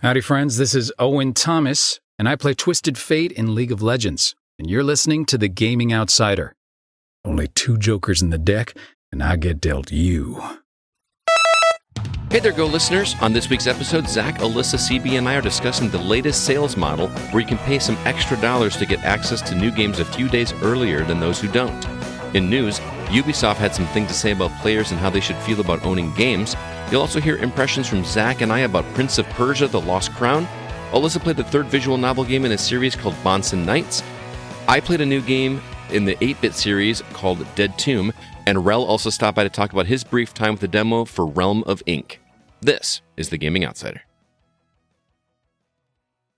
Howdy, friends. This is Owen Thomas, and I play Twisted Fate in League of Legends. And you're listening to The Gaming Outsider. Only 2 jokers in the deck, and I get dealt you. Hey there, Go listeners. On this week's episode, Zack, Alyssa CB, and I are discussing the latest sales model where you can pay some extra dollars to get access to new games a few days earlier than those who don't. In news, Ubisoft had some things to say about players and how they should feel about owning games. You'll also hear impressions from Zack and I about Prince of Persia, The Lost Crown. Alyssa played the 3rd visual novel game in a series called Bahnsen Nights. I played a new game in the 8-bit series called Dead Tomb, and Relle also stopped by to talk about his brief time with the demo for Realm of Ink. This is The Gaming Outsider.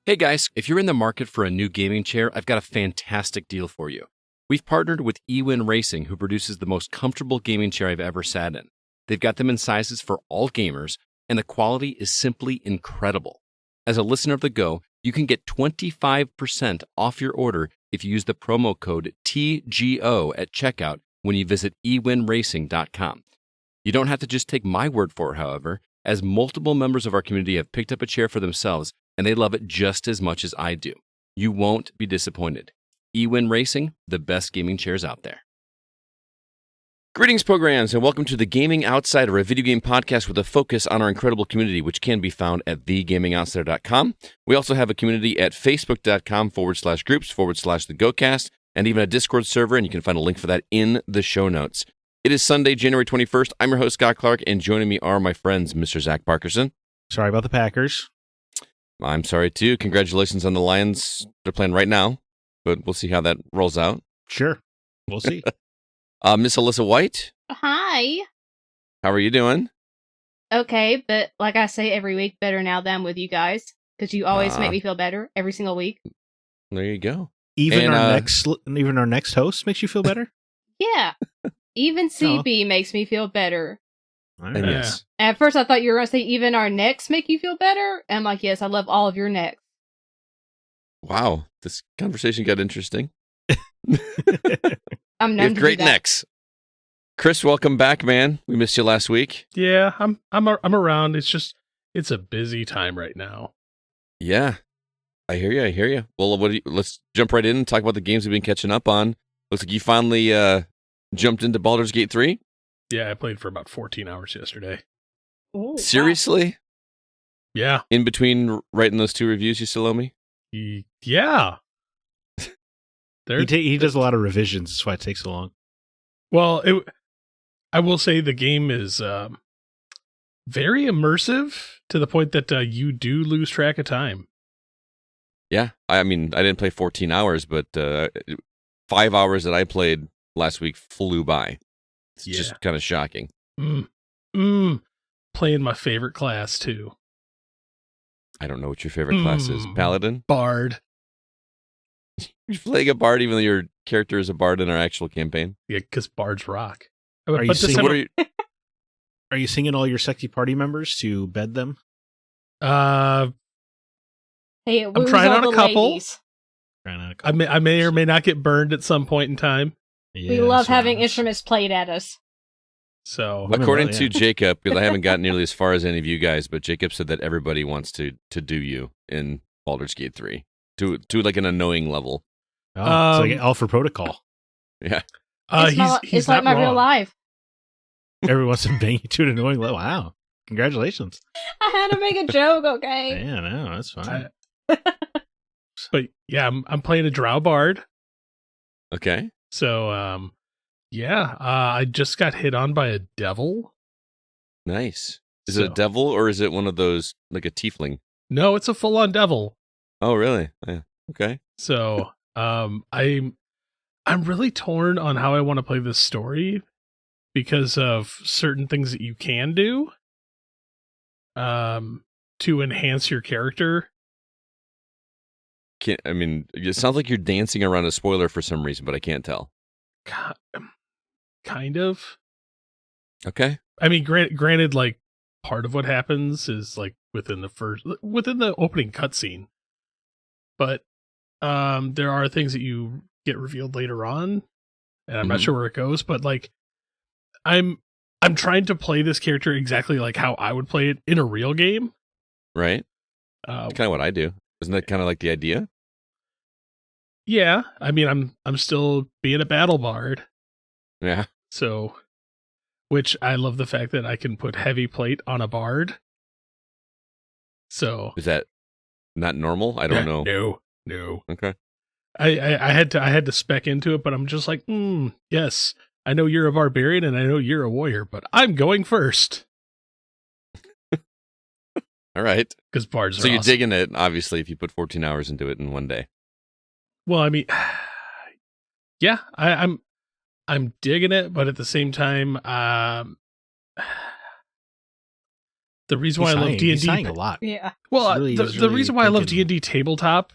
Hey guys, if you're in the market for a new gaming chair, I've got a fantastic deal for you. We've partnered with eWin Racing, who produces the most comfortable gaming chair I've ever sat in. They've got them in sizes for all gamers, and the quality is simply incredible. As a listener of The Go, you can get 25% off your order if you use the promo code TGO at checkout when you visit ewinracing.com. You don't have to just take my word for it, however, as multiple members of our community have picked up a chair for themselves, and they love it just as much as I do. You won't be disappointed. eWin Racing, the best gaming chairs out there. Greetings, programs, and welcome to The Gaming Outsider, a video game podcast with a focus on our incredible community, which can be found at thegamingoutsider.com. We also have a community at facebook.com/groups/thegocast, and even a Discord server, and you can find a link for that in the show notes. It is Sunday, January 21st. I'm your host, Scott Clark, and joining me are my friends, Mr. Zack Parkerson. Sorry about the Packers. I'm sorry, too. Congratulations on the Lions. They're playing right now, but we'll see how that rolls out. Sure. We'll see. Miss Alyssa White. Hi. How are you doing? Okay, but like I say every week, better now than I'm with you guys, because you always make me feel better every single week. There you go. Even our next host makes you feel better? Yeah. Even CB makes me feel better. Right. And yes. At first I thought you were going to say even our necks make you feel better. And I'm like, yes, I love all of your necks. Wow, this conversation got interesting. I'm You known have to great do that. necks. Chris, welcome back, man. We missed you last week. Yeah, I'm around. It's a busy time right now. Yeah, I hear you. Well, let's jump right in and talk about the games we've been catching up on. Looks like you finally jumped into Baldur's Gate 3. Yeah, I played for about 14 hours yesterday. Ooh, Seriously? Yeah. In between writing those 2 reviews you still owe me? Yeah. He does a lot of revisions. That's why it takes so long. Well, I will say the game is very immersive to the point that you do lose track of time. Yeah, I mean, I didn't play 14 hours, but 5 hours that I played last week flew by. It's just kind of shocking. Playing my favorite class, too. I don't know what your favorite class is. Paladin? Bard. You're playing a bard even though your character is a bard in our actual campaign? Yeah, because bards rock. Are you December- Are you singing all your sexy party members to bed them? Hey, it I'm woos trying all on a the couple. ladies. I may or may not get burned at some point in time. We love having instruments played at us. So, According to Jacob, because I haven't gotten nearly as far as any of you guys, but Jacob said that everybody wants to do you in Baldur's Gate 3 to like an annoying level. Oh, it's like Alpha Protocol. Yeah. It's like my real life. Everyone wants to bang you to an annoying level. Wow. Congratulations. I had to make a joke, okay? Yeah, no, that's fine. But yeah, I'm playing a drow bard. Okay. So, I just got hit on by a devil. Nice. Is it a devil or is it one of those, like a tiefling? No, it's a full-on devil. Oh, really? Yeah. Okay. So, I'm really torn on how I want to play this story because of certain things that you can do to enhance your character. It sounds like you're dancing around a spoiler for some reason, but I can't tell. Kind of. Okay. I mean, granted, like part of what happens is like within the opening cutscene, but there are things that you get revealed later on, and I'm not sure where it goes. But like, I'm trying to play this character exactly like how I would play it in a real game, right? Kind of what I do. Isn't that kind of like the idea? Yeah, I mean, I'm still being a battle bard, Yeah. so which I love the fact that I can put heavy plate on a bard. So Is that not normal? I don't know. No. Okay. I had to spec into it, but I'm just like, yes, I know you're a barbarian and I know you're a warrior, but I'm going first. All right. Because bards are So you're awesome. digging it, obviously, if you put 14 hours into it in one day. Well, I mean, yeah, I'm digging it, but at the same time, the reason why I love D&D, he's saying a lot. Yeah. well, He's the really reason why I love thinking- D&D tabletop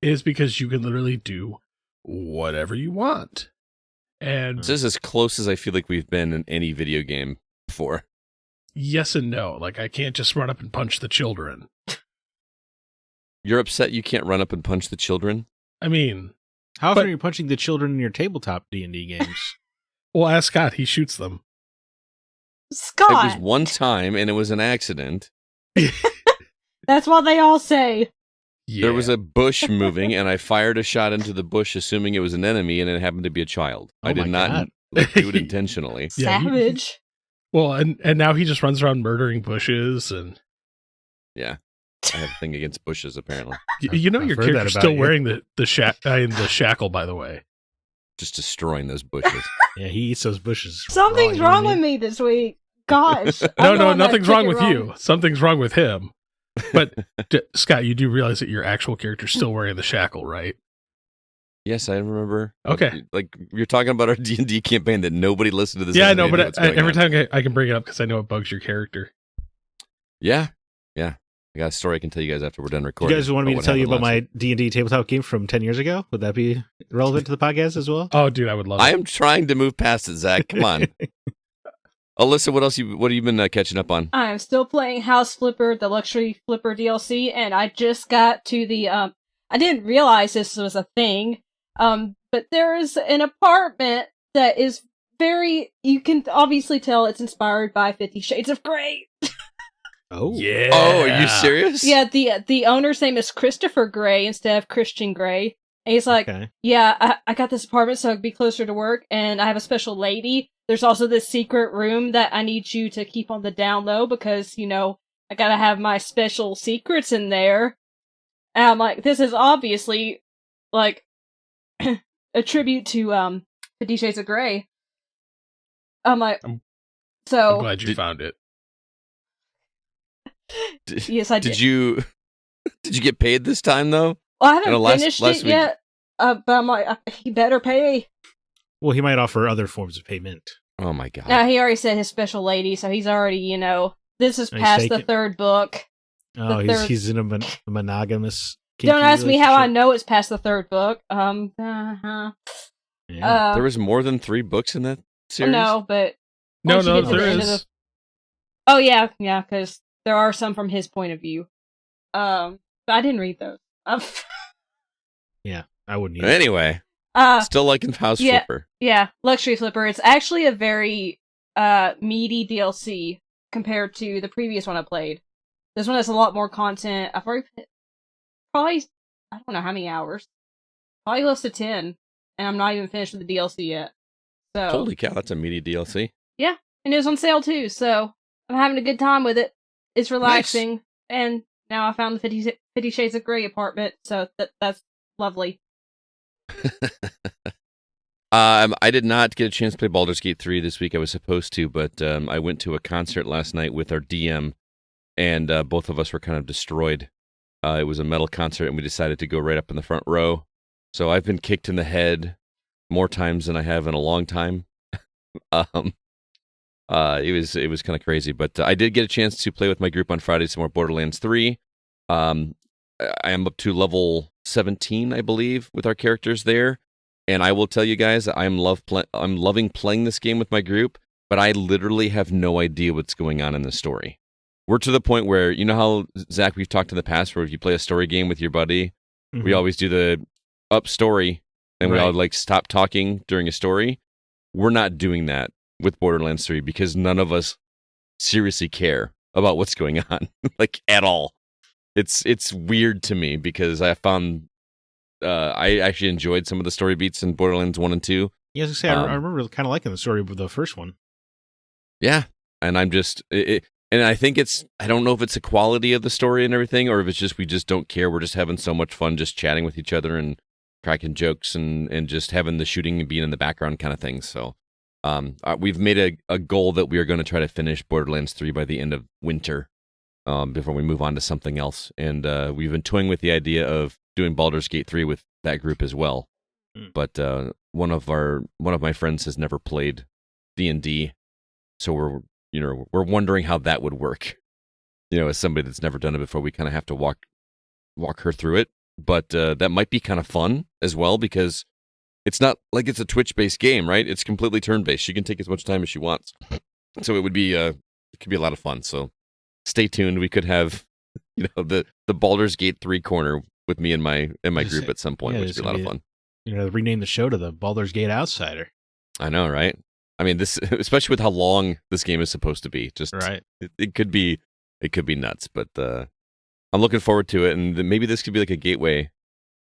is because you can literally do whatever you want, and This is as close as I feel like we've been in any video game before. yes and no. Like I can't just run up and punch the children. You're upset you can't run up and punch the children? I mean, How often But- are you punching the children in your tabletop D&D games? well, ask Scott. He shoots them. Scott. It was one time, and it was an accident. That's what they all say. Yeah. There was a bush moving, and I fired a shot into the bush, assuming it was an enemy, and it happened to be a child. Oh I did my not God. do it intentionally. Yeah, Savage. well, and now he just runs around murdering bushes, and Yeah. I have a thing against bushes, apparently. you know I've your heard that character's about still you. wearing the shackle, by the way. Just destroying those bushes. Yeah, he eats those bushes. Something's raw, wrong doesn't with he? me this week. Gosh. I'm No, the one that nothing's took wrong it with you. Something's wrong with him. But Scott, you do realize that your actual character's still wearing the shackle, right? Yes, I remember. Okay. Like, you're talking about our D&D campaign that nobody listened to this. Yeah, I anime know, knew but what's going every on. time I can bring it up because I know it bugs your character. Yeah. I got a story I can tell you guys after we're done You recording. guys want me to what tell you happened about last my D&D tabletop game from 10 years ago? Would that be relevant to the podcast as well? Oh, dude, I would love I it. am trying to move past it, Zach. Come on. Alyssa, what have you been catching up on? I'm still playing House Flipper, the Luxury Flipper DLC, and I just got to the, I didn't realize this was a thing, but there is an apartment that is you can obviously tell it's inspired by 50 Shades of Grey. Oh. Yeah. Oh, are you serious? Yeah, the owner's name is Christopher Grey instead of Christian Grey. And he's like, Okay. yeah, I got this apartment so I can be closer to work, and I have a special lady. There's also this secret room that I need you to keep on the down low because, I gotta have my special secrets in there. And I'm like, this is obviously, like, a tribute to, 50 Shades of Grey. I'm like, I'm so, glad you found it. yes, I did. Did you get paid this time though? Well, I haven't last finished week- it yet, but I'm like, he better pay. Well, he might offer other forms of payment. Oh my god. No, he already said his special lady, so he's already, this is He's past the taken- third book. Oh, The third- he's in a monogamous. Don't kinky ask me how I relationship? know it's past the third book. Yeah. There was more than 3 books in that series? No, but No, once you no, get to the there end of is. oh yeah, because there are some from his point of view. But I didn't read those. I wouldn't either. Anyway, still liking House yeah. Flipper. Yeah, Luxury Flipper. It's actually a very meaty DLC compared to the previous one I played. This one has a lot more content. I've already probably I don't know how many hours. Probably close to 10, and I'm not even finished with the DLC yet. So Holy cow, that's a meaty DLC. and it was on sale too, so I'm having a good time with it. It's relaxing, and now I found the 50 Shades of Grey apartment, so that's lovely. I did not get a chance to play Baldur's Gate 3 this week. I was supposed to, but I went to a concert last night with our DM, and both of us were kind of destroyed. It was a metal concert, and we decided to go right up in the front row. So I've been kicked in the head more times than I have in a long time. It was kind of crazy, but I did get a chance to play with my group on Friday some more Borderlands 3. I am up to level 17, I believe, with our characters there. And I will tell you guys, I'm loving playing this game with my group, but I literally have no idea what's going on in the story. We're to the point where, you know how, Zach, we've talked in the past where if you play a story game with your buddy, we always do the up story, and we all like stop talking during a story. We're not doing that with Borderlands 3 because none of us seriously care about what's going on, like at all. it's weird to me because I found I actually enjoyed some of the story beats in Borderlands 1 and 2. Yeah, I was gonna say, I remember kind of liking the story of the first one. Yeah, and I'm just and I think I don't know if it's a quality of the story and everything, or if it's just we just don't care. We're just having so much fun just chatting with each other and cracking jokes and just having the shooting and being in the background kind of thing. So we've made a goal that we are going to try to finish Borderlands 3 by the end of winter before we move on to something else. And we've been toying with the idea of doing Baldur's Gate 3 with that group as well. But one of my friends has never played D&D, so we're wondering how that would work. As somebody that's never done it before, we kind of have to walk her through it. But that might be kind of fun as well, because it's not like it's a Twitch-based game, right? It's completely turn-based. She can take as much time as she wants, so it could be a lot of fun. So stay tuned. We could have the Baldur's Gate 3 corner with me and my group at some point, which would be a lot of fun. Rename the show to the Baldur's Gate Outsider. I know, right? I mean, this, especially with how long this game is supposed to be, just right. It could be nuts, but I'm looking forward to it, and maybe this could be like a gateway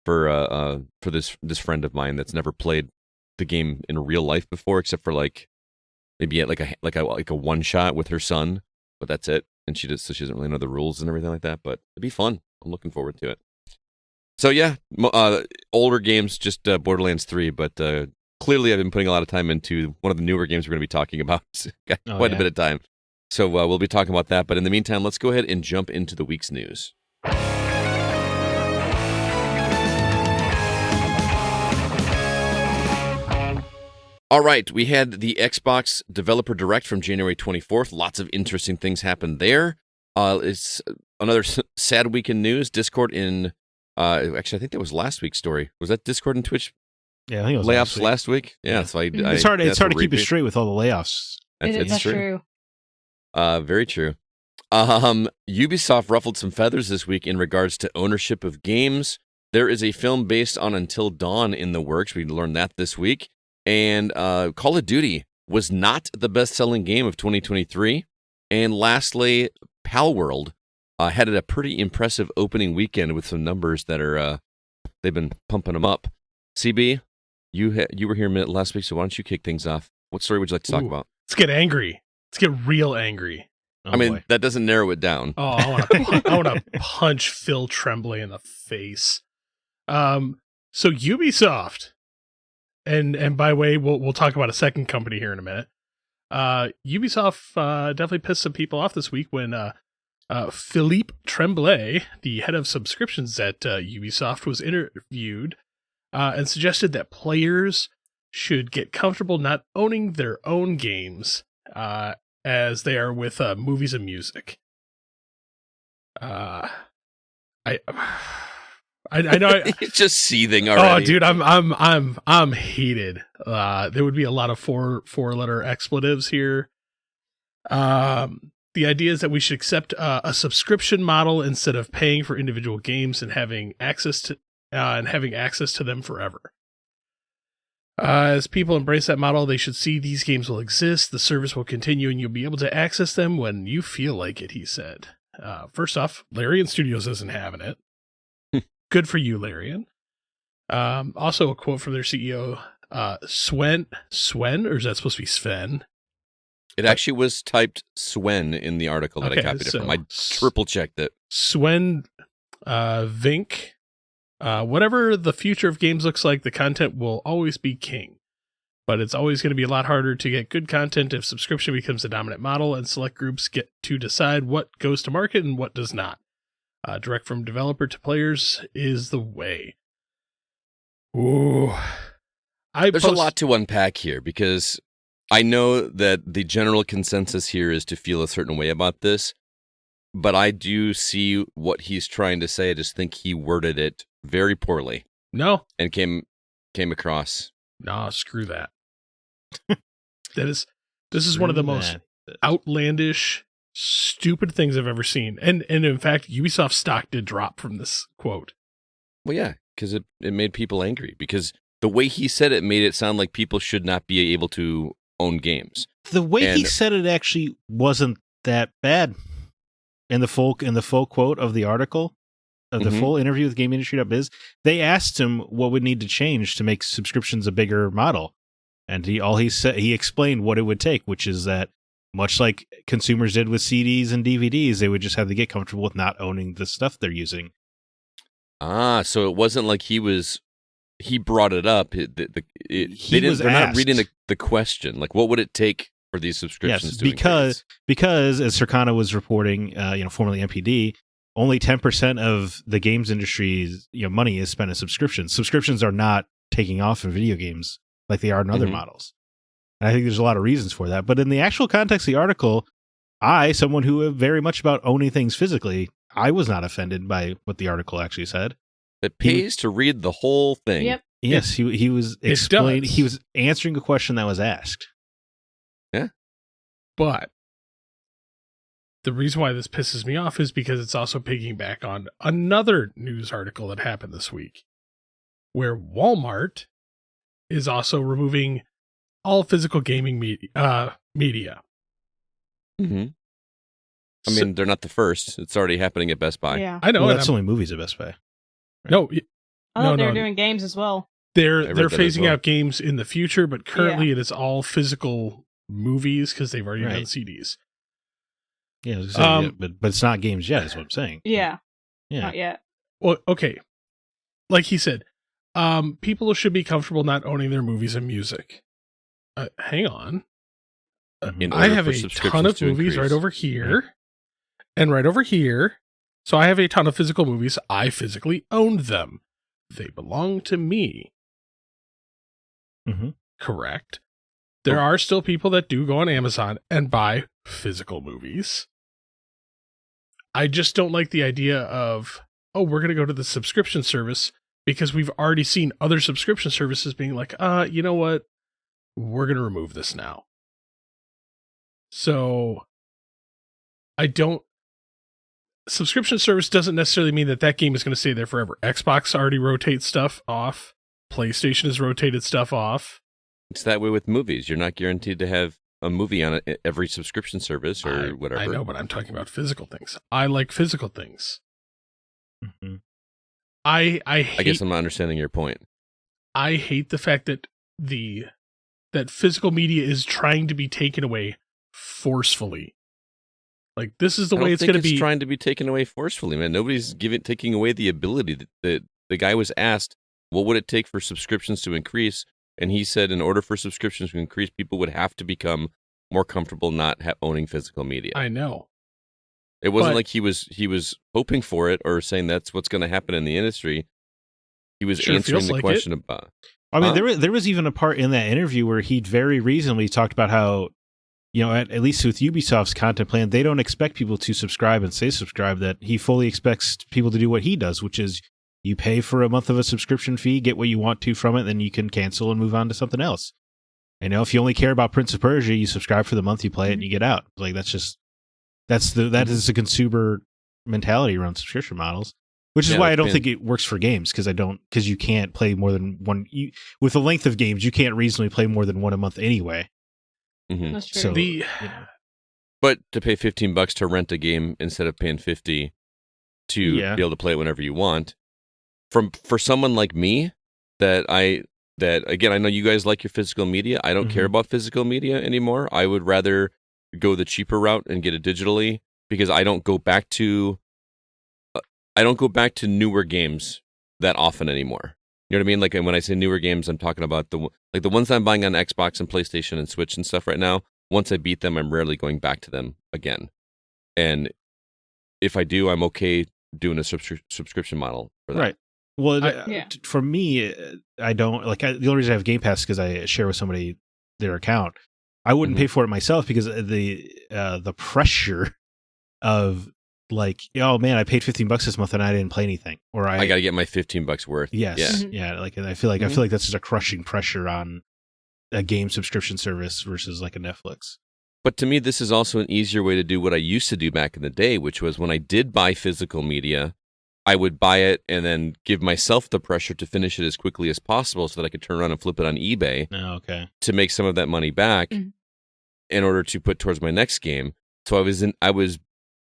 for this friend of mine that's never played the game in real life before, except for maybe at like a one shot with her son, but that's it. And she doesn't really know the rules and everything like that. But it'd be fun. I'm looking forward to it. So yeah, older games, just Borderlands 3, but clearly I've been putting a lot of time into one of the newer games we're going to be talking about. Got quite a bit of time. So we'll be talking about that. But in the meantime, let's go ahead and jump into the week's news. All right, we had the Xbox Developer Direct from January 24th. Lots of interesting things happened there. It's another sad week in news. Discord in... actually, I think that was last week's story. Was that Discord and Twitch? Yeah, I think it was layoffs last week. Yeah, so it's hard to keep it straight with all the layoffs. That's true. Very true. Ubisoft ruffled some feathers this week in regards to ownership of games. There is a film based on Until Dawn in the works. We learned that this week. And Call of Duty was not the best-selling game of 2023. And lastly, Palworld had a pretty impressive opening weekend with some numbers that are they've been pumping them up. CB, you were here last week, so why don't you kick things off? What story would you like to talk about? Let's get angry. Let's get real angry. I mean, that doesn't narrow it down. Oh, I want to punch Phil Tremblay in the face. So Ubisoft, and by the way, we'll talk about a second company here in a minute. Ubisoft definitely pissed some people off this week when Philippe Tremblay, the head of subscriptions at Ubisoft, was interviewed and suggested that players should get comfortable not owning their own games as they are with movies and music. I know it's just seething already. Oh, dude, I'm heated. There would be a lot of four-letter expletives here. The idea is that we should accept a subscription model instead of paying for individual games and having access to them forever. As people embrace that model, they should see these games will exist, the service will continue, and you'll be able to access them when you feel like it, he said. First off, Larian Studios isn't having it. Good for you, Larian. Also, a quote from their CEO, Sven, or is that supposed to be Sven? It actually was typed Swen in the article that I copied it from. I triple checked it. Sven Vink. Whatever the future of games looks like, the content will always be king. But it's always going to be a lot harder to get good content if subscription becomes the dominant model and select groups get to decide what goes to market and what does not. Direct from developer to players is the way. Ooh. There's a lot to unpack here because I know that the general consensus here is to feel a certain way about this, but I do see what he's trying to say. I just think he worded it very poorly. No. And came across. No, screw that. This is one of the most outlandish, stupid things I've ever seen. And in fact, Ubisoft stock did drop from this quote. Well, yeah, because it made people angry. Because the way he said it made it sound like people should not be able to own games. The way he said it actually wasn't that bad. In the full quote of the article, the full interview with GameIndustry.biz, they asked him what would need to change to make subscriptions a bigger model. And he explained what it would take, which is that much like consumers did with CDs and DVDs, they would just have to get comfortable with not owning the stuff they're using. So it wasn't like he brought it up. They're not reading the question. Like, what would it take for these subscriptions to increase? Because as Circana was reporting, formerly MPD, only 10% of the games industry's money is spent on subscriptions. Subscriptions are not taking off in video games like they are in other models. And I think there's a lot of reasons for that. But in the actual context of the article, someone who is very much about owning things physically, I was not offended by what the article actually said. It pays to read the whole thing. Yep. Yes, he was explaining. He was answering a question that was asked. Yeah. But the reason why this pisses me off is because it's also piggyback on another news article that happened this week, where Walmart is also removing all physical gaming media. Mm-hmm. I mean, they're not the first. It's already happening at Best Buy. Yeah. I know. Well, that's only movies at Best Buy. Right? No. They're doing games as well. They're phasing out games in the future, but currently it is all physical movies because they've already done CDs. Yeah, I was gonna say, but it's not games yet, is what I'm saying. Yeah. Yeah. Not yet. Well, okay. Like he said, people should be comfortable not owning their movies and music. Hang on. I have a ton of movies right over here and right over here. So I have a ton of physical movies. I physically owned them. They belong to me. Mm-hmm. Correct. There are still people that do go on Amazon and buy physical movies. I just don't like the idea of, we're going to go to the subscription service because we've already seen other subscription services being like, you know what? We're going to remove this now. So subscription service doesn't necessarily mean that game is going to stay there forever. Xbox already rotates stuff off. PlayStation has rotated stuff off. It's that way with movies. You're not guaranteed to have a movie on every subscription service or whatever. I know, but I'm talking about physical things. I like physical things. Mm-hmm. I guess I'm not understanding your point. I hate the fact that that physical media is trying to be taken away forcefully. Like, this is the way it's going to be. Trying to be taken away forcefully, man. Nobody's taking away the ability that the guy was asked, what would it take for subscriptions to increase? And he said, in order for subscriptions to increase, people would have to become more comfortable not owning physical media. I know. It wasn't like he was hoping for it or saying that's what's going to happen in the industry. He was answering the question about. I mean, there was even a part in that interview where he very reasonably talked about how, at least with Ubisoft's content plan, they don't expect people to subscribe and say subscribe, that he fully expects people to do what he does, which is you pay for a month of a subscription fee, get what you want to from it, then you can cancel and move on to something else. If you only care about Prince of Persia, you subscribe for the month, you play it, and you get out. Like, that is the consumer mentality around subscription models, which is why I don't think it works for games, because you can't play more than one. With the length of games, you can't reasonably play more than one a month anyway. Mm-hmm. That's true. So, but to pay $15 to rent a game instead of paying $50 to be able to play it whenever you want, for someone like me, that again, I know you guys like your physical media. I don't care about physical media anymore. I would rather go the cheaper route and get it digitally, because I don't go back to newer games that often anymore. You know what I mean? Like, when I say newer games, I'm talking about the ones I'm buying on Xbox and PlayStation and Switch and stuff right now. Once I beat them, I'm rarely going back to them again. And if I do, I'm okay doing a subscription model for that. Right. Well, for me, I don't the only reason I have Game Pass is because I share with somebody their account. I wouldn't pay for it myself because the pressure of, like, oh man, I paid $15 this month and I didn't play anything, or I got to get my $15 worth. Yes, yeah. Like, I feel like that's just a crushing pressure on a game subscription service versus like a Netflix. But to me, this is also an easier way to do what I used to do back in the day, which was when I did buy physical media, I would buy it and then give myself the pressure to finish it as quickly as possible so that I could turn around and flip it on eBay to make some of that money back in order to put towards my next game. So I was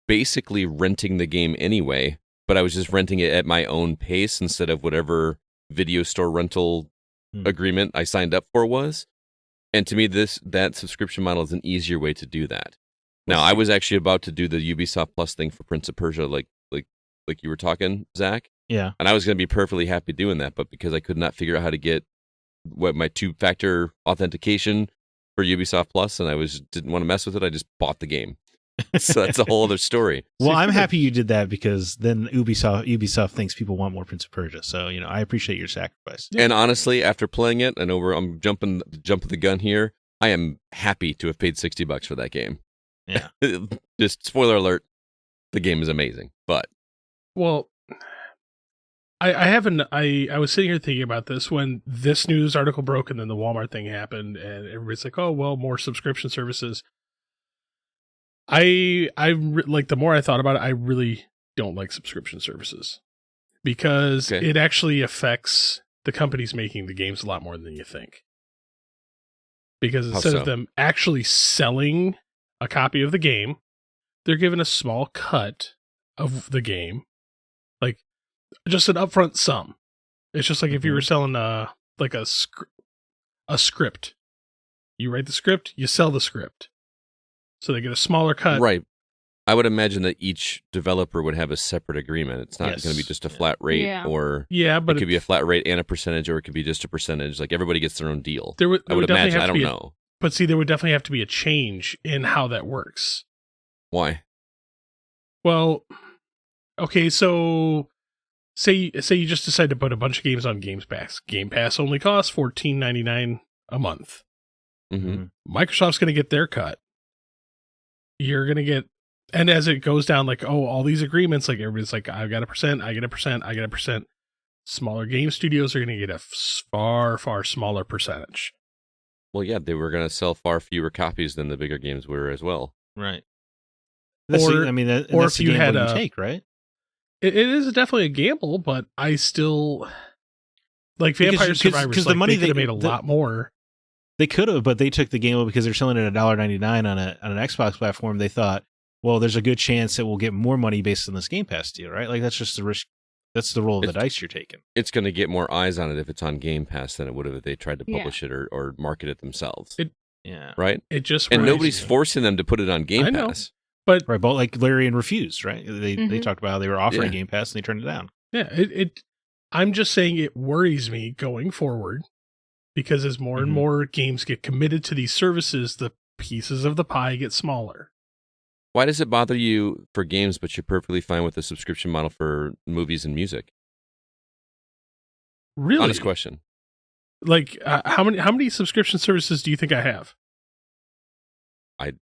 basically renting the game anyway but I was just renting it at my own pace instead of whatever video store rental agreement I signed up for was. And to me, that subscription model is an easier way to do that. Now, I was actually about to do the Ubisoft Plus thing for Prince of Persia, like you were talking, Zach. Yeah. And I was going to be perfectly happy doing that, but because I could not figure out how to get my 2-factor authentication for Ubisoft Plus, and I didn't want to mess with it, I just bought the game. So that's a whole other story. Well, I'm happy you did that because then Ubisoft thinks people want more Prince of Persia. So, I appreciate your sacrifice. And honestly, after playing it, I know I'm jumping the gun here. I am happy to have paid $60 for that game. Yeah. Just spoiler alert, the game is amazing. But Well, I was sitting here thinking about this when this news article broke and then the Walmart thing happened and everybody's like, oh, well, more subscription services. Like the more I thought about it, I really don't like subscription services because it actually affects the companies making the games a lot more than you think. Because instead of them actually selling a copy of the game, they're given a small cut of the game, like just an upfront sum. It's just like if you were selling a script. You write the script, you sell the script. So they get a smaller cut. Right. I would imagine that each developer would have a separate agreement. It's not going to be just a flat rate or but it could be a flat rate and a percentage, or it could be just a percentage. Like everybody gets their own deal. I would imagine. I don't know. But see, there would definitely have to be a change in how that works. Why? Well, okay, so say you just decide to put a bunch of games on Game Pass. Game Pass only costs $14.99 a month. Mm-hmm. Microsoft's going to get their cut. You're going to get, and as it goes down, like, oh, all these agreements, like everybody's like, I've got a percent, I get a percent, I get a percent. Smaller game studios are going to get a far, far smaller percentage. Well, yeah, they were going to sell far fewer copies than the bigger games were as well. Right. That's if you had a take, right? It is definitely a gamble, but I still like Vampire Survivors. Because the money they could have made a lot more. They could have, but they took the gamble because they're selling it at $1.99 on an Xbox platform. They thought, well, there's a good chance that we'll get more money based on this Game Pass deal, right? Like that's just the risk. That's the roll of the dice you're taking. It's going to get more eyes on it if it's on Game Pass than it would have if they tried to publish it or market it themselves. Right? It just and nobody's forcing them to put it on Game Pass. But right, but like Larian refused, right? They talked about how they were offering Game Pass and they turned it down. Yeah, I'm just saying it worries me going forward because as more and more games get committed to these services, the pieces of the pie get smaller. Why does it bother you for games, but you're perfectly fine with the subscription model for movies and music? Really? Honest question. Like, how many subscription services do you think I have? I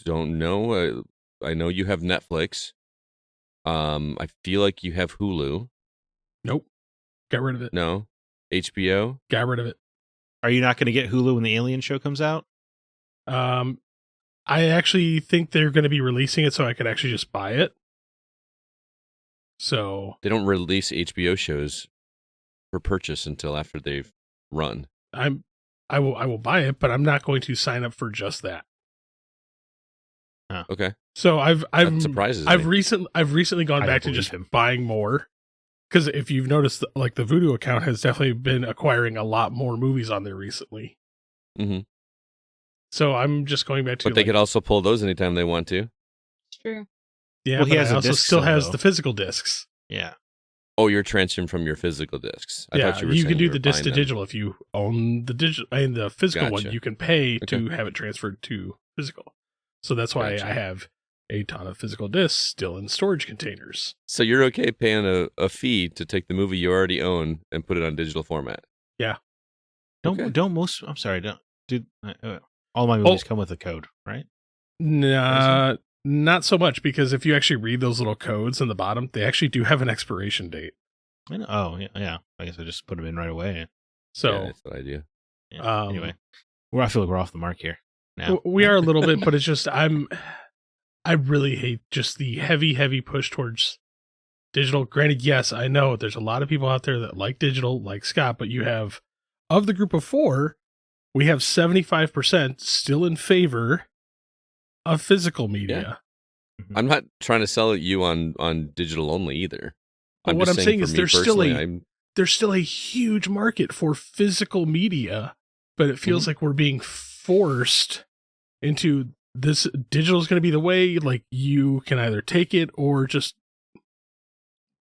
don't know. I know you have Netflix. I feel like you have Hulu. Nope. Got rid of it. No. HBO? Got rid of it. Are you not going to get Hulu when the Alien show comes out? I actually think they're going to be releasing it so I could actually just buy it. So they don't release HBO shows for purchase until after they've run. I will buy it, but I'm not going to sign up for just that. Oh. Okay. So that surprises me. I've recently gone back to just buying more. Because if you've noticed, like the Vudu account has definitely been acquiring a lot more movies on there recently. Mm-hmm. So I'm just going back to. But they could also pull those anytime they want to. It's true. Yeah, well, but he also still has the physical discs. Yeah. Oh, you're transferring from your physical discs. I thought you can do the disc to digital if you own the digital and the physical one. You can pay to have it transferred to physical. So that's why I have a ton of physical discs still in storage containers. So you're okay paying a fee to take the movie you already own and put it on digital format? Yeah. I'm sorry. All my movies come with a code, right? Nah, not so much, because if you actually read those little codes in the bottom, they actually do have an expiration date. I know. Oh, yeah. I guess I just put them in right away. So yeah, that's what I do. Yeah. Anyway, I feel like we're off the mark here. Now. We are a little bit, but it's just I really hate just the heavy push towards digital. Granted, yes, I know there's a lot of people out there that like digital, like Scott, but you have, of the group of 4, we have 75% still in favor of physical media. Yeah. I'm not trying to sell you on digital only either. But I'm what just I'm saying for is me there's still a huge market for physical media, but it feels like we're being forced into this. Digital is going to be the way. Like, you can either take it or just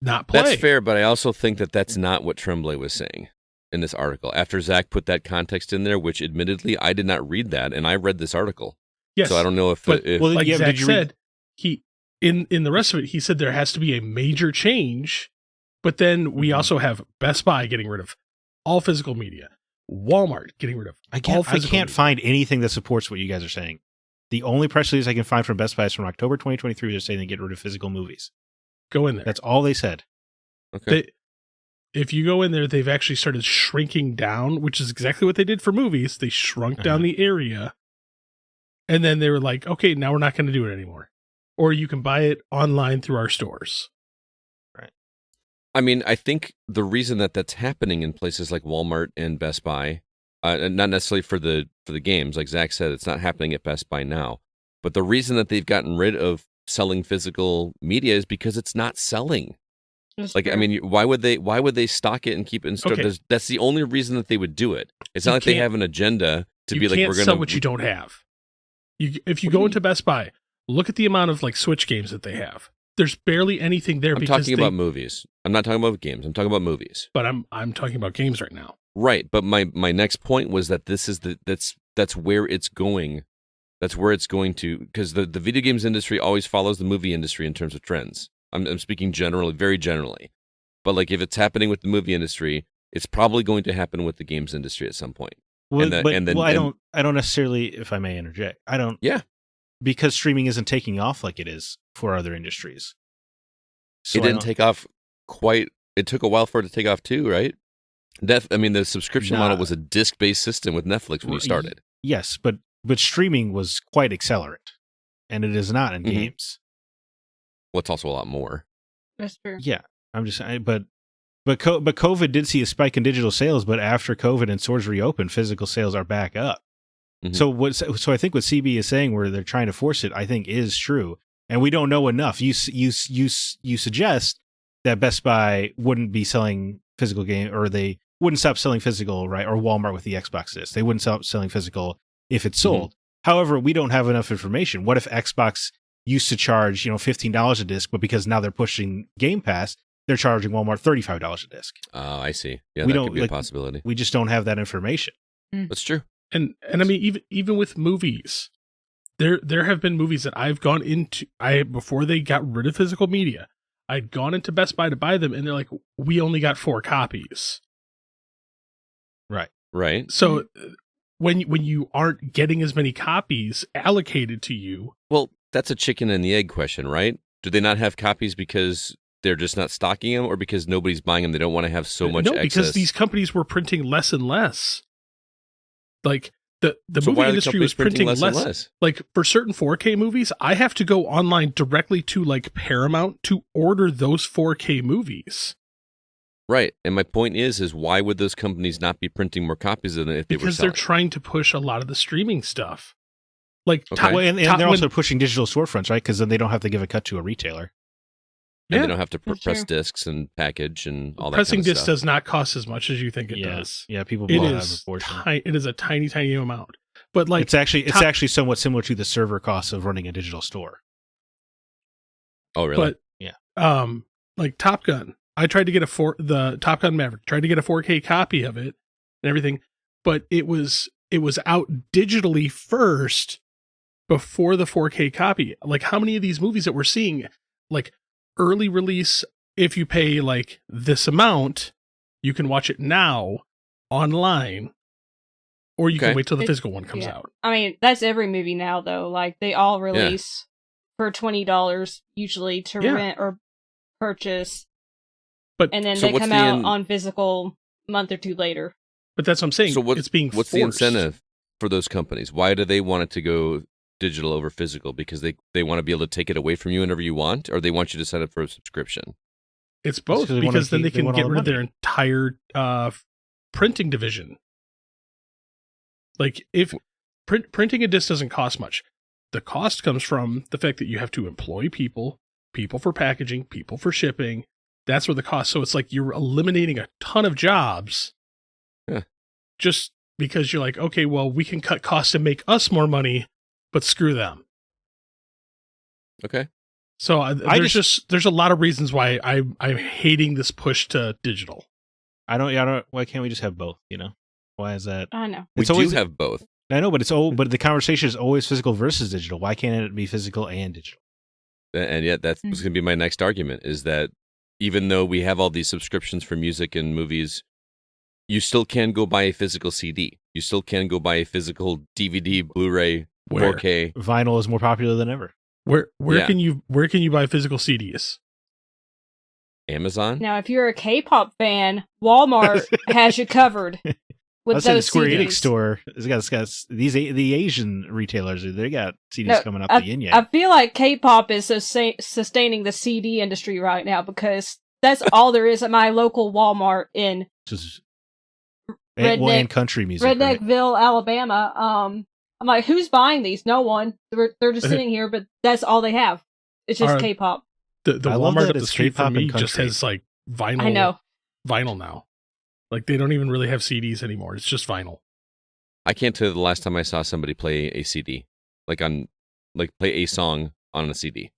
not play. That's fair, but I also think that that's not what Tremblay was saying in this article. After Zack put that context in there, which admittedly I did not read that, and I read this article. Yes, so I don't know if well, like yeah, Zack did you said, he in the rest of it, he said there has to be a major change. But then we also have Best Buy getting rid of all physical media, Walmart getting rid of all physical I can't media. find anything that supports what you guys are saying. The only press release I can find from Best Buy is from October 2023. They're saying they get rid of physical movies. Go in there. That's all they said. okay. If you go in there, they've actually started shrinking down, which is exactly what they did for movies. They shrunk down the area. And then they were like, okay, now we're not going to do it anymore. Or you can buy it online through our stores. I mean, I think the reason that that's happening in places like Walmart and Best Buy, and not necessarily for the games, like Zack said, it's not happening at Best Buy now. But the reason that they've gotten rid of selling physical media is because it's not selling. Like, I mean, why would they stock it and keep it in store? Okay. That's the only reason that they would do it. It's not like they have an agenda to be like, we're going to sell what you don't have. If you go into Best Buy, look at the amount of like Switch games that they have. There's barely anything there. I'm talking about movies. I'm not talking about games. I'm talking about movies. But I'm talking about games right now. Right, but my next point was that this is that's where it's going. That's where it's going to, because the video games industry always follows the movie industry in terms of trends. I'm speaking generally, very generally. But like, if it's happening with the movie industry, it's probably going to happen with the games industry at some point. Well, I don't necessarily, if I may interject, I don't. Yeah. Because streaming isn't taking off like it is for other industries. So it didn't take off quite. It took a while for it to take off too, right? The subscription model was a disc-based system with Netflix when you started. Yes, but streaming was quite accelerant, and it is not in games. Well, it's also a lot more. That's true. Yeah, I'm just saying, but COVID did see a spike in digital sales, but after COVID and stores reopened, physical sales are back up. Mm-hmm. So I think what CB is saying, where they're trying to force it, I think is true, and we don't know enough. You suggest that Best Buy wouldn't be selling physical game, or they wouldn't stop selling physical, right? Or Walmart with the Xbox disc, they wouldn't stop selling physical if it's sold. However, we don't have enough information. What if Xbox used to charge $15 a disc, but because now they're pushing Game Pass, they're charging Walmart $35 a disc? Oh, I see. Yeah, that could be a possibility. We just don't have that information. That's true. And I mean, even with movies, there have been movies that I've gone into, before they got rid of physical media, I'd gone into Best Buy to buy them, and they're like, we only got 4 copies. Right. So when you aren't getting as many copies allocated to you, well, that's a chicken and the egg question, right? Do they not have copies because they're just not stocking them, or because nobody's buying them? They don't want to have so much excess? No, because these companies were printing less and less. Like, the movie industry was printing less and less. Like, for certain 4K movies, I have to go online directly to like Paramount to order those 4K movies. Right. And my point is why would those companies not be printing more copies of it if they were selling? Because they're trying to push a lot of the streaming stuff. Like, and they're also pushing digital storefronts, right? Because then they don't have to give a cut to a retailer. And they don't have to press discs and package and all that Pressing kind of discs stuff. does not cost as much as you think it does. Yeah, people It blow out of is proportion. it is a tiny, tiny amount. But like, it's actually somewhat similar to the server costs of running a digital store. Oh, really? But like Top Gun, I tried to get the Top Gun Maverick, tried to get a 4K copy of it and everything, but it was out digitally first before the 4K copy. Like, how many of these movies that we're seeing, like, early release, if you pay like this amount, you can watch it now online, or you can wait till the physical one comes out. I mean, that's every movie now, though. Like, they all release for $20 usually to rent or purchase, and then they come out on physical a month or two later. But that's what I'm saying. So it's being what's forced. the incentive for those companies? Why do they want it to go digital over physical? Because they want to be able to take it away from you whenever you want, or they want you to sign up for a subscription? It's both, because then they can get rid of their entire printing division. Like, if printing a disc doesn't cost much, the cost comes from the fact that you have to employ people for packaging, people for shipping, That's where the cost. So it's like you're eliminating a ton of jobs just because you're like, okay, well, we can cut costs and make us more money, but screw them. Okay. So there's a lot of reasons why I'm hating this push to digital. I don't. Why can't we just have both? Why is that? I know. We do have both. I know, but but the conversation is always physical versus digital. Why can't it be physical and digital? And yet that was going to be my next argument, is that even though we have all these subscriptions for music and movies, you still can go buy a physical CD. You still can go buy a physical DVD, Blu-ray, 4K. Vinyl is more popular than ever. Where can you buy physical CDs? Amazon? Now, if you're a K-pop fan, Walmart has you covered with Let's those say the Square CDs. Enix store. It's got the Asian retailers. They got CDs coming up the yin yang. I feel like K-pop is sustaining the CD industry right now because that's all there is at my local Walmart in and country music. Redneckville, Alabama. I'm like, who's buying these? No one. They're just sitting here, but that's all they have. It's just K-pop. The Walmart up the street from me and just has like vinyl. I know. Vinyl now. Like they don't even really have CDs anymore. It's just vinyl. I can't tell you the last time I saw somebody play a CD, play a song on a CD.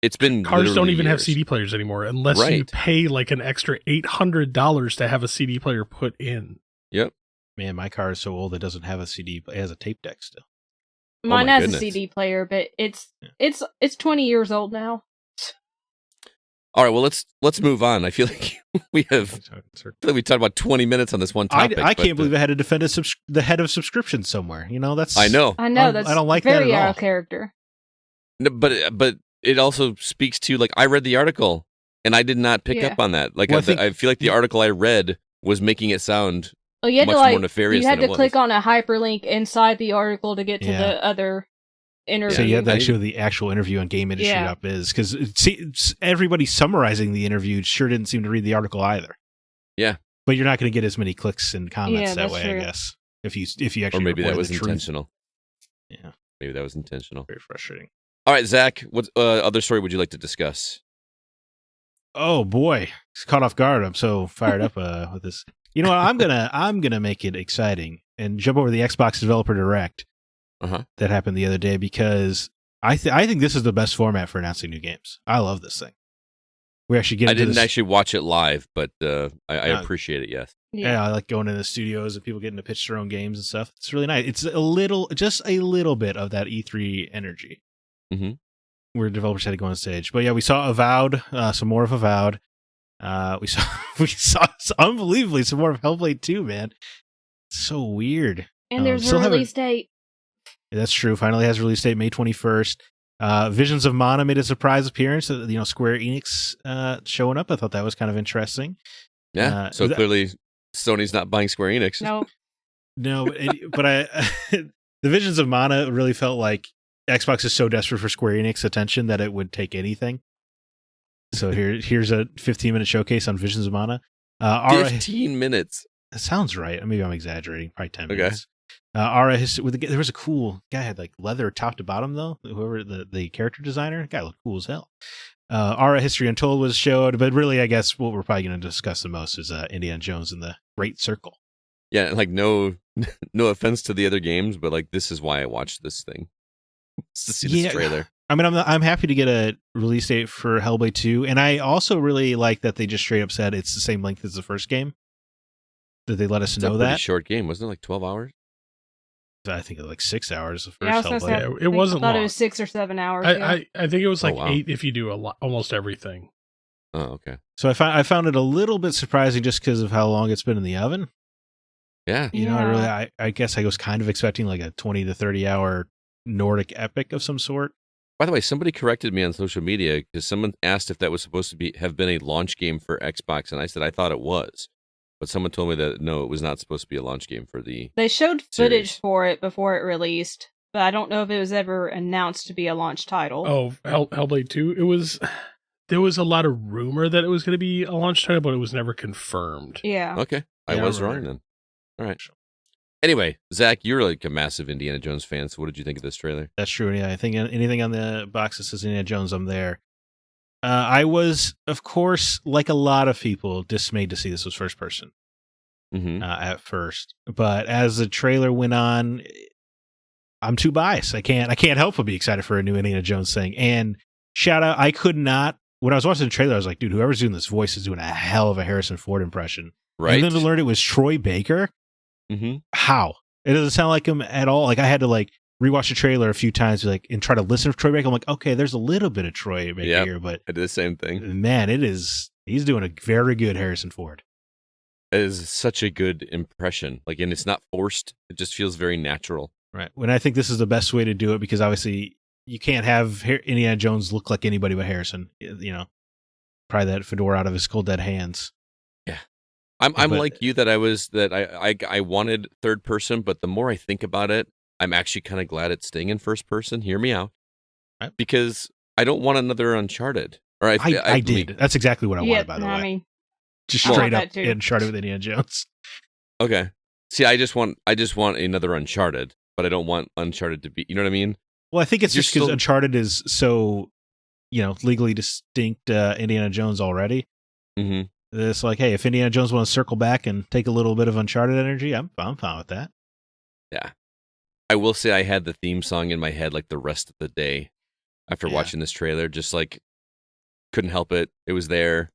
It's been cars don't even years. have CD players anymore unless you pay like an extra $800 to have a CD player put in. Yep. Man, my car is so old it doesn't have a CD, but it has a tape deck still. Mine has a CD player, but it's 20 years old now. All right, well let's move on. I feel like we talked about 20 minutes on this one topic. I can't believe I had to defend the head of subscription somewhere. That's I know. That's I don't like very that at all. out of character. No, but it also speaks to I read the article and I did not pick up on that. I feel like the article I read was making it sound much more nefarious. You had than to click on a hyperlink inside the article to get to the other interview. So you have to show the actual interview on Game Industry Up is because everybody summarizing the interview sure didn't seem to read the article either. Yeah, but you're not going to get as many clicks and comments that way, true. I guess. If you actually, or maybe that was the intentional. Truth. Yeah, maybe that was intentional. Very frustrating. All right, Zach, what other story would you like to discuss? Oh boy, it's caught off guard. I'm so fired up with this. You know what? I'm gonna make it exciting and jump over the Xbox Developer Direct that happened the other day because I think this is the best format for announcing new games. I love this thing. We actually get. I didn't actually watch it live, but I appreciate it. Yes. Yeah, I like going to the studios and people getting to pitch their own games and stuff. It's really nice. It's just a little bit of that E3 energy. Mm-hmm. Where developers had to go on stage. But yeah, we saw Avowed, some more of Avowed. We saw unbelievably some more of Hellblade 2, man. So weird. And there's a release date. Yeah, that's true. Finally has a release date, May 21st. Visions of Mana made a surprise appearance. Square Enix showing up. I thought that was kind of interesting. Yeah. So clearly Sony's not buying Square Enix. No, but the Visions of Mana really felt like Xbox is so desperate for Square Enix attention that it would take anything. So here's a 15-minute showcase on Visions of Mana. 15 minutes. That sounds right. Maybe I'm exaggerating. Probably 10 minutes. Aura there was a cool guy had like leather top to bottom though. Whoever the character designer, that guy looked cool as hell. Aura History Untold was showed, but really I guess what we're probably going to discuss the most is Indiana Jones and the Great Circle. Yeah, no offense to the other games, but this is why I watched this thing. Just to see this trailer. I mean, I'm happy to get a release date for Hellblade 2, and I also really like that they just straight up said it's the same length as the first game. That they let us know that. It's a pretty short game, wasn't it? 12 hours? I think it was 6 hours. The first Hellblade. It wasn't long. I thought it was 6 or 7 hours. I think it was 8 if you do almost everything. Oh, okay. So I found it a little bit surprising just because of how long it's been in the oven. Yeah. I guess I was kind of expecting a 20 to 30 hour Nordic epic of some sort. By the way, somebody corrected me on social media because someone asked if that was supposed to have been a launch game for Xbox, and I said I thought it was. But someone told me that no, it was not supposed to be a launch game for the They showed series. footage for it before it released, but I don't know if it was ever announced to be a launch title. Oh, Hellblade 2? There was a lot of rumor that it was going to be a launch title, but it was never confirmed. Yeah. Okay. I was wrong then. All right. Anyway, Zach, you're a massive Indiana Jones fan, so what did you think of this trailer? That's true. Yeah, I think anything on the box that says Indiana Jones, I'm there. I was, of course, like a lot of people, dismayed to see this was first person at first. But as the trailer went on, I'm too biased. I can't help but be excited for a new Indiana Jones thing. And shout out, I could not, when I was watching the trailer, I was like, dude, whoever's doing this voice is doing a hell of a Harrison Ford impression. Right. And then to learn it was Troy Baker. How? It doesn't sound like him at all. Like I had to rewatch the trailer a few times, and try to listen to Troy Baker. I'm like, okay, there's a little bit of Troy Baker here, but I did the same thing. Man, he's doing a very good Harrison Ford. It is such a good impression. And it's not forced. It just feels very natural. Right. When I think this is the best way to do it, because obviously you can't have Indiana Jones look like anybody but Harrison. Pry that fedora out of his cold dead hands. Yeah. I'm like you that I wanted third person, but the more I think about it, I'm actually kind of glad it's staying in first person. Hear me out. Right. Because I don't want another Uncharted. Or I did. That's exactly what I wanted, by the way. Just straight up Uncharted with Indiana Jones. Okay. See, I just want another Uncharted, but I don't want Uncharted to be, you know what I mean? Well, I think it's just because Uncharted is so, legally distinct Indiana Jones already. Mm-hmm. It's like, hey, if Indiana Jones wants to circle back and take a little bit of Uncharted energy, I'm fine with that. Yeah. I will say I had the theme song in my head the rest of the day after watching this trailer. Just couldn't help it. It was there.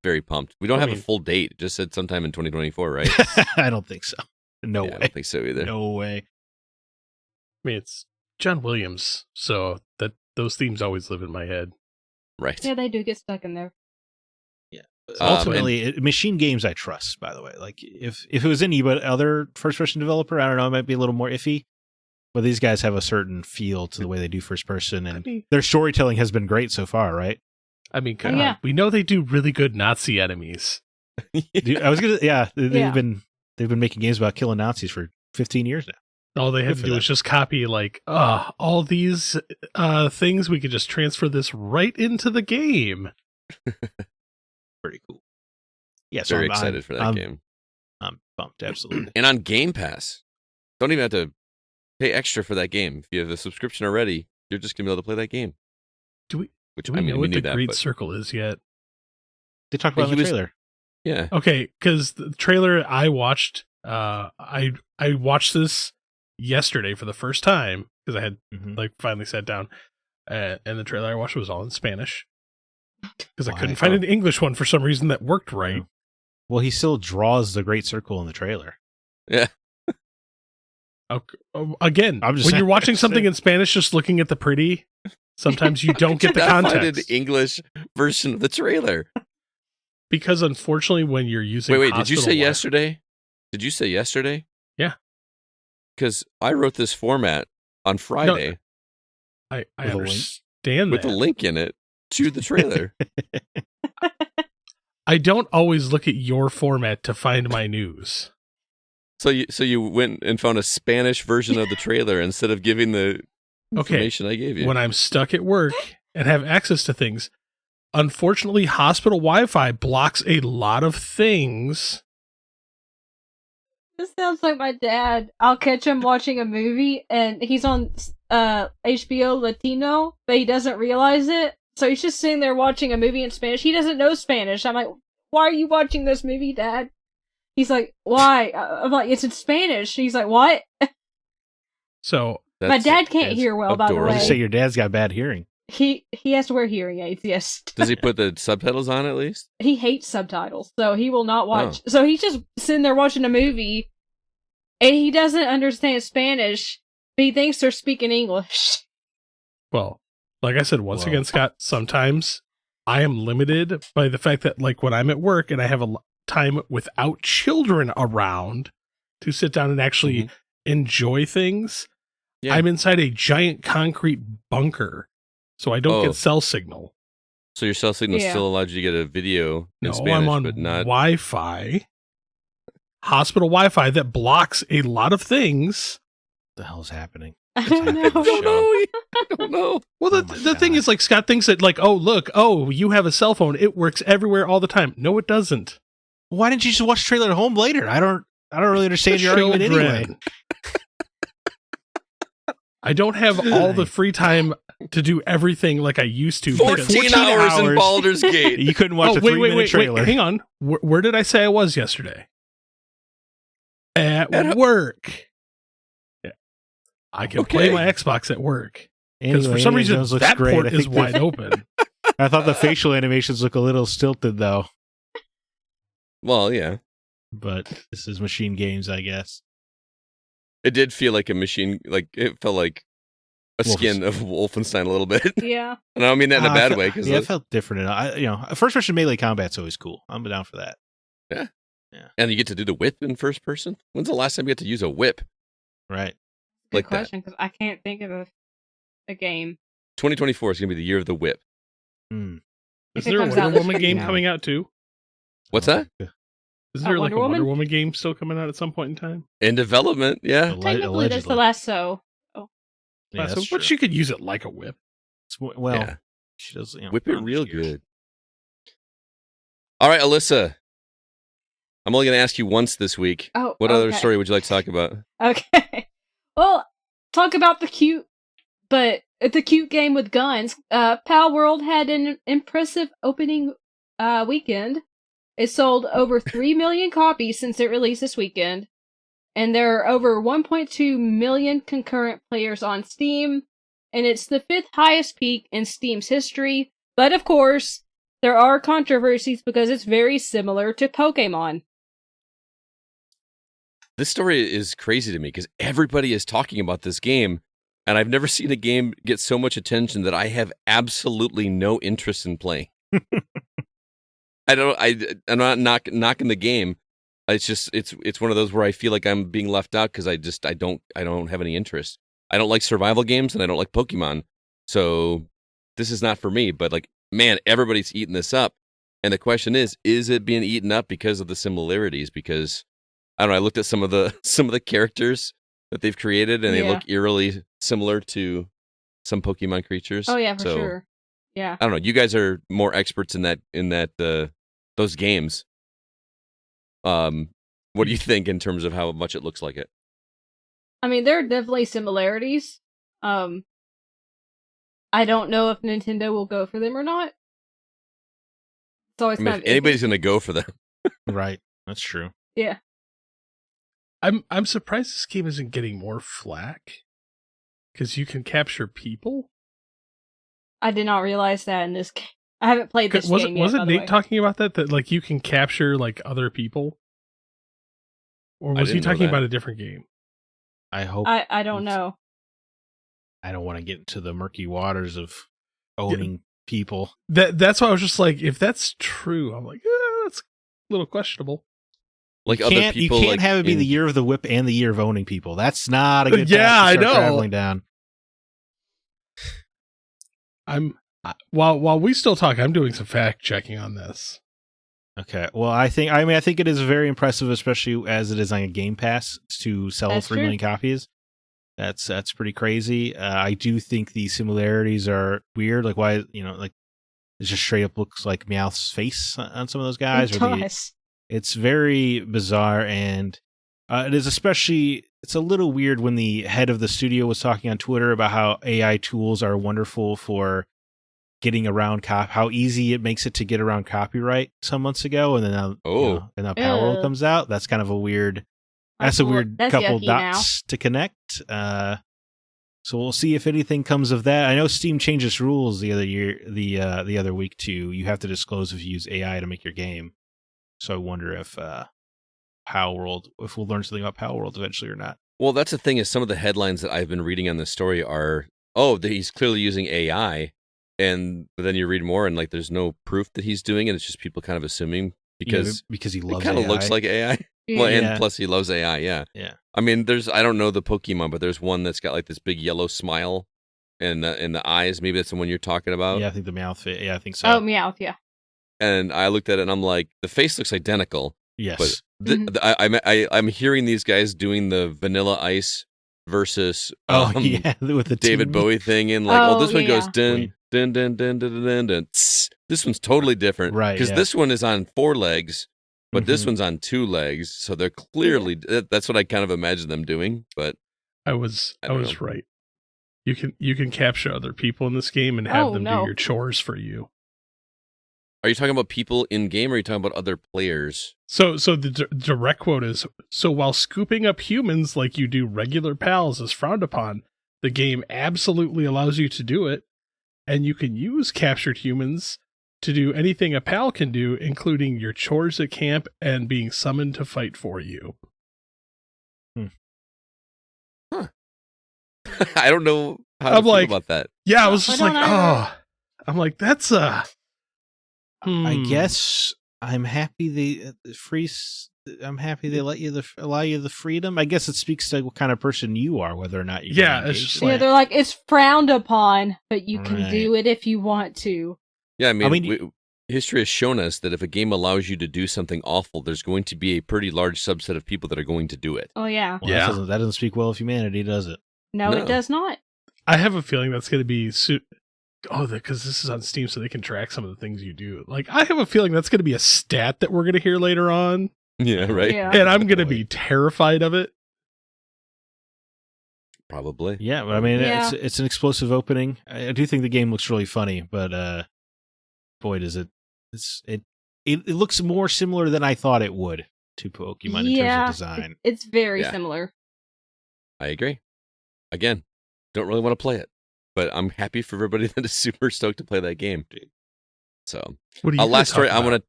Very pumped. We don't have a full date. It just said sometime in 2024, right? I don't think so. No way. I don't think so either. No way. It's John Williams, so those themes always live in my head. Right. Yeah, they do get stuck in there. Yeah. Ultimately, machine games I trust, by the way. If it was any other first-person developer, I don't know, it might be a little more iffy. But these guys have a certain feel to the way they do first-person, and their storytelling has been great so far, right? I mean, we know they do really good Nazi enemies. Dude, I was gonna, they've been making games about killing Nazis for 15 years now. All they have to do is just copy all these things. We could just transfer this right into the game. Pretty cool. Yeah, so very excited for that game. I'm pumped, absolutely. And on Game Pass, don't even have to pay extra for that game. If you have a subscription already, you're just gonna be able to play that game. Do we know what the Great Circle is yet? They talked about it in the trailer. Yeah. Okay, because the trailer I watched, I watched this yesterday for the first time because I had finally sat down, and the trailer I watched was all in Spanish because I couldn't find an English one for some reason that worked right. Well, he still draws the Great Circle in the trailer. Yeah. Again, when you're watching something in Spanish, just looking at the pretty, sometimes you don't get the context. Find an English version of the trailer. Because unfortunately, when you're using wait, did you say yesterday? Did you say yesterday? Yeah. Because I wrote this format on Friday. No, I understand with a link in it to the trailer. I don't always look at your format to find my news. So you went and found a Spanish version of the trailer instead of giving the information I gave you. When I'm stuck at work and have access to things, unfortunately, hospital Wi-Fi blocks a lot of things. This sounds like my dad. I'll catch him watching a movie, and he's on HBO Latino, but he doesn't realize it. So he's just sitting there watching a movie in Spanish. He doesn't know Spanish. I'm like, why are you watching this movie, Dad? He's like, why? I'm like, it's in Spanish. He's like, what? So my dad can't hear well, by the way. You say your dad's got bad hearing. He has to wear hearing aids, yes. Does he put the subtitles on at least? He hates subtitles, so he will not watch. So he's just sitting there watching a movie, and he doesn't understand Spanish, but he thinks they're speaking English. Well, like I said, once again, Scott, sometimes I am limited by the fact that, when I'm at work and I have a time without children around to sit down and actually enjoy things, I'm inside a giant concrete bunker. So I don't get cell signal. So your cell signal still allows you to get a video in Spanish, I'm on but not Wi-Fi. Hospital Wi-Fi that blocks a lot of things. What the hell's happening? I don't know. I don't know. Well, the thing is, Scott thinks that, you have a cell phone. It works everywhere all the time. No, it doesn't. Why didn't you just watch the trailer at home later? I don't really understand your argument anyway. I don't have all the free time to do everything like I used to. 14 hours in Baldur's Gate. You couldn't watch a 3-minute trailer. Wait, hang on. Where did I say I was yesterday? At work. Yeah. I can play my Xbox at work. Because for some reason, that port is wide open. I thought the facial animations look a little stilted, though. Well, yeah. But this is Machine Games, I guess. It did feel like a machine, like it felt like a skin of Wolfenstein a little bit. Yeah. And I don't mean that in a bad way. It felt different. First person melee combat's always cool. I'm down for that. Yeah. And you get to do the whip in first person? When's the last time you got to use a whip? Right. Good question, because I can't think of a game. 2024 is going to be the year of the whip. Is there a Wonder Woman game coming out too? What's that? Is there like a Wonder Woman game still coming out at some point in time? In development, yeah. Technically, that's the Lasso. Yeah, so, but she could use it like a whip. She does. Whip it real good. All right, Alyssa. I'm only going to ask you once this week. What other story would you like to talk about? Okay. Well, talk about the cute game with guns. Pal World had an impressive opening weekend. It sold over 3 million copies since it released this weekend. And there are over 1.2 million concurrent players on Steam. And it's the 5th highest peak in Steam's history. But of course, there are controversies because it's very similar to Pokemon. This story is crazy to me because everybody is talking about this game. And I've never seen a game get so much attention that I have absolutely no interest in playing. I'm not knocking the game. It's just it's one of those where I feel like I'm being left out because I don't have any interest. I don't like survival games and I don't like Pokemon. So this is not for me, but like, man, everybody's eating this up. And the question is it being eaten up because of the similarities? Because I don't know, I looked at some of the characters that they've created and they look eerily similar to some Pokemon creatures. Oh yeah, for sure. Yeah. I don't know. You guys are more experts in those games. What do you think in terms of how much it looks like it? I mean, there are definitely similarities. I don't know if Nintendo will go for them or not. It's always if anybody's going to go for them. Right. That's true. Yeah. I'm surprised this game isn't getting more flack because you can capture people. I did not realize that in this game. I haven't played this game yet. Wasn't Nate talking about that like you can capture like other people? Or was he talking about a different game? I hope. I don't know. I don't want to get into the murky waters of owning people. That's why I was just like, if that's true, I'm like, that's a little questionable. Like other people, you can't have it be the year of the whip and the year of owning people. That's not a good path I to start know. traveling down. While we still talk, I'm doing some fact checking on this. Okay. Well, I think it is very impressive, especially as it is on a Game Pass to sell 3 million copies. That's pretty crazy. I do think the similarities are weird. Like why, like it just straight up looks like Meowth's face on some of those guys. It's very bizarre, and it is especially. It's a little weird when the head of the studio was talking on Twitter about how AI tools are wonderful for getting around how easy it makes it to get around copyright some months ago, and then now Power World comes out. That's kind of a weird. That's a weird couple dots to connect. So we'll see if anything comes of that. I know Steam changed its rules the other week too. You have to disclose if you use AI to make your game. So I wonder if if we'll learn something about Power World eventually or not. Well, that's the thing is some of the headlines that I've been reading on this story are, he's clearly using AI. But then you read more and like there's no proof that he's doing it. It's just people kind of assuming because he loves it kind of looks like AI. Well, and plus he loves AI. Yeah. Yeah. I mean, I don't know the Pokemon, but there's one that's got like this big yellow smile in the eyes. Maybe that's the one you're talking about. Yeah, I think the Meowth. Yeah, I think so. Oh, Meowth. Yeah. And I looked at it and I'm like, the face looks identical. Yes. But I'm hearing these guys doing the Vanilla Ice versus with the David Bowie thing and like, this one goes dun dun dun dun dun dun dun. This one's totally different, right? Because this one is on 4 legs, but this one's on 2 legs. So they're clearly that's what I kind of imagine them doing. But I was right. You can capture other people in this game and have them do no. your chores for you. Are you talking about people in game, or are you talking about other players? So the direct quote is, so while scooping up humans like you do regular pals is frowned upon, the game absolutely allows you to do it, and you can use captured humans to do anything a pal can do, including your chores at camp and being summoned to fight for you. Huh. I don't know how to I'm feel like- about that. Yeah, I was just I like, don't either. oh, I'm like, that's a. I guess I'm happy they I'm happy they allow you the freedom. I guess it speaks to what kind of person you are, whether or not you. Yeah, it's just Yeah, they're like, it's frowned upon, but you can Right. do it if you want to. Yeah, I mean, mean, history has shown us that if a game allows you to do something awful, there's going to be a pretty large subset of people that are going to do it. Oh, yeah. Well, Yeah. that doesn't speak well of humanity, does it? No, No. it does not. I have a feeling that's going to be because this is on Steam, so they can track some of the things you do. Like, I have a feeling that's going to be a stat that we're going to hear later on, Yeah, right? Yeah. and I'm going to be terrified of it. Probably. Yeah, but I mean, Yeah. it's an explosive opening. I do think the game looks really funny, but boy, does it looks more similar than I thought it would to Pokemon in terms of design. It's very Yeah. similar. I agree. Again, don't really want to play it, but I'm happy for everybody that is super stoked to play that game. So, What are you last story I want want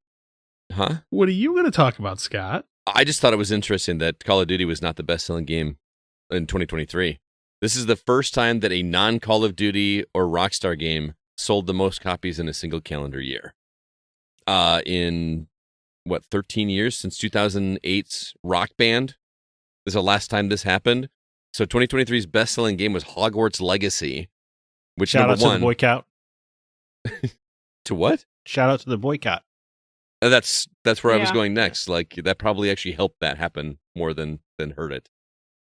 to... Huh? What are you going to talk about, Scott? I just thought it was interesting that Call of Duty was not the best-selling game in 2023. This is the first time that a non-Call of Duty or Rockstar game sold the most copies in a single calendar year. In, 13 years since 2008's Rock Band? This is the last time this happened. So 2023's best-selling game was Hogwarts Legacy, which Shout out number to the one... boycott. To what? Shout out to the boycott. That's where I was Yeah. going next. Like, that probably actually helped that happen more than hurt it.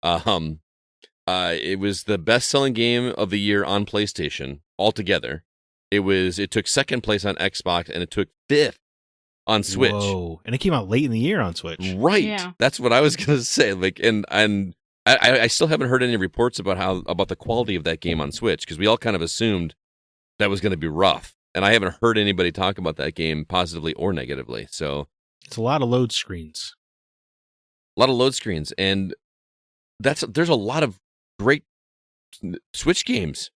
It was the best-selling game of the year on PlayStation altogether. It took second place on Xbox, and it took fifth on Switch. Whoa. And it came out late in the year on Switch. Right. Yeah. That's what I was gonna say. Like, and I still haven't heard any reports about the quality of that game on Switch, because we all kind of assumed that was going to be rough, and I haven't heard anybody talk about that game positively or negatively. So It's a lot of load screens. a lot of load screens, and there's a lot of great Switch games.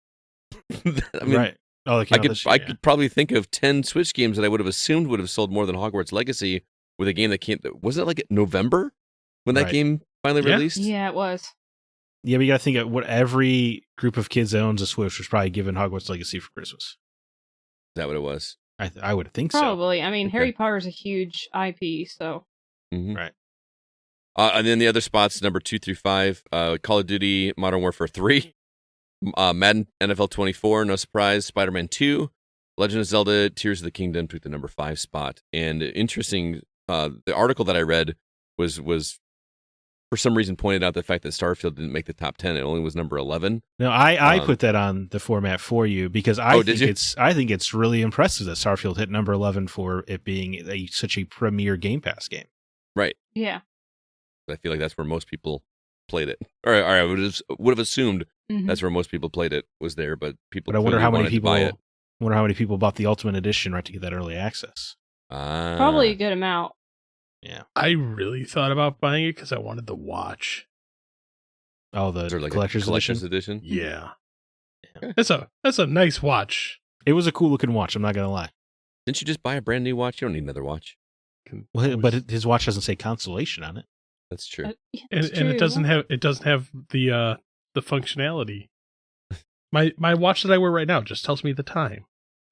I mean, Right. Oh, they came out this year, I yeah. could probably think of 10 Switch games that I would have assumed would have sold more than Hogwarts Legacy, with a game that came. Was it like November when that Right. game finally Yeah. released? Yeah, it was. Yeah, but you got to think of what every group of kids that owns a Switch was probably given Hogwarts Legacy for Christmas. Is that what it was? I would think so. Probably. I mean, Okay. Harry Potter's a huge IP, so. Mhm. Right. And then the other spots, number 2 through 5, Call of Duty Modern Warfare 3, Madden NFL 24, no surprise, Spider-Man 2, Legend of Zelda Tears of the Kingdom took the number 5 spot. And interesting, the article that I read was for some reason pointed out the fact that Starfield didn't make the top 10. It only was number 11. No, I put that on the format for you because I did think you? I think it's really impressive that Starfield hit number 11 for it being such a premier Game Pass game. Right. Yeah. I feel like that's where most people played it. Or I would have assumed Mhm. that's where most people played it, was there, but people But I wonder clearly how many wanted to people buy it. wonder how many people bought the Ultimate Edition right to get that early access. Probably a good amount. Yeah. I really thought about buying it because I wanted the watch. Oh, the Is there like collector's a collector's edition. edition? Yeah. Okay. That's a nice watch. It was a cool looking watch. I'm not gonna lie. Didn't you just buy a brand new watch? You don't need another watch. Well, but his watch doesn't say Constellation on it. That's true. Yeah, and it's and it true. doesn't have the functionality. My watch that I wear right now just tells me the time.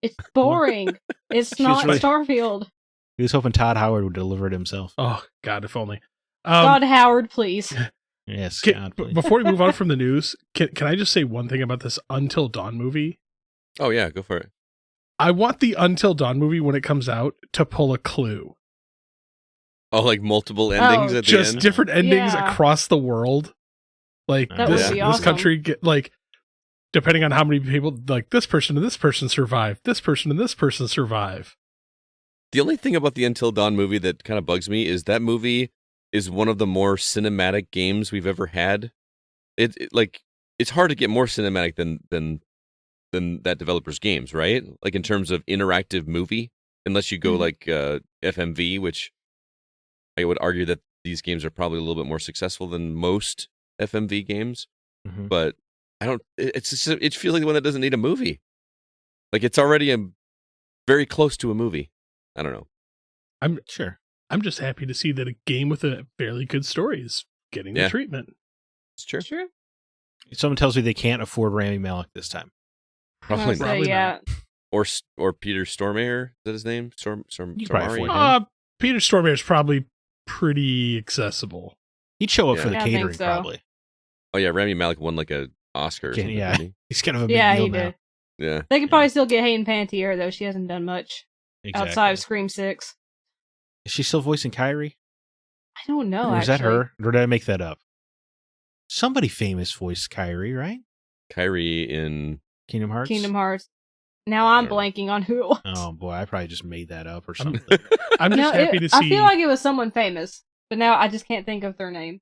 It's boring. It's She's not right. Starfield. He was hoping Todd Howard would deliver it himself. Oh God, if only. God, Howard, please. Yes, Can- God, please. before we move on from the news, can I just say one thing about this Until Dawn movie? Oh yeah, go for it. I want the Until Dawn movie when it comes out to pull a Clue. Oh, like multiple endings at the Just end. different endings Yeah. across the world. Like That would this, be this awesome. country get like, depending on how many people, like this person and this person survive, this person and this person survive. The only thing about the Until Dawn movie that kind of bugs me is that movie is one of the more cinematic games we've ever had. It it's hard to get more cinematic than that developer's games, right? Like in terms of interactive movie, unless you go like FMV, which I would argue that these games are probably a little bit more successful than most FMV games. Mm-hmm. But I don't. It feels like the one that doesn't need a movie. Like it's already very close to a movie. I don't know. I'm just happy to see that a game with a fairly good story is getting the treatment. It's true. True. Someone tells me they can't afford Rami Malek this time. Probably So, not. yeah. Or Peter Stormare, is that his name? You probably afford Stormare? him. Peter Stormare is probably pretty accessible. He'd show up Yeah. for the Yeah, I think catering, so. probably. Oh yeah, Rami Malek won like a Oscar or something, Yeah. didn't He's kind of a big Yeah, deal he now. did. he? Yeah. They could probably still get Hayden Panettiere, though. She hasn't done much Exactly. outside of Scream 6. Is she still voicing Kyrie? I don't know, Or is that actually. her? Or did I make that up? Somebody famous voiced Kyrie, right? Kyrie in Kingdom Hearts? Kingdom Hearts. Now I'm I don't know. blanking on who it was. Oh, boy. I probably just made that up or something. I'm just happy to see. I feel like it was someone famous, but now I just can't think of their name.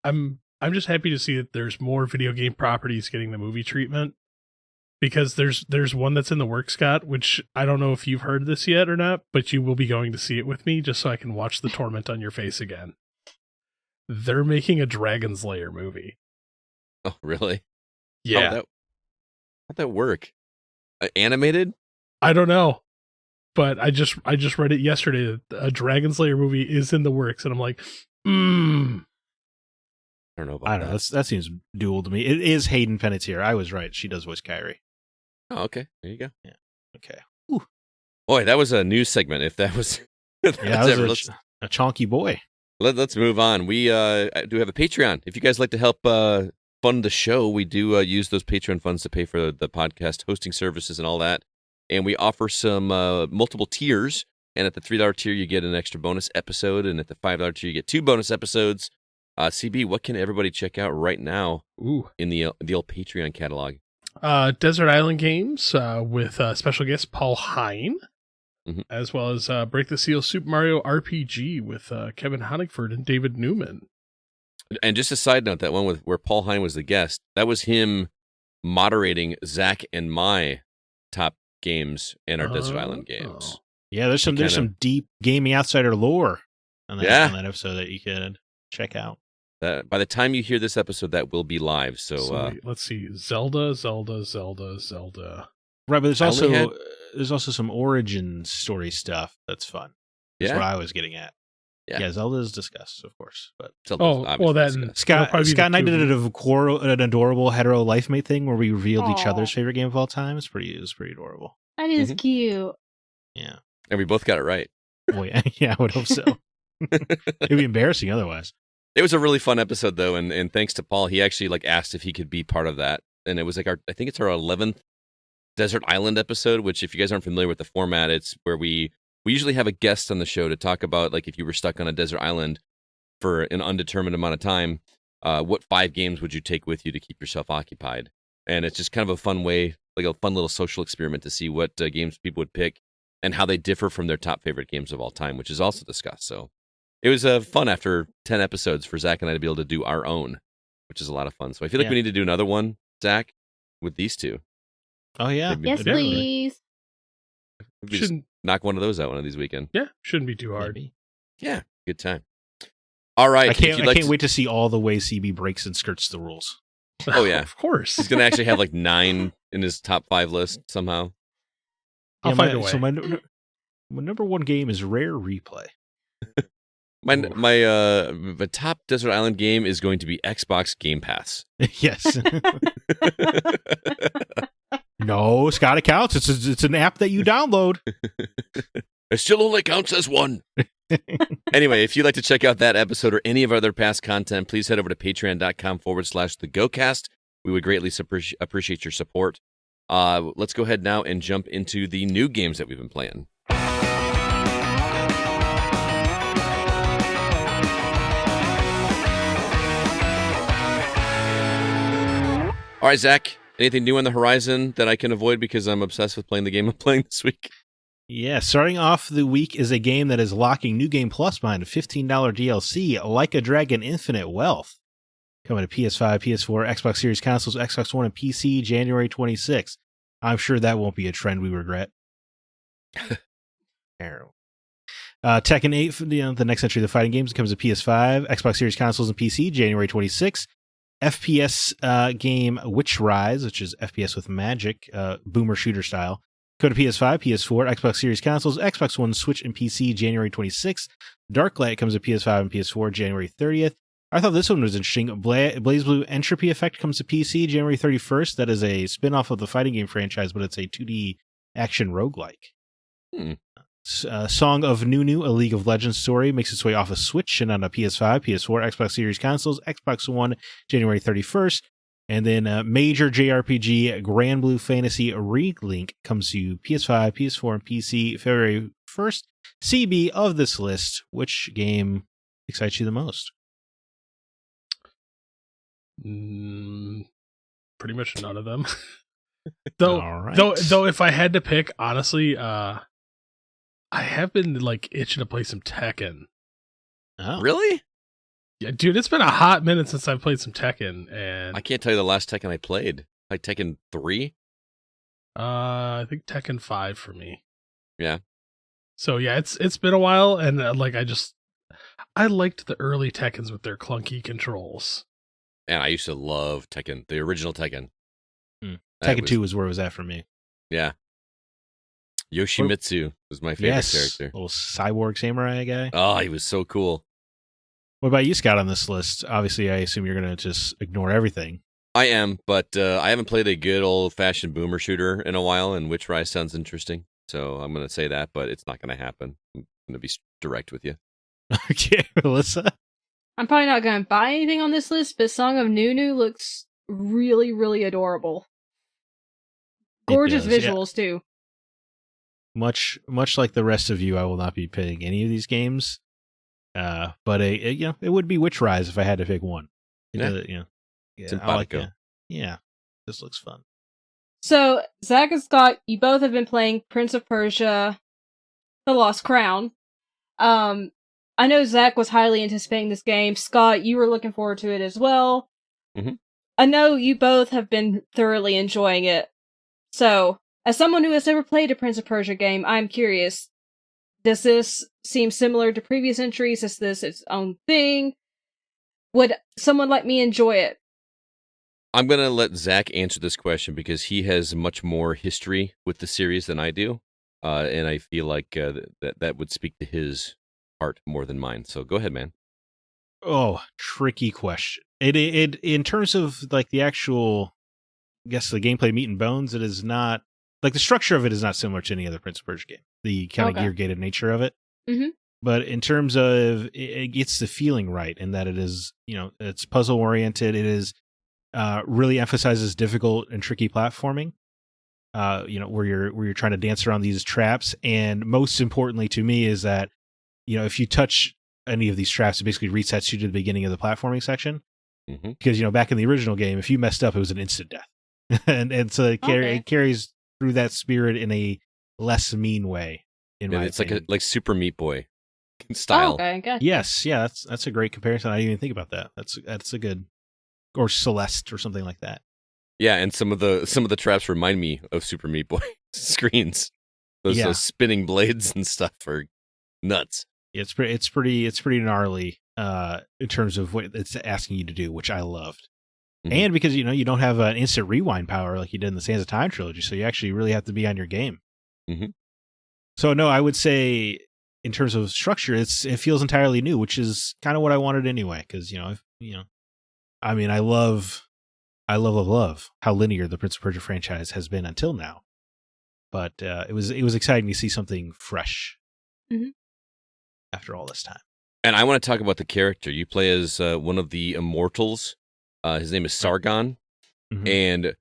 I'm just happy to see that there's more video game properties getting the movie treatment, because there's one that's in the works, Scott, which I don't know if you've heard this yet or not, but you will be going to see it with me just so I can watch the torment on your face again. They're making a Dragon's Lair movie. Oh really? Yeah. How'd that work? Animated? I don't know, but I just read it yesterday that a Dragon's Lair movie is in the works, and I'm like, I don't know about I don't know. That seems dual to me. It is Hayden Panettiere. I was right. She does voice Kyrie. Oh, okay. There you go. Okay. Boy, that was a news segment. If that was, Yeah, that was a chonky boy. Let's move on. We do have a Patreon. If you guys like to help fund the show, we do use those Patreon funds to pay for the podcast hosting services and all that. And we offer some multiple tiers. And at the $3 tier, you get an extra bonus episode. And at the $5 tier, you get 2 bonus episodes. CB, what can everybody check out right now in the old Patreon catalog? Desert Island Games with special guest Paul Hine, as well as Break the Seal Super Mario RPG with Kevin Honigford and David Newman. And just a side note, that one where Paul Hine was the guest, that was him moderating Zack and my top games and our Desert Island games. Yeah, there's some deep Gaming Outsider lore on that episode that you could check out. By the time you hear this episode, that will be live. So let's see, Zelda. Right, but there's also some origin story stuff that's fun. That's what I was getting at. Yeah, Zelda is discussed, of course, but Scott and I did an adorable hetero life mate thing where we revealed each other's favorite game of all time. It was pretty adorable. That is cute. Yeah, and we both got it right. Oh yeah, I would hope so. It'd be embarrassing otherwise. It was a really fun episode though, and thanks to Paul, he actually asked if he could be part of that, and it was I think it's our 11th Desert Island episode. Which, if you guys aren't familiar with the format, it's where we usually have a guest on the show to talk about, like, if you were stuck on a desert island for an undetermined amount of time, what 5 games would you take with you to keep yourself occupied? And it's just kind of a fun way, like a fun little social experiment to see what games people would pick and how they differ from their top favorite games of all time, which is also discussed. So it was fun after 10 episodes for Zach and I to be able to do our own, which is a lot of fun. So I feel like we need to do another one, Zach, with these two. Oh, yeah. Yes, please. Shouldn't knock one of those out one of these weekends. Yeah, shouldn't be too hard. Maybe. Yeah, good time. All right. I can't wait to see all the ways CB breaks and skirts the rules. Oh, yeah. Of course. He's going to actually have 9 in his top 5 list somehow. I'll find a way. So my number one game is Rare Replay. My top Desert Island game is going to be Xbox Game Pass. Yes. No, Scott, it counts. It's an app that you download. It still only counts as one. Anyway, if you'd like to check out that episode or any of our other past content, please head over to patreon.com/thegocast. We would greatly appreciate your support. Let's go ahead now and jump into the new games that we've been playing. All right, Zach, anything new on the horizon that I can avoid because I'm obsessed with playing the game I'm playing this week? Yeah, starting off the week is a game that is locking New Game Plus behind a $15 DLC, Like a Dragon Infinite Wealth. coming to PS5, PS4, Xbox Series consoles, Xbox One, and PC January 26th. I'm sure that won't be a trend we regret. Terrible. Tekken 8, the next entry of the fighting games, comes to PS5, Xbox Series consoles, and PC January 26th. FPS game Witch Rise, which is FPS with magic, boomer shooter style. Go to PS5, PS4, Xbox Series consoles, Xbox One, Switch, and PC January 26th. Darklight comes to PS5 and PS4 January 30th. I thought this one was interesting. BlazBlue Entropy Effect comes to PC January 31st. That is a spin-off of the fighting game franchise, but it's a 2D action roguelike. Song of Nunu, a League of Legends story, makes its way off of Switch and on a PS5, PS4, Xbox Series consoles, Xbox One, January 31st. And then major JRPG Grand Blue Fantasy Relink comes to PS5, PS4, and PC February 1st. CB of this list, which game excites you the most? Pretty much none of them. Though if I had to pick, honestly, I have been like itching to play some Tekken. Oh. Really? Yeah, dude, it's been a hot minute since I've played some Tekken, and I can't tell you the last Tekken I played. Like Tekken 3? I think Tekken 5 for me. Yeah. So yeah, it's been a while, and I liked the early Tekkens with their clunky controls. And I used to love Tekken, the original Tekken. Tekken 2 was where it was at for me. Yeah. Yoshimitsu was my favorite character. Little cyborg samurai guy. Oh, he was so cool. What about you, Scott, on this list? Obviously, I assume you're going to just ignore everything. I am, but I haven't played a good old-fashioned boomer shooter in a while, and Witch Rise sounds interesting. So I'm going to say that, but it's not going to happen. I'm going to be direct with you. Okay, Alyssa? I'm probably not going to buy anything on this list, but Song of Nunu looks really, really adorable. Gorgeous visuals, too. Much like the rest of you, I will not be playing any of these games. But it would be Witch Rise if I had to pick one. Simpatico. This looks fun. So, Zack and Scott, you both have been playing Prince of Persia, The Lost Crown. I know Zack was highly anticipating this game. Scott, you were looking forward to it as well. Mm-hmm. I know you both have been thoroughly enjoying it. So, as someone who has never played a Prince of Persia game, I'm curious. Does this seem similar to previous entries? Is this its own thing? Would someone like me enjoy it? I'm going to let Zack answer this question because he has much more history with the series than I do. And I feel like that would speak to his heart more than mine. So go ahead, man. Oh, tricky question. It in terms of like the actual, I guess the gameplay meat and bones, it is not, like the structure of it is not similar to any other Prince of Persia game. The kind of gear-gated nature of it. Mm-hmm. But in terms of, it gets the feeling right in that it is, it's puzzle-oriented. It is really emphasizes difficult and tricky platforming. Where you're trying to dance around these traps. And most importantly to me is that, if you touch any of these traps, it basically resets you to the beginning of the platforming section. Mm-hmm. Because, back in the original game, if you messed up, it was an instant death. and so it carries through that spirit in a less mean way. It's opinion. like Super Meat Boy style. Oh, okay, gotcha. Yes, yeah, that's a great comparison. I didn't even think about that. That's a good, or Celeste or something like that. Yeah, and some of the traps remind me of Super Meat Boy screens. Those spinning blades and stuff are nuts. It's pretty gnarly in terms of what it's asking you to do, which I loved. Mm-hmm. And because you don't have an instant rewind power like you did in the Sands of Time trilogy, so you actually really have to be on your game. Mm-hmm. So no, I would say in terms of structure, it feels entirely new, which is kind of what I wanted anyway. Because I mean, I love how linear the Prince of Persia franchise has been until now. But it was exciting to see something fresh after all this time. And I want to talk about the character. You play as one of the immortals. His name is Sargon, and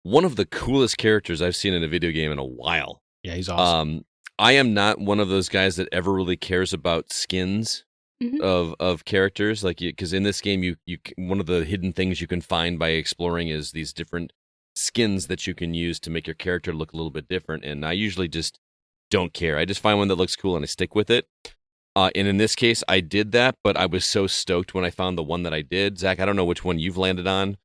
one of the coolest characters I've seen in a video game in a while. Yeah, he's awesome. I am not one of those guys that ever really cares about skins of characters, because in this game, you one of the hidden things you can find by exploring is these different skins that you can use to make your character look a little bit different. And I usually just don't care. I just find one that looks cool and I stick with it. And in this case, I did that, but I was so stoked when I found the one that I did. Zach, I don't know which one you've landed on,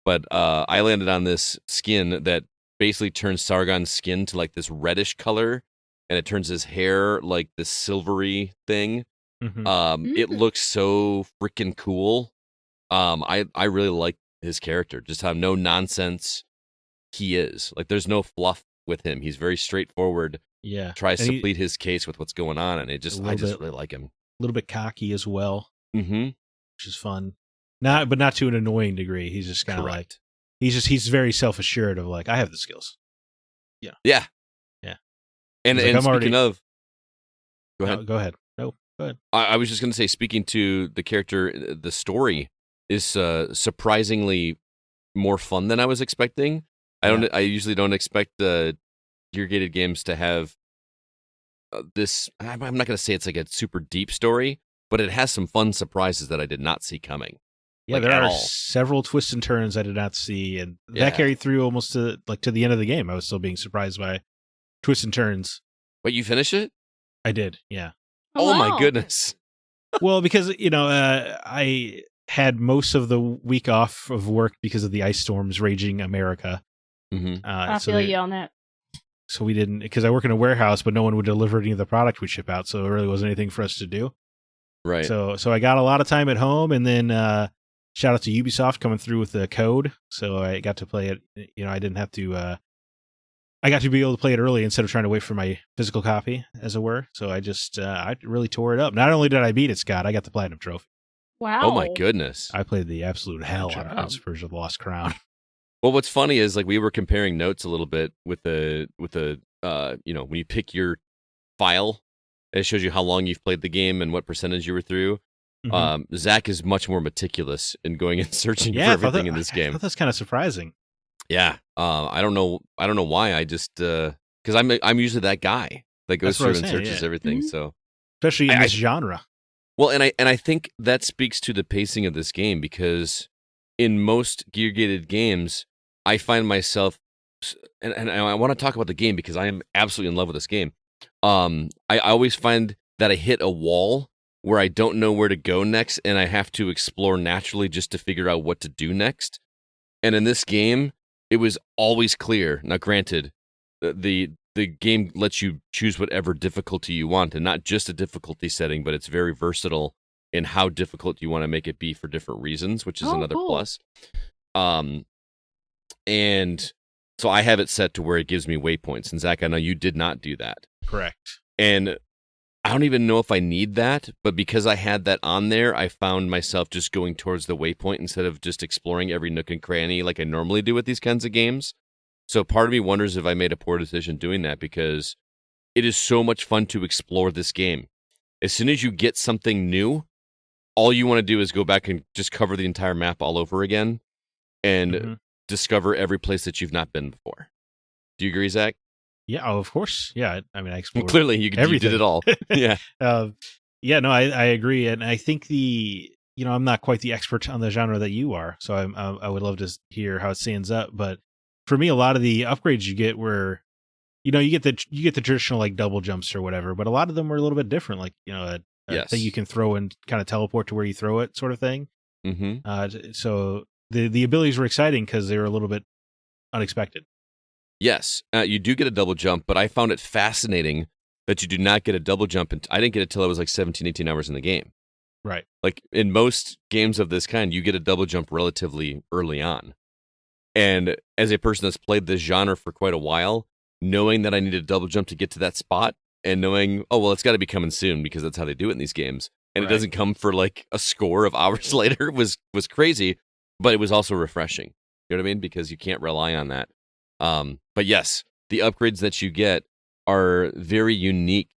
but I landed on this skin that basically turns Sargon's skin to like this reddish color, and it turns his hair like this silvery thing. It looks so freaking cool. I really like his character, just how no nonsense he is. Like, there's no fluff with him. He's very straightforward. Yeah, Tries to plead his case with what's going on, and I just really like him. A little bit cocky as well, Mm-hmm. which is fun. But not to an annoying degree. He's just kind of like he's very self assured of like, I have the skills. Yeah. And, He's like, and speaking of, go ahead. No, go ahead. No, go ahead. I was just going to say, speaking to the character, the story is surprisingly more fun than I was expecting. I usually don't expect the gear-gated games to have this. I'm not going to say it's like a super deep story, but it has some fun surprises that I did not see coming. Yeah, there are several twists and turns I did not see, and that carried through almost to the end of the game. I was still being surprised by twists and turns. Wait, you finish it? I did, yeah. Oh my goodness. Well, because, I had most of the week off of work because of the ice storms raging America. Mm-hmm. I feel you on that. So we didn't, because I work in a warehouse, but no one would deliver any of the product we ship out, so there really wasn't anything for us to do. Right. So I got a lot of time at home, and then shout out to Ubisoft coming through with the code, so I got to play it. I didn't have to. I got to be able to play it early instead of trying to wait for my physical copy, as it were. So I just I really tore it up. Not only did I beat it, Scott, I got the platinum trophy. Wow! Oh my goodness! I played the absolute hell out of Prince of Persia: The Lost Crown. Well, what's funny is, like, we were comparing notes a little bit with the when you pick your file, it shows you how long you've played the game and what percentage you were through. Mm-hmm. Zach is much more meticulous in going and searching for everything in this game. I thought that's kind of surprising. Yeah, I don't know why. I just because I'm usually that guy that goes through and searches everything. Mm-hmm. So especially in this genre. Well, and I think that speaks to the pacing of this game, because in most gear-gated games, I find myself, and I want to talk about the game because I am absolutely in love with this game. I always find that I hit a wall where I don't know where to go next, and I have to explore naturally just to figure out what to do next. And in this game, it was always clear. Now, granted, the game lets you choose whatever difficulty you want, and not just a difficulty setting, but it's very versatile in how difficult you want to make it be for different reasons, which is another plus. And so I have it set to where it gives me waypoints. And Zach, I know you did not do that. Correct. And I don't even know if I need that, but because I had that on there, I found myself just going towards the waypoint instead of just exploring every nook and cranny like I normally do with these kinds of games. So part of me wonders if I made a poor decision doing that, because it is so much fun to explore this game. As soon as you get something new, all you want to do is go back and just cover the entire map all over again and discover every place that you've not been before. Do you agree, Zach? Yeah, of course. Yeah, I mean, I explored clearly you did it all. Yeah. No, I agree, and I think I'm not quite the expert on the genre that you are, so I would love to hear how it stands up. But for me, a lot of the upgrades you get were, you get the traditional like double jumps or whatever, but a lot of them were a little bit different, like a thing you can throw and kind of teleport to where you throw it, sort of thing. Mm-hmm. So the abilities were exciting because they were a little bit unexpected. Yes, you do get a double jump, but I found it fascinating that you do not get a double jump. I didn't get it till I was like 17, 18 hours in the game. Right. Like in most games of this kind, you get a double jump relatively early on. And as a person that's played this genre for quite a while, knowing that I needed a double jump to get to that spot, and knowing, oh, well, it's got to be coming soon because that's how they do it in these games. And it doesn't come for like a score of hours later was crazy, but it was also refreshing. You know what I mean? Because you can't rely on that. But yes, the upgrades that you get are very unique.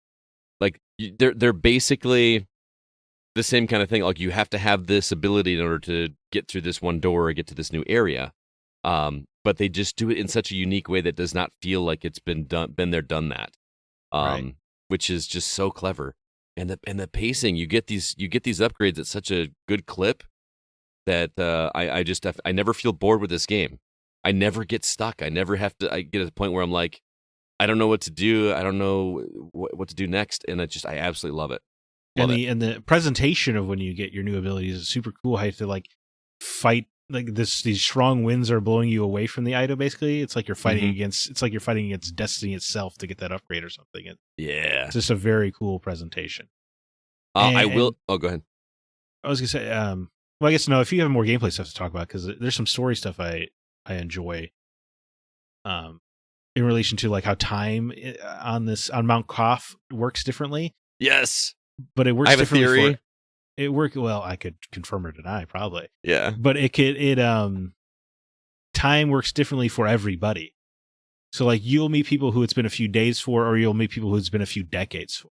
Like they're basically the same kind of thing. Like you have to have this ability in order to get through this one door or get to this new area. But they just do it in such a unique way that does not feel like it's been there, done that. Which is just so clever. And the pacing, you get these upgrades at such a good clip that I never feel bored with this game. I never get stuck. I never have to. I get to the point where I'm like, I don't know what to do. I don't know what to do next, and I absolutely love it. Love and the presentation of when you get your new abilities is super cool. How you have to like fight like these strong winds are blowing you away from the item. Basically, it's like you're fighting against. It's like you're fighting against destiny itself to get that upgrade or something. It's just a very cool presentation. I will. Oh, go ahead. I was gonna say. Well, I guess no. If you have more gameplay stuff to talk about, because there's some story stuff I enjoy. In relation to like how time on Mount Koth works differently. Yes, but it works. I have a theory. It worked well. I could confirm or deny, probably. Yeah, but time works differently for everybody. So like you'll meet people who it's been a few days for, or you'll meet people who it's been a few decades for.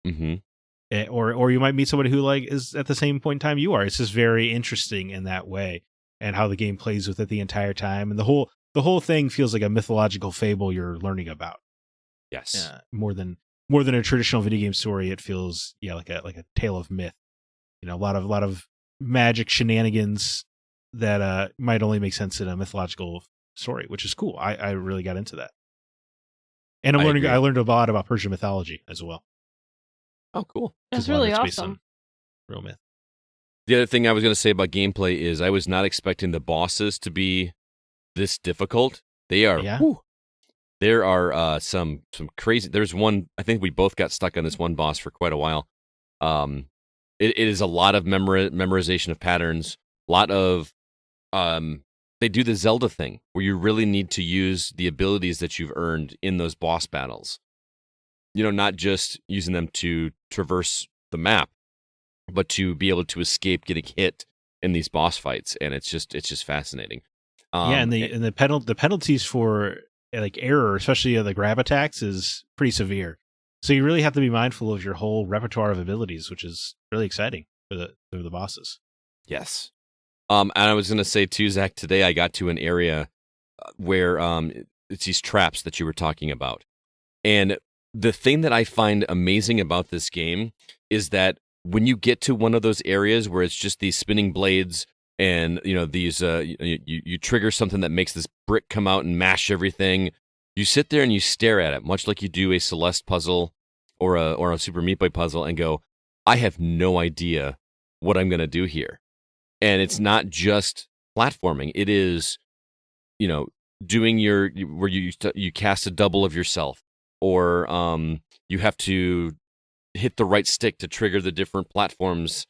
Mm-hmm. Or you might meet somebody who like is at the same point in time you are. It's just very interesting in that way, and how the game plays with it the entire time, and the whole thing feels like a mythological fable you're learning about. Yes, more than a traditional video game story. It feels like a tale of myth. A lot of magic shenanigans that might only make sense in a mythological story, which is cool. I really got into that, and I learned a lot about Persian mythology as well. Oh, cool! That's really awesome. Real myth. The other thing I was going to say about gameplay is I was not expecting the bosses to be this difficult. They are. Yeah. Whew, there are some crazy. There's one. I think we both got stuck on this one boss for quite a while. It is a lot of memorization of patterns. A lot of they do the Zelda thing where you really need to use the abilities that you've earned in those boss battles. Not just using them to traverse the map, but to be able to escape getting hit in these boss fights, and it's just fascinating. And the penalties for like error, especially the grab attacks, is pretty severe. So you really have to be mindful of your whole repertoire of abilities, which is really exciting for the bosses. Yes. And I was going to say too, Zach, today I got to an area where it's these traps that you were talking about. And the thing that I find amazing about this game is that when you get to one of those areas where it's just these spinning blades and, these, you trigger something that makes this brick come out and mash everything. You sit there and you stare at it, much like you do a Celeste puzzle or a Super Meat Boy puzzle, and go, I have no idea what I'm going to do here. And it's not just platforming. It is, doing where you cast a double of yourself, or you have to hit the right stick to trigger the different platforms,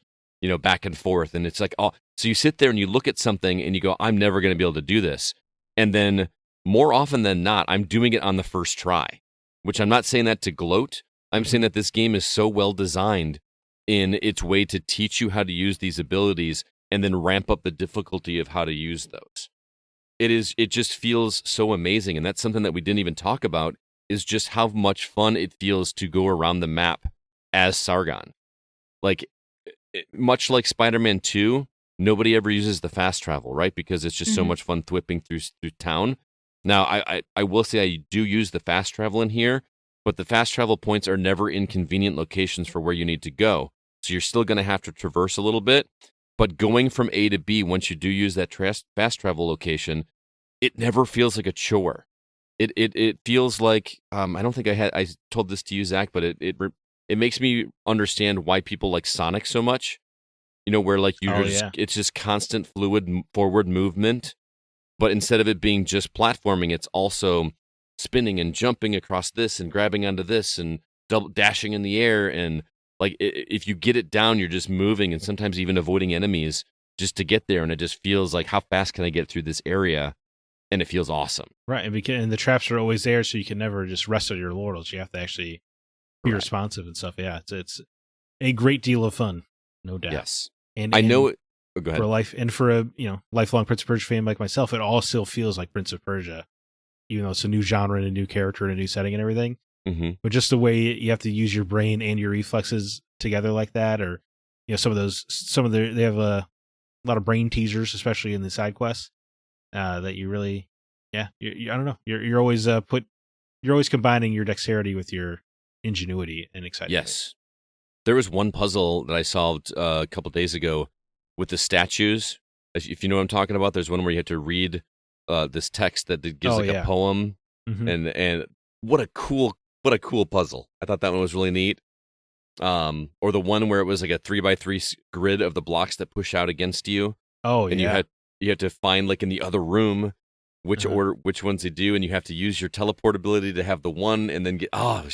back and forth. And it's like, oh, so you sit there and you look at something and you go, I'm never going to be able to do this. And then more often than not, I'm doing it on the first try, which I'm not saying that to gloat. I'm saying that this game is so well designed in its way to teach you how to use these abilities and then ramp up the difficulty of how to use those. It just feels so amazing. And that's something that we didn't even talk about, is just how much fun it feels to go around the map as Sargon. Like, much like Spider-Man 2, nobody ever uses the fast travel, right? Because it's just so much fun thwipping through town. Now, I will say I do use the fast travel in here, but the fast travel points are never in convenient locations for where you need to go. So you're still going to have to traverse a little bit. But going from A to B, once you do use that fast travel location, it never feels like a chore. It feels like, I don't think I told this to you, Zach, but it makes me understand why people like Sonic so much. Where like it's just constant fluid forward movement. But instead of it being just platforming, it's also spinning and jumping across this and grabbing onto this and dashing in the air. And like, if you get it down, you're just moving and sometimes even avoiding enemies just to get there. And it just feels like, how fast can I get through this area? And it feels awesome. Right. And the traps are always there, so you can never just rest on your laurels. You have to actually be responsive and stuff. Yeah. It's a great deal of fun. No doubt. Yes. And I know it. Oh, go ahead. For life, and for a lifelong Prince of Persia fan like myself, it all still feels like Prince of Persia, even though it's a new genre and a new character and a new setting and everything. Mm-hmm. But just the way you have to use your brain and your reflexes together like that, or they have a lot of brain teasers, especially in the side quests, that you really, I don't know, you're always combining your dexterity with your ingenuity and excitement. Yes. There was one puzzle that I solved a couple days ago with the statues. If you know what I'm talking about, there's one where you have to read this text that gives a poem, and what a cool puzzle. I thought that one was really neat. or the one where it was like a 3x3 grid of the blocks that push out against you. Oh, and you have to find like in the other room which ones they do, and you have to use your teleportability to have the one, and then get. Oh,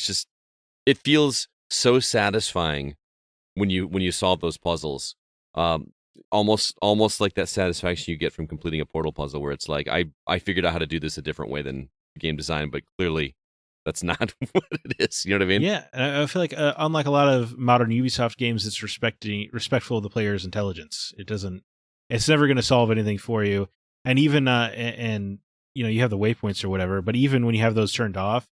it feels so satisfying when you solve those puzzles. Almost like that satisfaction you get from completing a portal puzzle, where it's like I figured out how to do this a different way than game design, but clearly that's not what it is. You know what I mean? Yeah, and I feel like unlike a lot of modern Ubisoft games, it's respectful of the player's intelligence. It's never going to solve anything for you, and even and you have the waypoints or whatever. But even when you have those turned off,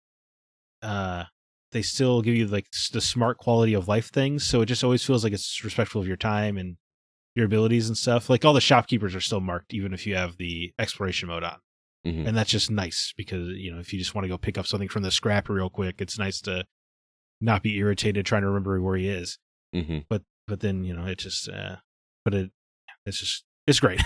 they still give you like the smart quality of life things. So it just always feels like it's respectful of your time and your abilities and stuff. Like all the shopkeepers are still marked, even if you have the exploration mode on. Mm-hmm. And that's just nice because, if you just want to go pick up something from the scrap real quick, it's nice to not be irritated trying to remember where he is. Mm-hmm. But then, it just, it's great.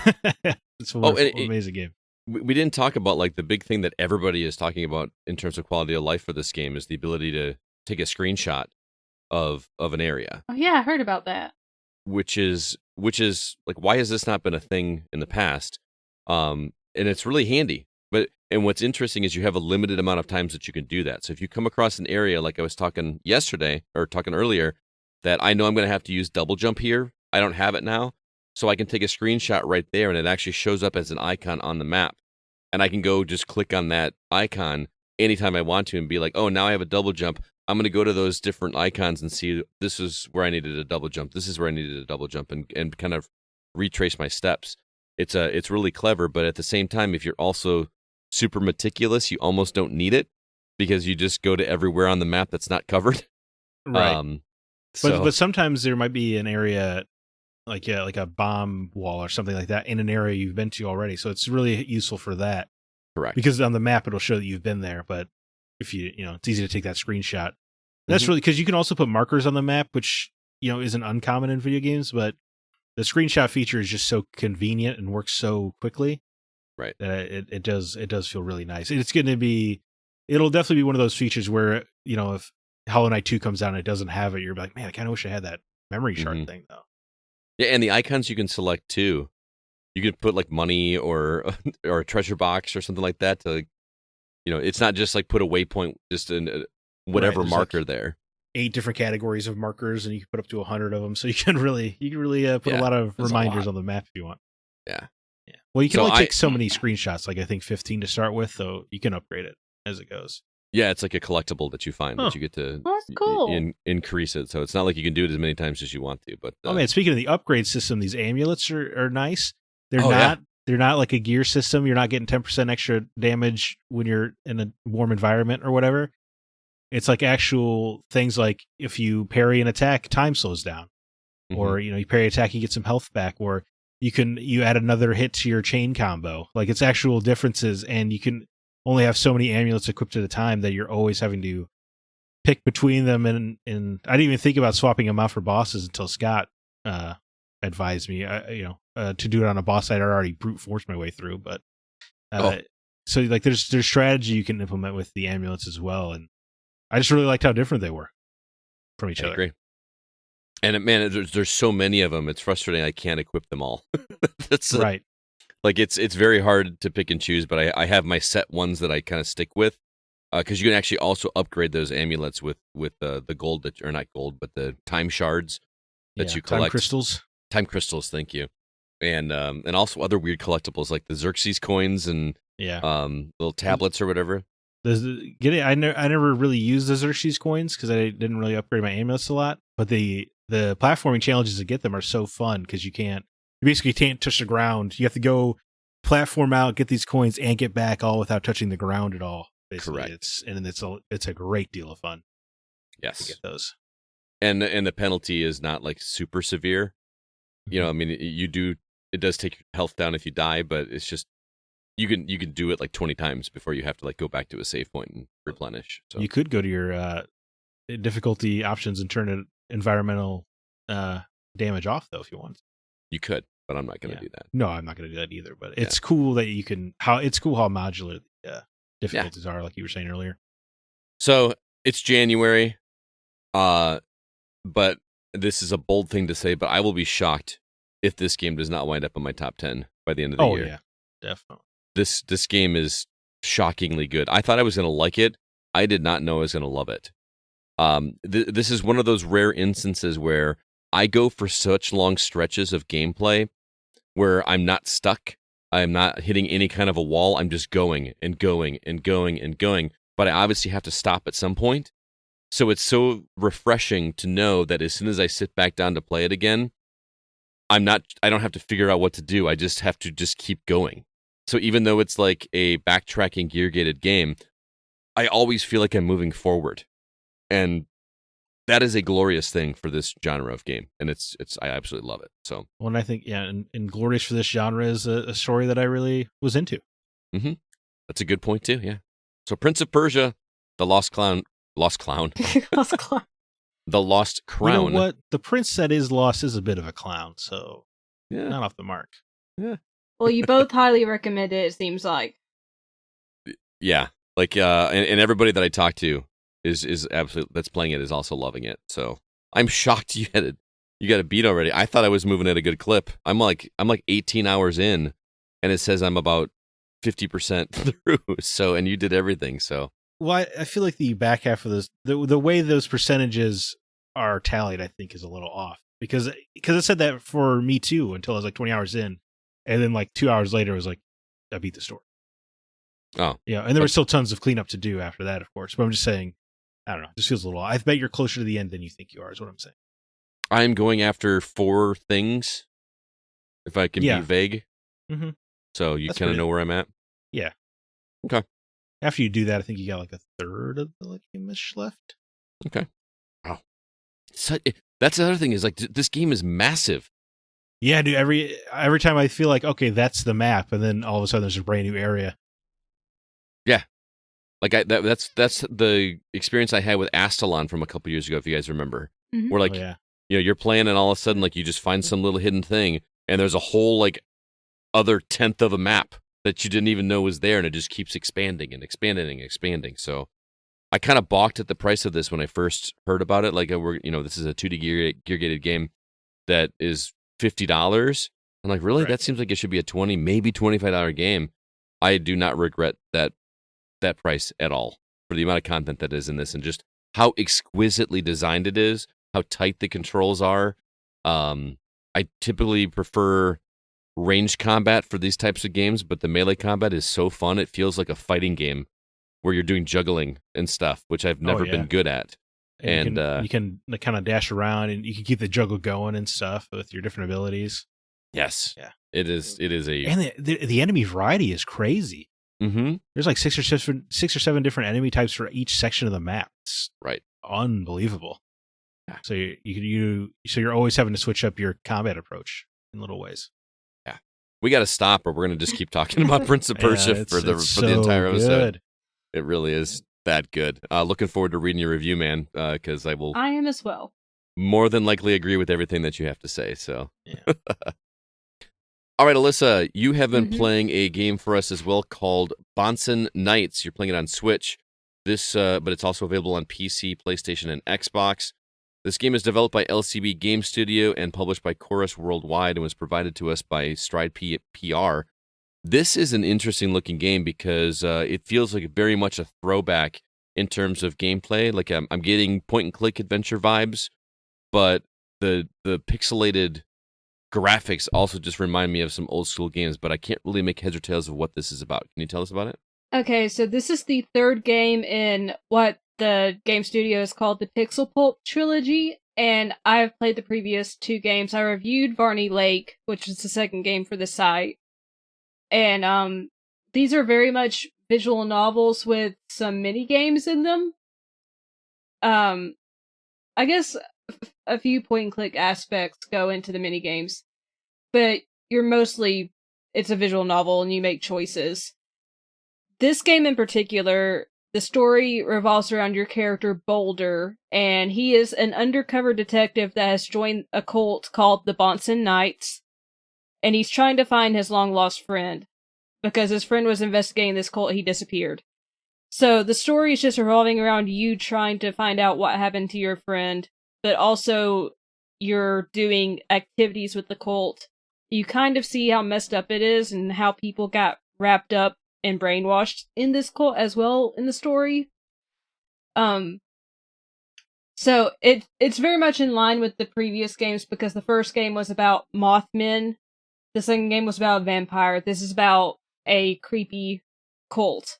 It's an amazing game. We didn't talk about like the big thing that everybody is talking about in terms of quality of life for this game is the ability to take a screenshot of an area. Oh yeah, I heard about that. Which is like, why has this not been a thing in the past? And it's really handy. And what's interesting is you have a limited amount of times that you can do that. So if you come across an area, like I was talking earlier, that I know I'm going to have to use double jump here. I don't have it now. So I can take a screenshot right there, and it actually shows up as an icon on the map. And I can go just click on that icon anytime I want to and be like, oh, now I have a double jump. I'm going to go to those different icons and see this is where I needed a double jump. This is where I needed a double jump, and kind of retrace my steps. It's really clever, but at the same time, if you're also super meticulous, you almost don't need it because you just go to everywhere on the map that's not covered. Right. But sometimes there might be an area like a bomb wall or something like that in an area you've been to already. So it's really useful for that. Correct. Because on the map, it'll show that you've been there. But if it's easy to take that screenshot. That's really because you can also put markers on the map, which, isn't uncommon in video games, but the screenshot feature is just so convenient and works so quickly. Right. That it does feel really nice. It'll definitely be one of those features where, if Hollow Knight 2 comes out and it doesn't have it, you're like, man, I kind of wish I had that memory shard thing though. Yeah, and the icons you can select too. You could put like money or a treasure box or something like that to, it's not just like put a waypoint just in whatever marker like there. 8 different categories of markers, and you can put up to 100 of them. So you can really put a lot of reminders on the map if you want. Yeah. Well, you can only take so many screenshots, like I think 15 to start with, though you can upgrade it as it goes. Yeah, it's like a collectible that you find that you get to that's cool. increase it. So it's not like you can do it as many times as you want to. But oh man, speaking of the upgrade system, these amulets are nice. They're not like a gear system. You're not getting 10% extra damage when you're in a warm environment or whatever. It's like actual things like if you parry an attack, time slows down. Or, you parry an attack, you get some health back. Or you add another hit to your chain combo. Like it's actual differences, and you can only have so many amulets equipped at a time that you're always having to pick between them. And I didn't even think about swapping them out for bosses until Scott advised me, to do it on a boss I'd already brute forced my way through. But so like there's strategy you can implement with the amulets as well, and I just really liked how different they were from each other. I agree. And man, there's so many of them. It's frustrating. I can't equip them all. That's right. Like it's very hard to pick and choose, but I have my set ones that I kind of stick with, because you can actually also upgrade those amulets with the gold or not gold, but the time shards that you collect. Time crystals. Thank you. And also other weird collectibles like the Xerxes coins and little tablets or whatever. I never really used the Xerxes coins because I didn't really upgrade my amulets a lot. But the platforming challenges to get them are so fun because you basically can't touch the ground. You have to go platform out, get these coins, and get back all without touching the ground at all. Basically. Correct. It's a great deal of fun. Yes, to get those. And the penalty is not like super severe. I mean, it does take your health down if you die, but it's just you can do it like 20 times before you have to like go back to a save point and replenish. So you could go to your difficulty options and turn it environmental damage off though if you want. You could, but I'm not going to do that. No, I'm not going to do that either. But it's cool that you can. It's cool how modular difficulties are, like you were saying earlier. So it's January. but this is a bold thing to say, but I will be shocked if this game does not wind up in my top 10 by the end of the year. Oh, yeah. Definitely. This game is shockingly good. I thought I was going to like it. I did not know I was going to love it. This is one of those rare instances where I go for such long stretches of gameplay where I'm not stuck. I'm not hitting any kind of a wall. I'm just going and going and going and going. But I obviously have to stop at some point. So it's so refreshing to know that as soon as I sit back down to play it again, I don't have to figure out what to do. I just have to just keep going. So even though it's like a backtracking gear-gated game, I always feel like I'm moving forward. And that is a glorious thing for this genre of game. And I absolutely love it. So, well, and I think, and glorious for this genre is a story that I really was into. Mm-hmm. That's a good point too. Yeah. So Prince of Persia, the Lost Crown. Lost Clown. The Lost Crown. You know what? The prince that is lost is a bit of a clown, so yeah. Not off the mark. Yeah. Well, you both highly recommend it seems like. Yeah. Like, and everybody that I talk to is absolutely, that's playing it is also loving it. So I'm shocked you got a beat already. I thought I was moving at a good clip. I'm like 18 hours in, and it says I'm about 50% through. So, and you did everything. So, well, I feel like the back half of this, the way those percentages are tallied, I think is a little off because it said that for me too until I was like 20 hours in, and then like 2 hours later it was like I beat the story. Oh, yeah, and there were still tons of cleanup to do after that, of course. But I'm just saying, I don't know, it just feels a little off. I bet you're closer to the end than you think you are. Is what I'm saying. I'm going after 4 things, if I can be vague. Mm-hmm. So you kind of know where I'm at? Yeah. Okay. After you do that, I think you got like a third of the game-ish left. Okay. Wow. So, that's the other thing is like this game is massive. Yeah, dude. Every time I feel like, okay, that's the map, and then all of a sudden there's a brand new area. Yeah. Like that's the experience I had with Astalon from a couple years ago, if you guys remember. Mm-hmm. Where like, you're playing and all of a sudden like you just find some little hidden thing and there's a whole like other 1/10 of a map that you didn't even know was there, and it just keeps expanding and expanding and expanding. So I kind of balked at the price of this when I first heard about it. Like, this is a 2D gear-gated game that is $50. I'm like, really? Right. That seems like it should be a $20, maybe $25 game. I do not regret that price at all for the amount of content that is in this and just how exquisitely designed it is, how tight the controls are. I typically prefer range combat for these types of games, but the melee combat is so fun. It feels like a fighting game where you're doing juggling and stuff, which I've never been good at. And you can kind of dash around and you can keep the juggle going and stuff with your different abilities. Yes. Yeah. It is a and the enemy variety is crazy. Mm-hmm. There's like 6 or 7 different enemy types for each section of the map. It's right. Unbelievable. Yeah. So you're always having to switch up your combat approach in little ways. Yeah. We got to stop or we're going to just keep talking about Prince of Persia for the entire episode. It really is that good. Looking forward to reading your review, man, because I am as well. More than likely agree with everything that you have to say. So, yeah. All right, Alyssa, you have been playing a game for us as well called Bahnsen Nights. You're playing it on Switch. But it's also available on PC, PlayStation, and Xbox. This game is developed by LCB Game Studio and published by Chorus Worldwide and was provided to us by Stride PR. This is an interesting looking game because it feels like very much a throwback in terms of gameplay. Like I'm getting point and click adventure vibes, but the pixelated graphics also just remind me of some old school games, but I can't really make heads or tails of what this is about. Can you tell us about it? Okay, so this is the third game in what the game studio is called the Pixel Pulp trilogy, and I've played the previous 2 games. I reviewed Varney Lake, which is the second game for the site. And these are very much visual novels with some mini games in them. I guess a few point-and-click aspects go into the mini games, but it's a visual novel and you make choices. This game in particular, the story revolves around your character Boulder, and he is an undercover detective that has joined a cult called the Bahnsen Knights, and he's trying to find his long-lost friend. Because his friend was investigating this cult, he disappeared. So the story is just revolving around you trying to find out what happened to your friend, but also you're doing activities with the cult, you kind of see how messed up it is and how people got wrapped up and brainwashed in this cult as well in the story. So it's very much in line with the previous games because the first game was about Mothmen, the second game was about a vampire, this is about a creepy cult.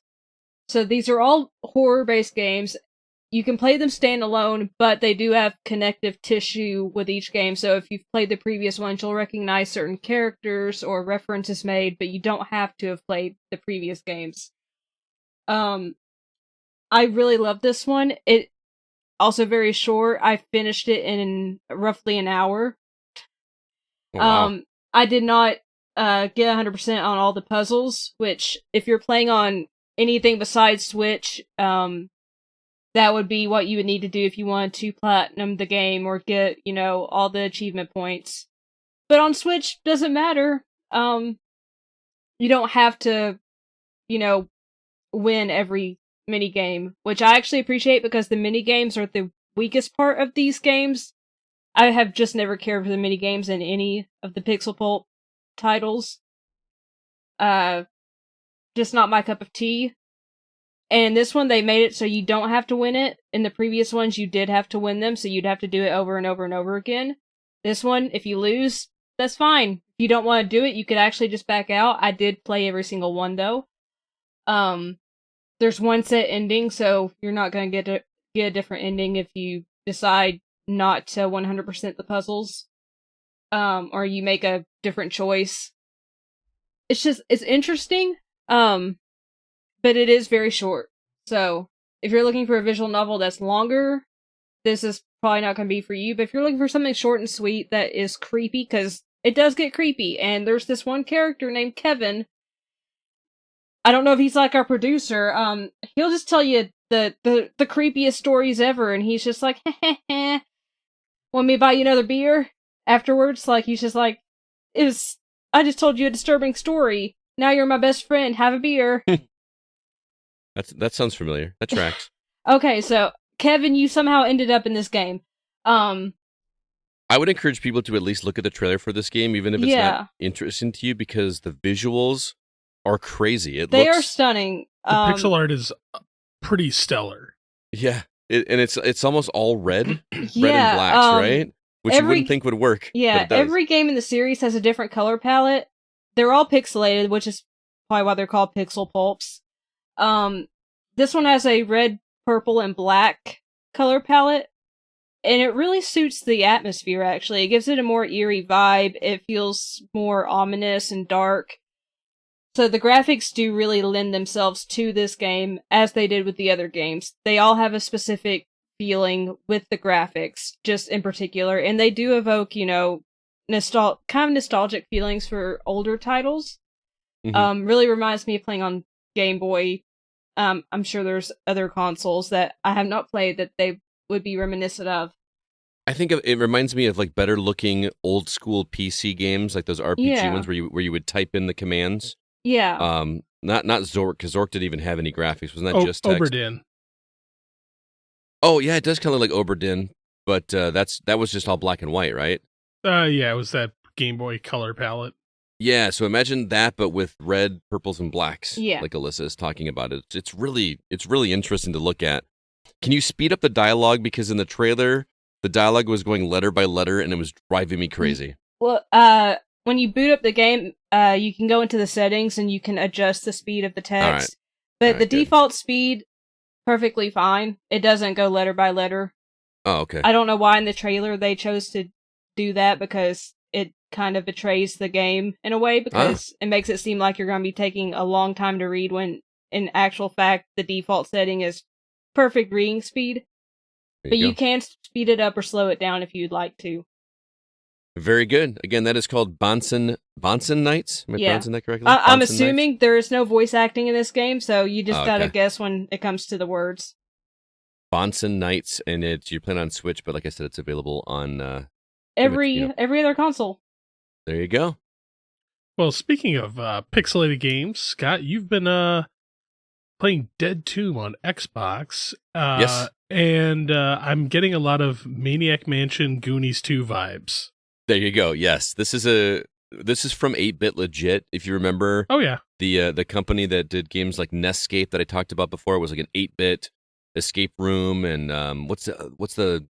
So these are all horror-based games. You can play them standalone, but they do have connective tissue with each game. So if you've played the previous ones, you'll recognize certain characters or references made, but you don't have to have played the previous games. I really love this one. It also very short. I finished it in roughly an hour. Wow. I did not get 100% on all the puzzles, which if you're playing on anything besides Switch, that would be what you would need to do if you wanted to platinum the game or get, all the achievement points. But on Switch, doesn't matter. You don't have to, win every minigame, which I actually appreciate because the minigames are the weakest part of these games. I have just never cared for the minigames in any of the Pixel Pulp titles. Just not my cup of tea. And this one, they made it so you don't have to win it. In the previous ones, you did have to win them, so you'd have to do it over and over and over again. This one, if you lose, that's fine. If you don't want to do it, you could actually just back out. I did play every single one, though. There's one set ending, so you're not going to get a different ending if you decide not to 100% the puzzles. Or you make a different choice. It's interesting. But it is very short. So, if you're looking for a visual novel that's longer, this is probably not going to be for you. But if you're looking for something short and sweet that is creepy, because it does get creepy, and there's this one character named Kevin. I don't know if he's like our producer. He'll just tell you the creepiest stories ever, and he's just like, heh, want me to buy you another beer? Afterwards, like, he's just like, I just told you a disturbing story. Now you're my best friend. Have a beer. That sounds familiar. That tracks. Okay, so Kevin, you somehow ended up in this game. I would encourage people to at least look at the trailer for this game, even if it's not interesting to you, because the visuals are crazy. They are stunning. The pixel art is pretty stellar. Yeah, and it's almost all red, red and blacks, right? Which you wouldn't think would work. Yeah, every game in the series has a different color palette. They're all pixelated, which is probably why they're called Pixel Pulps. This one has a red, purple, and black color palette, and it really suits the atmosphere, actually. It gives it a more eerie vibe. It feels more ominous and dark. So the graphics do really lend themselves to this game, as they did with the other games. They all have a specific feeling with the graphics, just in particular, and they do evoke, kind of nostalgic feelings for older titles. Mm-hmm. Really reminds me of playing on Game Boy. I'm sure there's other consoles that I have not played that they would be reminiscent of. I think it reminds me of like better looking old school PC games, like those RPG ones where you would type in the commands. Yeah. Not Zork, because Zork didn't even have any graphics. Wasn't that just text? Oberdin. Oh yeah, it does kind of look like Oberdin, but that was just all black and white, right? Yeah, it was that Game Boy color palette. Yeah, so imagine that, but with red, purples, and blacks. Yeah. Like Alyssa is talking about it. It's really interesting to look at. Can you speed up the dialogue? Because in the trailer, the dialogue was going letter by letter, and it was driving me crazy. Well, when you boot up the game, you can go into the settings and you can adjust the speed of the text. But the default speed, perfectly fine. It doesn't go letter by letter. Oh, okay. I don't know why in the trailer they chose to do that, because it kind of betrays the game in a way, because it makes it seem like you're going to be taking a long time to read, when in actual fact the default setting is perfect reading speed. But you can speed it up or slow it down if you'd like to. Very good. Again, that is called Bahnsen Nights. Am I pronouncing that correctly? I'm assuming there is no voice acting in this game, so you just gotta guess when it comes to the words. Bahnsen Nights, and you're playing on Switch, but like I said, it's available on every other console. There you go. Well, speaking of pixelated games, Scott, you've been playing Dead Tomb on Xbox. Yes. And I'm getting a lot of Maniac Mansion Goonies 2 vibes. There you go. Yes, this is from 8-Bit Legit. If you remember, Oh yeah, the company that did games like Nescape that I talked about before was like an 8-bit escape room, and what's the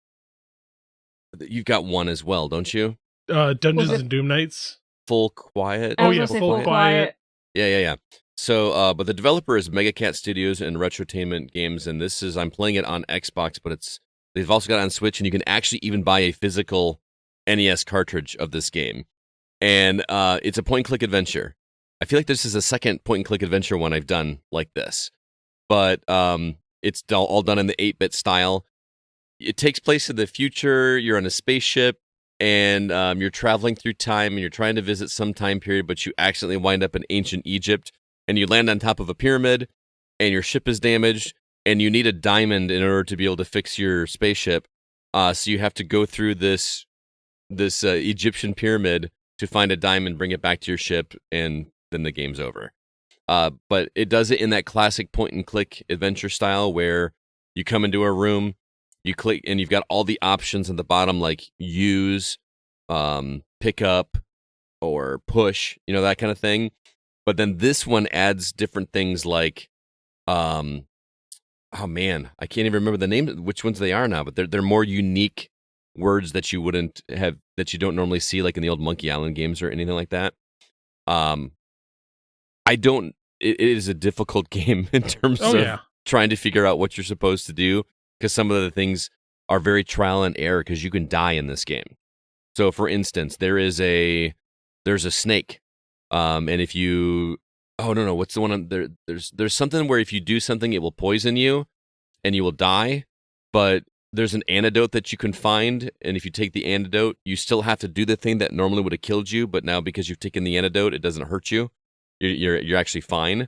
you've got one as well, don't you? Dungeons and Doom Nights. Full Quiet. I was yeah, gonna say Full Full Quiet. Quiet. Yeah. So, but the developer is Megacat Studios and Retrotainment Games, and I'm playing it on Xbox, but they've also got it on Switch, and you can actually even buy a physical NES cartridge of this game. And it's a point-and-click adventure. I feel like this is the second point-and-click adventure one I've done like this. But it's all done in the 8-bit style. It takes place in the future. You're on a spaceship, and you're traveling through time, and you're trying to visit some time period, but you accidentally wind up in ancient Egypt, and you land on top of a pyramid, and your ship is damaged, and you need a diamond in order to be able to fix your spaceship. So you have to go through this Egyptian pyramid to find a diamond, bring it back to your ship, and then the game's over. But it does it in that classic point-and-click adventure style where you come into a room, you click, and you've got all the options at the bottom, like use, pick up, or push, that kind of thing. But then this one adds different things like, oh man, I can't even remember the name, which ones they are now, but they're more unique words that you wouldn't have, that you don't normally see, like in the old Monkey Island games or anything like that. It is a difficult game in terms of trying to figure out what you're supposed to do, because some of the things are very trial and error, because you can die in this game. So for instance, there's a snake. And if you, what's the one there's something where if you do something, it will poison you and you will die, but there's an antidote that you can find, and if you take the antidote, you still have to do the thing that normally would have killed you, but now because you've taken the antidote, it doesn't hurt you. You're actually fine.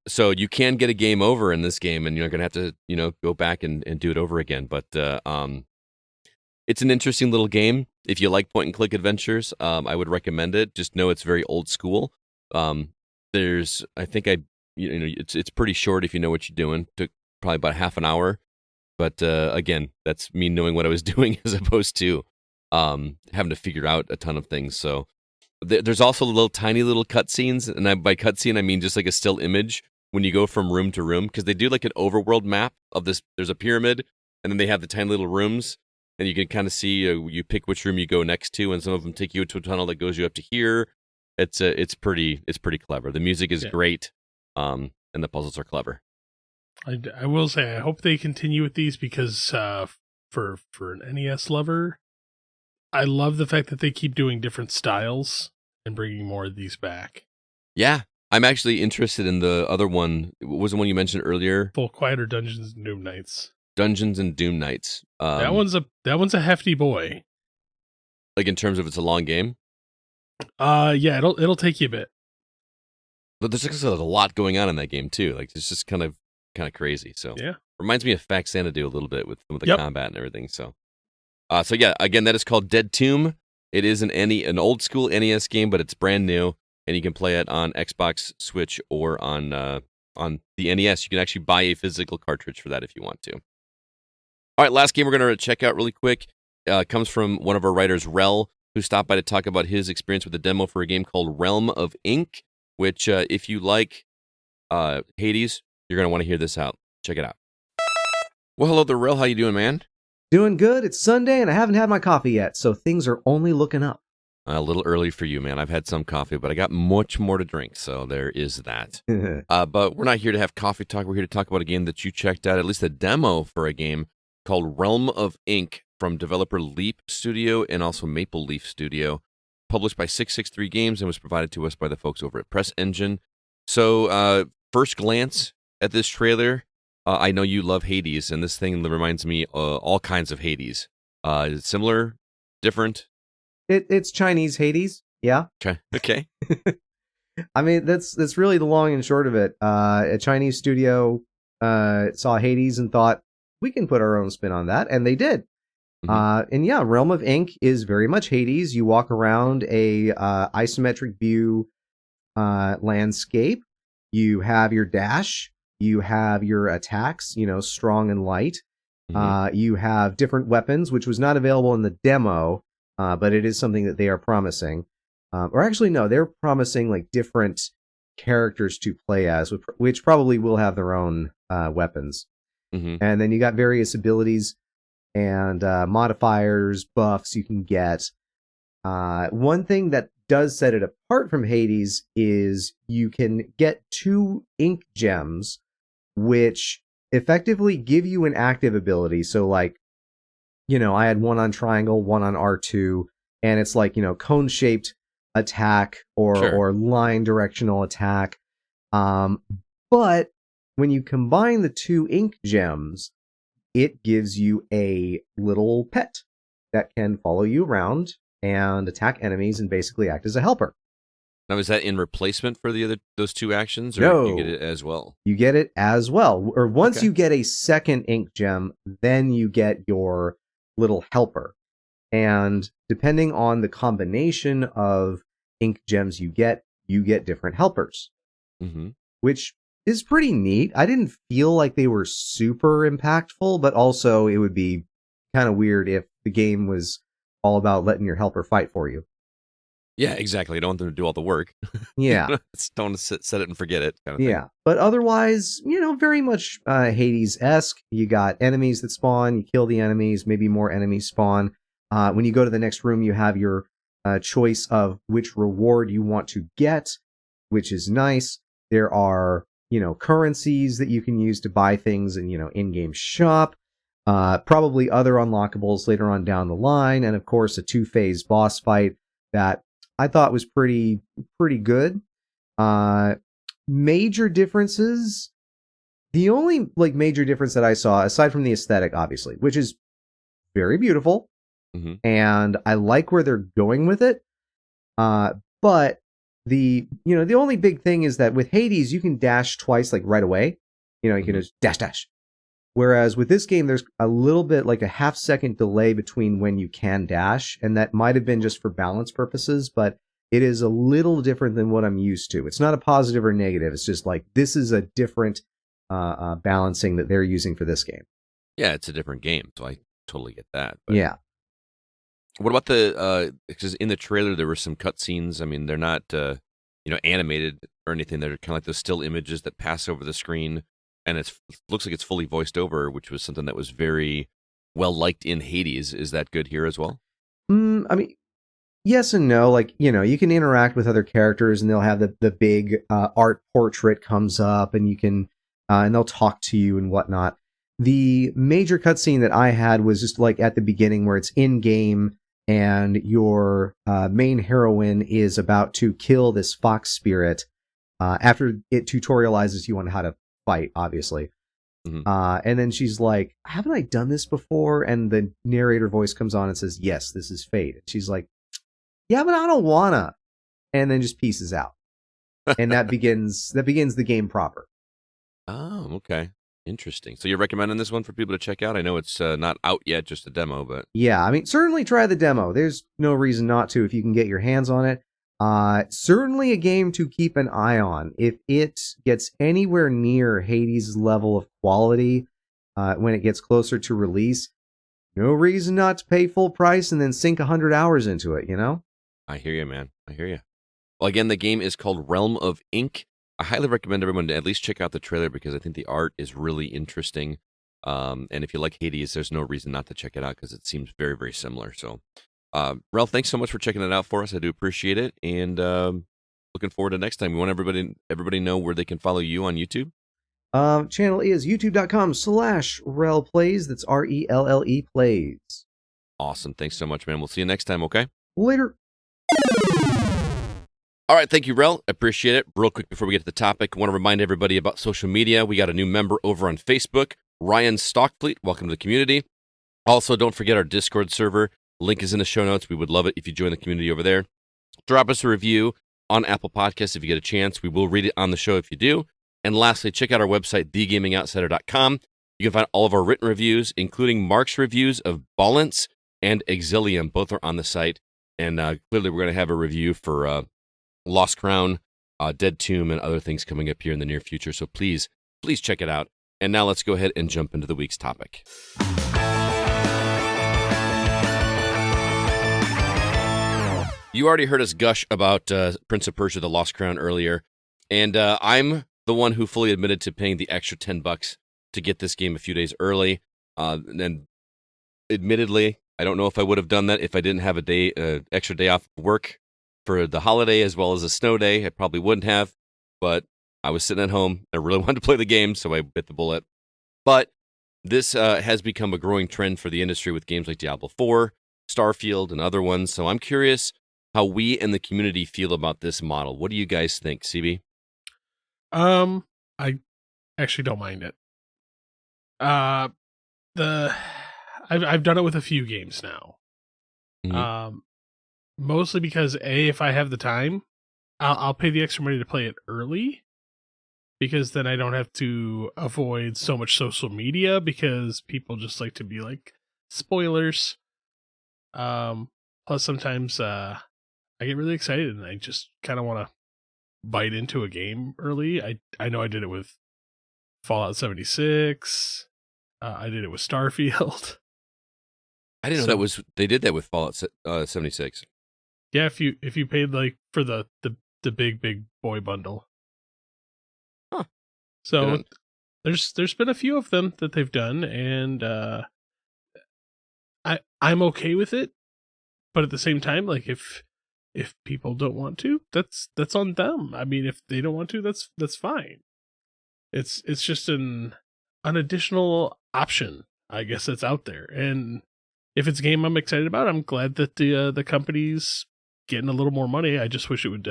So you can get a game over in this game, and you're going to have to, go back and do it over again. But it's an interesting little game. If you like point-and-click adventures, I would recommend it. Just know it's very old school. It's pretty short if you know what you're doing. Took probably about half an hour. But again, that's me knowing what I was doing as opposed to having to figure out a ton of things. So there's also tiny little cutscenes, and by cutscene I mean just like a still image when you go from room to room, because they do like an overworld map of this. There's a pyramid, and then they have the tiny little rooms, and you can kind of see you pick which room you go next to, and some of them take you to a tunnel that goes you up to here. It's pretty clever. The music is great, and the puzzles are clever. I will say, I hope they continue with these, because for an NES lover, I love the fact that they keep doing different styles and bringing more of these back. Yeah. I'm actually interested in the other one. What was the one you mentioned earlier? Full Quiet or Dungeons and Doom Nights? Dungeons and Doom Nights. That one's a hefty boy. Like in terms of it's a long game? Yeah, it'll take you a bit. But there's a lot going on in that game too. Like it's just kind of crazy. So yeah, reminds me of Fact Xanadu a little bit with some of the combat and everything. So yeah, again, that is called Dead Tomb. It is an old school NES game, but it's brand new, and you can play it on Xbox, Switch, or on the NES. You can actually buy a physical cartridge for that if you want to. All right, last game we're going to check out really quick comes from one of our writers, Relle, who stopped by to talk about his experience with the demo for a game called Realm of Ink, which if you like Hades, you're going to want to hear this out. Check it out. Well, hello there, Relle. How you doing, man? Doing good. It's Sunday, and I haven't had my coffee yet, so things are only looking up. A little early for you, man. I've had some coffee, but I got much more to drink, so there is that. But we're not here to have coffee talk. We're here to talk about a game that you checked out, at least a demo for a game called Realm of Ink from developer Leap Studio and also Maple Leaf Studio, published by 663 Games and was provided to us by the folks over at Press Engine. So first glance at this trailer, I know you love Hades, and this thing reminds me all kinds of Hades. Is it similar, different? It's Chinese Hades, yeah. Okay. I mean, that's really the long and short of it. A Chinese studio saw Hades and thought, we can put our own spin on that, and they did. Mm-hmm. And yeah, Realm of Ink is very much Hades. You walk around a isometric view landscape. You have your dash. You have your attacks, strong and light. You have different weapons, which was not available in the demo, but it is something that they are promising. Or actually, no, they're promising like different characters to play as, which probably will have their own weapons. Mm-hmm. And then you got various abilities and modifiers, buffs you can get. One thing that does set it apart from Hades is you can get 2 ink gems, which effectively give you an active ability. So like, I had one on triangle, one on R2, and it's like, cone-shaped attack or line directional attack. But when you combine the 2 ink gems, it gives you a little pet that can follow you around and attack enemies and basically act as a helper. Now, is that in replacement for those 2 actions, or No. you get it as well? You get it as well. Or once Okay. you get a second ink gem, then you get your little helper. And depending on the combination of ink gems you get different helpers, Mm-hmm. which is pretty neat. I didn't feel like they were super impactful, but also it would be kind of weird if the game was all about letting your helper fight for you. Yeah, exactly. I don't want them to do all the work. Yeah. Don't set it and forget it kind of thing. Yeah. But otherwise, very much Hades-esque. You got enemies that spawn, you kill the enemies, maybe more enemies spawn. When you go to the next room, you have your choice of which reward you want to get, which is nice. There are, currencies that you can use to buy things in, in-game shop. Probably other unlockables later on down the line. And of course, a 2-phase boss fight that I thought was pretty good. Major differences. The only major difference that I saw, aside from the aesthetic, obviously, which is very beautiful, Mhm. and I like where they're going with it. But the only big thing is that with Hades, you can dash twice, right away. You can just dash. Whereas with this game, there's a little bit a half-second delay between when you can dash, and that might have been just for balance purposes, but it is a little different than what I'm used to. It's not a positive or negative. It's just this is a different balancing that they're using for this game. Yeah, it's a different game, so I totally get that. But Yeah. what about because in the trailer there were some cutscenes. I mean, they're not animated or anything. They're kind of like those still images that pass over the screen, and it looks like it's fully voiced over, which was something that was very well liked in Hades. Is that good here as well? I mean, yes and no. You can interact with other characters, and they'll have the big art portrait comes up, and you can and they'll talk to you and whatnot. The major cutscene that I had was just at the beginning, where it's in game, and your main heroine is about to kill this fox spirit. After it tutorializes you on how to fight, obviously. Mhm. And then she's like, haven't I done this before? And the narrator voice comes on and says, yes, this is fate. And she's like, yeah, but I don't wanna. And then just pieces out. And that begins the game proper. Oh, okay. Interesting. So you're recommending this one for people to check out? I know it's not out yet, just a demo, but Yeah, I mean, certainly try the demo. There's no reason not to if you can get your hands on it. Certainly a game to keep an eye on. If it gets anywhere near Hades' level of quality when it gets closer to release, no reason not to pay full price and then sink 100 hours into it, I hear you, man. I hear you. Well, again, the game is called Realm of Ink. I highly recommend everyone to at least check out the trailer because I think the art is really interesting. And if you like Hades, there's no reason not to check it out because it seems very, very similar. So, Rel, thanks so much for checking it out for us. I do appreciate it. And looking forward to next time. We want everybody know where they can follow you on YouTube. Channel is youtube.com/RellePlays. That's RELLE plays. Awesome. Thanks so much, man. We'll see you next time, okay? Later. All right, thank you, Rel. Appreciate it. Real quick before we get to the topic, I want to remind everybody about social media. We got a new member over on Facebook, Ryan Stockfleet. Welcome to the community. Also, don't forget our Discord server. Link is in the show notes. We would love it if you join the community over there. Drop us a review on Apple Podcasts if you get a chance. We will read it on the show if you do. And lastly, check out our website, thegamingoutsider.com. You can find all of our written reviews, including Mark's reviews of Balance and Exilium. Both are on the site. And clearly, we're going to have a review for Lost Crown, Dead Tomb, and other things coming up here in the near future. So please check it out. And now let's go ahead and jump into the week's topic. You already heard us gush about Prince of Persia: The Lost Crown earlier, and I'm the one who fully admitted to paying the extra $10 to get this game a few days early. And admittedly, I don't know if I would have done that if I didn't have extra day off work for the holiday as well as a snow day. I probably wouldn't have, but I was sitting at home. I really wanted to play the game, so I bit the bullet. But this has become a growing trend for the industry with games like Diablo 4, Starfield, and other ones. So I'm curious how we and the community feel about this model. What do you guys think, CB? I actually don't mind it. I've done it with a few games now. Mhm. Mostly because if I have the time, I'll pay the extra money to play it early, because then I don't have to avoid so much social media because people just like to be like spoilers. Plus sometimes I get really excited and I just kind of want to bite into a game early. I know I did it with Fallout 76. I did it with Starfield. I didn't know they did that with Fallout 76. Yeah, if you paid like for the big boy bundle. Huh. So there's been a few of them that they've done, and I'm okay with it. But at the same time, like if people don't want to, that's on them. I mean, if they don't want to, that's fine. It's just an additional option, I guess, that's out there. And if it's a game I'm excited about, I'm glad that the company's getting a little more money. I just wish it would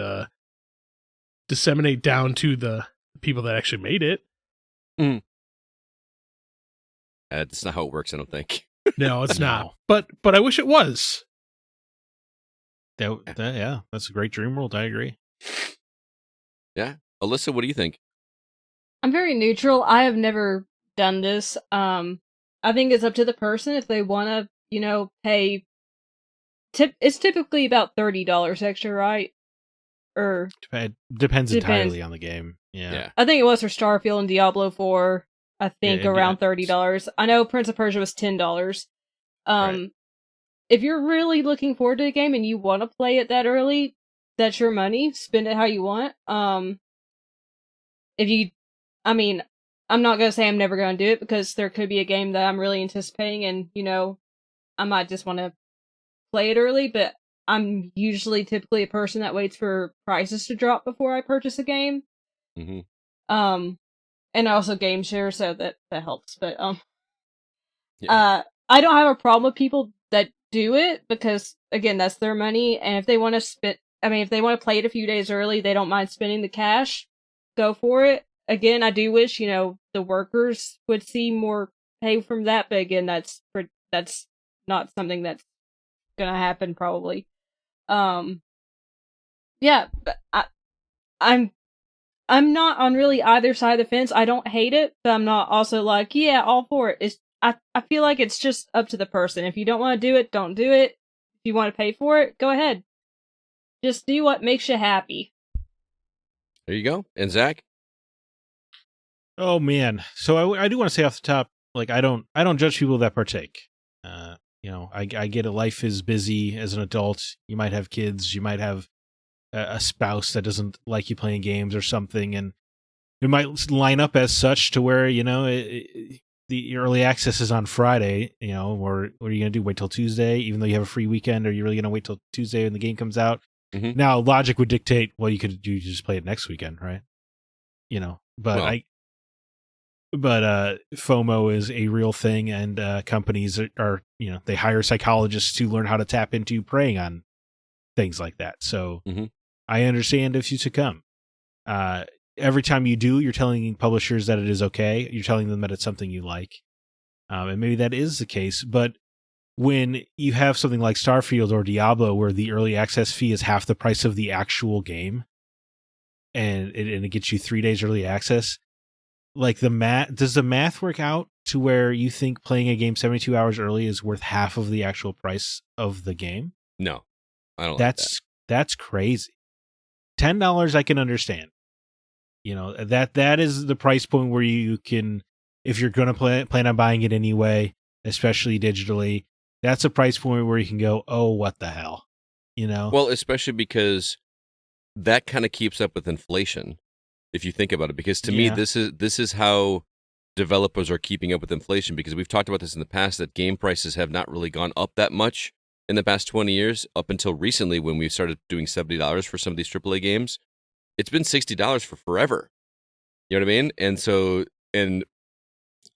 disseminate down to the people that actually made it. That's not how it works, I don't think. No, it's not. But I wish it was. Yeah, that's a great dream world. I agree. Yeah. Alyssa, what do you think? I'm very neutral. I have never done this. I think it's up to the person if they want to, pay. It's typically about $30 extra, right? Or Depends entirely on the game. Yeah. I think it was for Starfield and Diablo 4. I think around $30. I know Prince of Persia was $10. Right. If you're really looking forward to the game and you want to play it that early, that's your money. Spend it how you want. I'm not going to say I'm never going to do it because there could be a game that I'm really anticipating and, I might just want to play it early, but I'm usually typically a person that waits for prices to drop before I purchase a game. Mm-hmm. And I also game share, so that helps. But, Yeah. I don't have a problem with people that do it because, again, that's their money. And if they want to if they want to play it a few days early, they don't mind spending the cash, go for it. Again, I do wish, the workers would see more pay from that. But again, that's not something that's going to happen probably. Yeah, but I'm not on really either side of the fence. I don't hate it, but I'm not also like, yeah, all for it. I feel like it's just up to the person. If you don't want to do it, don't do it. If you want to pay for it, go ahead. Just do what makes you happy. There you go. And Zach? Oh man. So I do want to say off the top, like I don't judge people that partake. I get it. Life is busy as an adult. You might have kids. You might have a spouse that doesn't like you playing games or something, and it might line up as such to where the early access is on Friday. Or what are you gonna do? Wait till Tuesday, even though you have a free weekend? Or are you really gonna wait till Tuesday when the game comes out? Mm-hmm. Now, logic would dictate, well, you just play it next weekend, right? But FOMO is a real thing, and companies are they hire psychologists to learn how to tap into preying on things like that. So I understand if you succumb. Every time you do, you're telling publishers that it is okay. You're telling them that it's something you like. And maybe that is the case. But when you have something like Starfield or Diablo, where the early access fee is half the price of the actual game, and it gets you 3 days early access, like does the math work out to where you think playing a game 72 hours early is worth half of the actual price of the game? No, I don't. That's crazy. $10 I can understand. That is the price point where you can if you're going to plan on buying it anyway, especially digitally, that's a price point where you can go, oh, what the hell, you know? Well, especially because that kind of keeps up with inflation, if you think about it. Because to me, this is how developers are keeping up with inflation. Because we've talked about this in the past, that game prices have not really gone up that much in the past 20 years, up until recently when we started doing $70 for some of these AAA games. It's been $60 for forever. You know what I mean? And so, and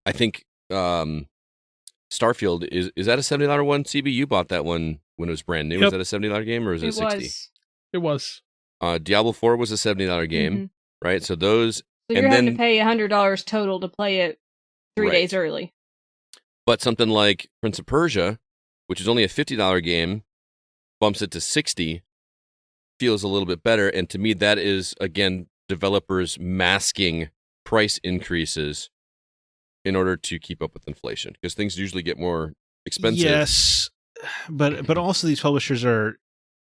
I think Starfield is that a $70 one? CB, you bought that one when it was brand new. Yep. Was that a $70 game or is it 60? It was. Diablo 4 was a $70 game, right? So those. So you're having to pay $100 total to play it 3 days early. But something like Prince of Persia, which is only a $50 game, bumps it to $60, feels a little bit better. And to me, that is, again, developers masking price increases in order to keep up with inflation, because things usually get more expensive. Yes, but also these publishers are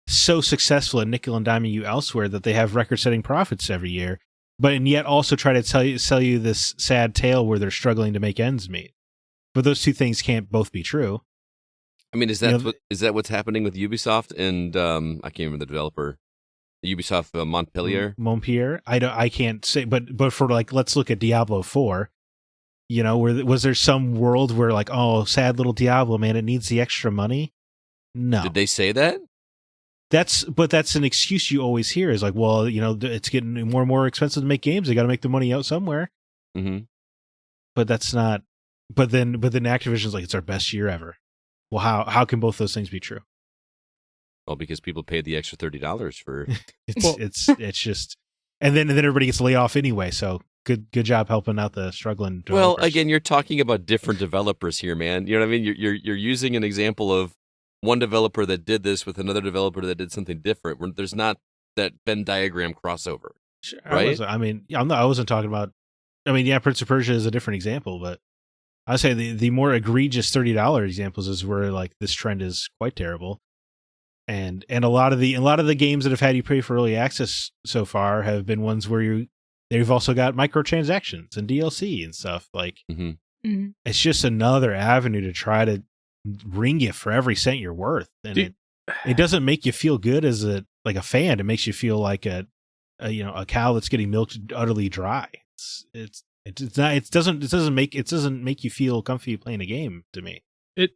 so successful at nickel and diming you elsewhere that they have record-setting profits every year, and yet also try to sell you this sad tale where they're struggling to make ends meet. But those two things can't both be true. I mean, is that what's happening with Ubisoft and I can't remember the developer, Ubisoft Montpellier? I can't say, but for like, let's look at Diablo 4. You know, was there some world where like, oh, sad little Diablo, man, it needs the extra money? No. Did they say that? That's an excuse you always hear is like, well, you know, it's getting more and more expensive to make games. They got to make the money out somewhere. Mm-hmm. But that's not. But then Activision's like, it's our best year ever. Well, how can both those things be true? Well, because people paid the extra $30 for. it's just, and then everybody gets laid off anyway. So good job helping out the struggling developers. Well, again, you're talking about different developers here, man. You know what I mean? You're using an example of one developer that did this with another developer that did something different. There's not that Venn diagram crossover, sure, right? I wasn't talking about. I mean, yeah, Prince of Persia is a different example, but I say the more egregious $30 examples is where like this trend is quite terrible, and a lot of the games that have had you pay for early access so far have been ones where they've also got microtransactions and DLC and stuff. Like it's just another avenue to try to ring you for every cent you're worth, and it doesn't make you feel good as a fan. It makes you feel like a cow that's getting milked utterly dry. It doesn't make you feel comfy playing a game to me. It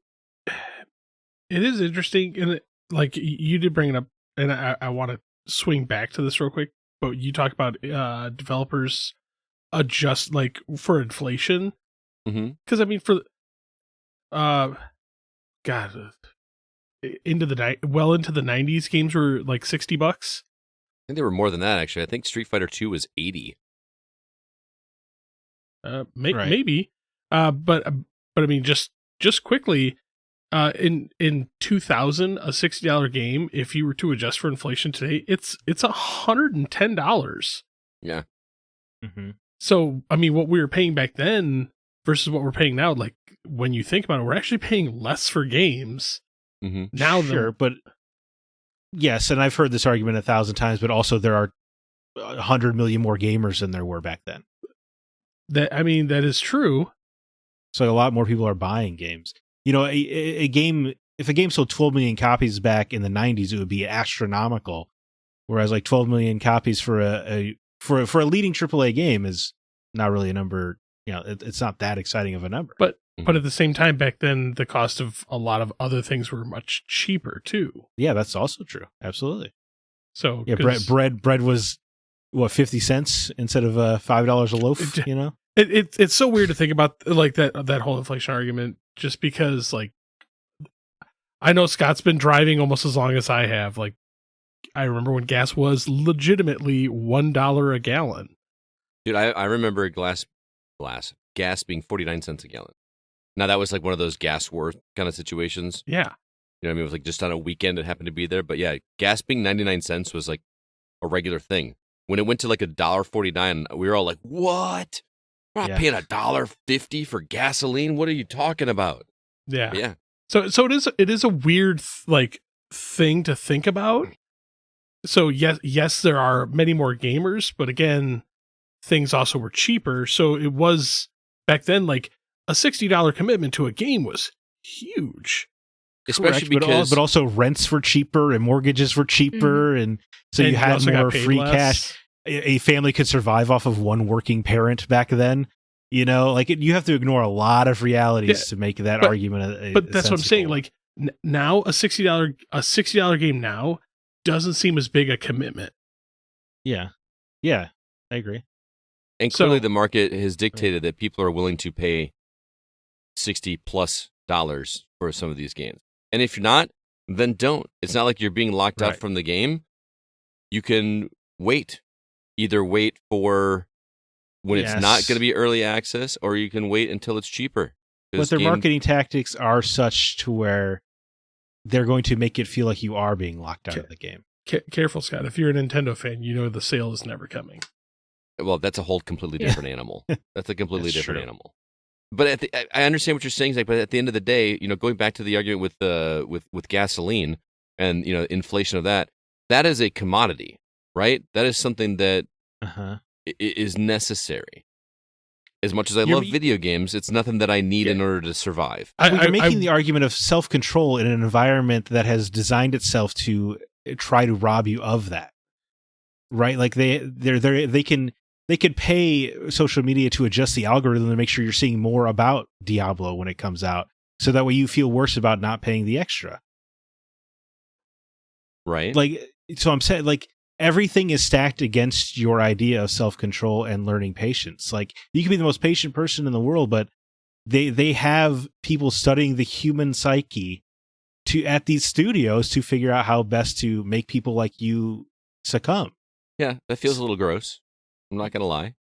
is interesting, and like you did bring it up, and I want to swing back to this real quick. But you talk about developers adjust like for inflation, because I mean for into the 90s, games were like $60. I think they were more than that, actually. I think Street Fighter 2 was $80. Maybe. But I mean, just quickly, in 2000, a $60 game, if you were to adjust for inflation today, it's $110. Yeah. Mm-hmm. So, I mean, what we were paying back then versus what we're paying now, like when you think about it, we're actually paying less for games now. Sure, but yes, and I've heard this argument 1,000 times, but also there are 100 million more gamers than there were back then. That is true. So a lot more people are buying games. You know, a game, if a game sold 12 million copies back in the 90s, it would be astronomical. Whereas like 12 million copies for a leading AAA game is not really a number. You know, it's not that exciting of a number. But at the same time, back then, the cost of a lot of other things were much cheaper too. Yeah, that's also true. Absolutely. So yeah, bread was what, 50 cents instead of $5 a loaf. You know, it's so weird to think about like that whole inflation argument. Just because, like, I know Scott's been driving almost as long as I have. Like, I remember when gas was legitimately $1 a gallon. Dude, I remember gas being 49 cents a gallon. Now, that was like one of those gas war kind of situations. Yeah. You know what I mean? It was like just on a weekend it happened to be there. But yeah, gas being 99 cents was like a regular thing. When it went to like $1.49, we were all like, what? We're not paying $1.50 for gasoline. What are you talking about? Yeah. Yeah. So it is a weird thing to think about. So yes, there are many more gamers, but again, things also were cheaper. So it was back then, like a $60 commitment to a game was huge. Especially Correct, because but also rents were cheaper and mortgages were cheaper, and so And you had also got more paid free less. cash. A family could survive off of one working parent back then. You know, like you have to ignore a lot of realities to make that argument. But that's what I'm saying. sensible. Like now, a $60 game now doesn't seem as big a commitment. yeah, I agree. And So- clearly the market has dictated that people are willing to pay $60+ for some of these games. And if you're not, then don't. It's not like you're being locked out Right. from the game. You can wait. Either wait for when it's not Yes. going to be early access, or you can wait until it's cheaper. But 'Cause their game- marketing tactics are such to where they're going to make it feel like you are being locked out of the game. Careful, Scott. If you're a Nintendo fan, you know the sale is never coming. Well, that's a whole completely different animal. That's a completely That's different true. animal. But I understand what you're saying, Zach, but at the end of the day, going back to the argument with gasoline and inflation of that is a commodity, right? That is something that Uh-huh. is necessary. As much as I You're- love video games, it's nothing that I need in order to survive. Well, you're making the argument of self-control in an environment that has designed itself to try to rob you of that, right? Like they could pay social media to adjust the algorithm to make sure you're seeing more about Diablo when it comes out, so that way you feel worse about not paying the extra. Right? Like, so I'm saying, like, everything is stacked against your idea of self-control and learning patience. Like, you can be the most patient person in the world, but they have people studying the human psyche at these studios to figure out how best to make people like you succumb. Yeah, that feels a little gross. I'm not going to lie.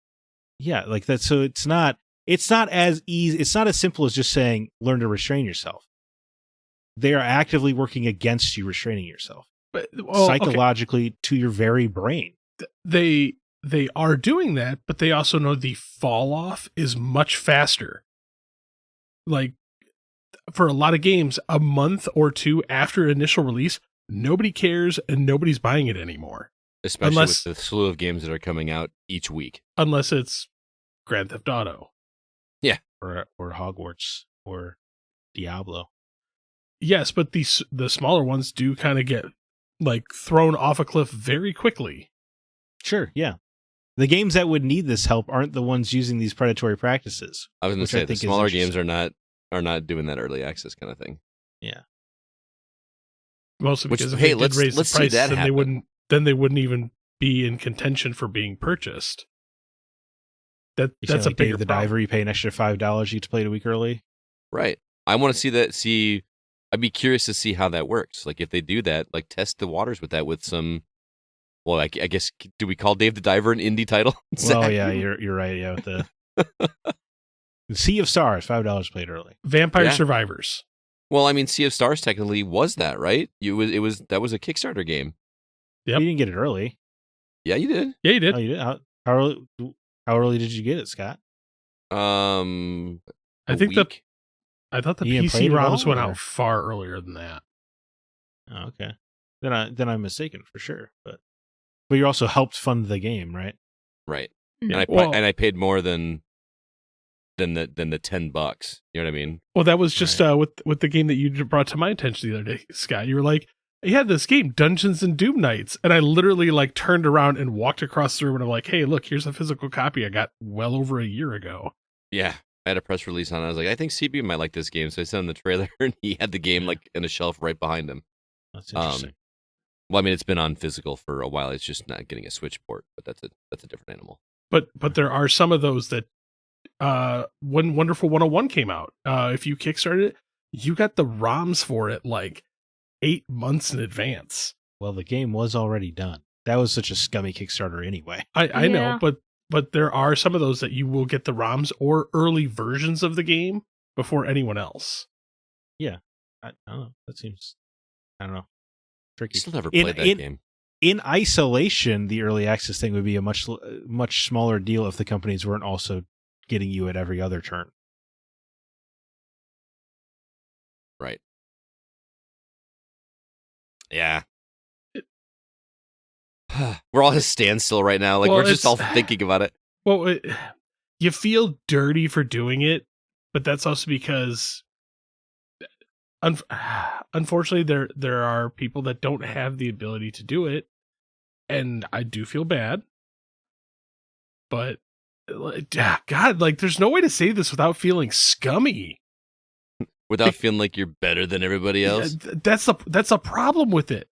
Yeah, like that. So it's not as easy. It's not as simple as just saying, learn to restrain yourself. They are actively working against you restraining yourself. But, well, okay. Psychologically to your very brain. They are doing that, but they also know the fall off is much faster. Like, for a lot of games, a month or two after initial release, nobody cares and nobody's buying it anymore. Especially with the slew of games that are coming out each week. Unless it's Grand Theft Auto. Yeah. Or Hogwarts or Diablo. Yes, but the smaller ones do kind of get like thrown off a cliff very quickly. Sure, yeah. The games that would need this help aren't the ones using these predatory practices. I was going to say the smaller games are not doing that early access kind of thing. Yeah. Mostly because if hey, they did raise let's the price, see that then they wouldn't even be in contention for being purchased. That's a bigger Dave the problem. Diver, you pay an extra $5 you get to play it a week early. Right. I want to see that. I'd be curious to see how that works. Like if they do that, like test the waters with that with some. Well, I guess do we call Dave the Diver an indie title? Well, yeah, you're right. Yeah, with the Sea of Stars, $5 played early. Vampire Survivors. Well, I mean, Sea of Stars technically was that, right? That was a Kickstarter game. Yep. You didn't get it early. Yeah, you did. Yeah, you did. Oh, you did. How early did you get it, Scott? I think I thought the You didn't play PC it at ROMs all, went or? out far earlier than that. Oh, okay. Then I'm mistaken for sure. But you also helped fund the game, right? Right. Mhm. And I paid more than the $10. You know what I mean? Well, that was just with the game that you brought to my attention the other day, Scott. You were like, "Yeah, this game, Dungeons and Doom Nights," and I literally like turned around and walked across the room, and I'm like, "Hey, look, here's a physical copy I got well over a year ago." Yeah. I had a press release on it. I was like, I think CB might like this game. So I sent him the trailer and he had the game like in a shelf right behind him. That's interesting. Well, I mean, it's been on physical for a while. It's just not getting a Switch port, but that's a different animal. But there are some of those that when Wonderful 101 came out, if you kickstarted it, you got the ROMs for it like 8 months in advance. Well, the game was already done. That was such a scummy Kickstarter anyway. I know, but there are some of those that you will get the ROMs or early versions of the game before anyone else. Yeah. I don't know. That seems, I don't know, tricky. Still never played that game. In isolation, the early access thing would be a much smaller deal if the companies weren't also getting you at every other turn. Right. Yeah. We're all at a standstill right now. Like, Well, we're just all thinking about it. Well, you feel dirty for doing it, but that's also because unfortunately there are people that don't have the ability to do it, and I do feel bad. But God, like there's no way to say this without feeling scummy. Without feeling like you're better than everybody else. That's a problem with it.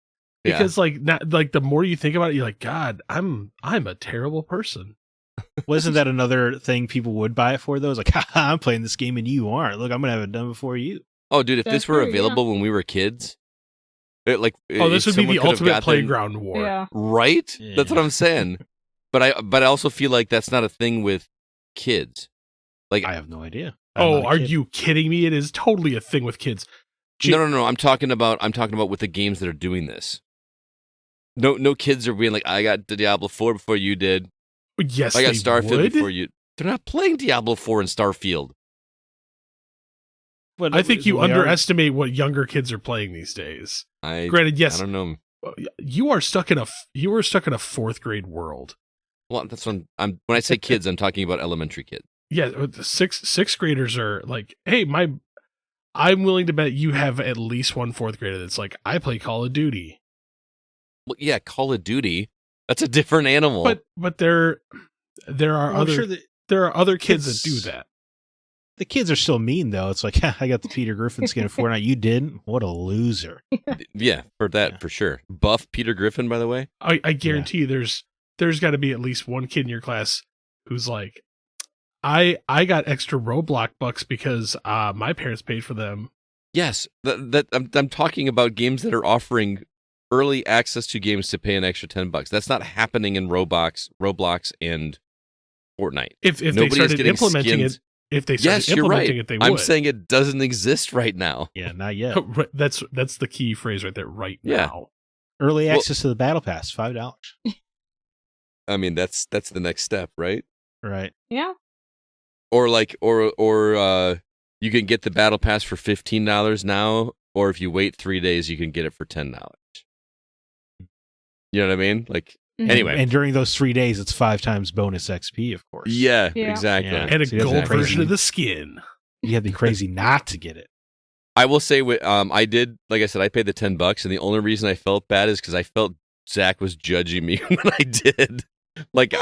Because like the more you think about it, you're like, God, I'm a terrible person. Wasn't that another thing people would buy it for though? It's like, haha, I'm playing this game and you aren't. Look, I'm gonna have it done before you. Oh, dude, if That's this were true, available when we were kids, This would be the ultimate playground war. Yeah. Right? Yeah. That's what I'm saying. But I also feel like that's not a thing with kids. Like I have no idea. Are you kidding me? It is totally a thing with kids. No. I'm talking about with the games that are doing this. No kids are being like, I got Diablo 4 before you did. Yes, I got they Starfield would. before you. They're not playing Diablo 4 and Starfield. But I think you we are- underestimate what younger kids are playing these days. Granted, yes, I don't know. you are stuck in a fourth grade world. Well, that's when when I say kids, I'm talking about elementary kids. Yeah, the sixth graders are like, hey, I'm willing to bet you have at least one fourth grader that's like, I play Call of Duty. Well, yeah, Call of Duty. That's a different animal. But there are I'm other sure that there are other kids kids- that do that. the kids are still mean though. It's like, I got the Peter Griffin skin of Fortnite. You didn't? What a loser. Yeah, for sure. Buff Peter Griffin, by the way. I guarantee you there's got to be at least one kid in your class who's like, I got extra Roblox bucks because my parents paid for them. Yes, I'm talking about games that are offering early access to games to pay an extra $10. That's not happening in Roblox, and Fortnite. If they Nobody is started getting implementing skins. it, if they started Yes, you're right. implementing it, they would. I'm saying it doesn't exist right now. Yeah, not yet. That's the key phrase right there. Right Yeah. now. Early access to the Battle Pass, $5. I mean, that's the next step, right? Right. Yeah. Or you can get the battle pass for $15 now, or if you wait 3 days, you can get it for $10. You know what I mean? Like, Mhm. anyway. And during those 3 days, it's 5 times bonus XP, of course. Yeah, Yeah. exactly. Yeah. And a So you have gold that crazy- version of the skin. You have to be crazy not to get it. I will say, I did, like I said, I paid the $10, and the only reason I felt bad is because I felt Zack was judging me when I did. Like,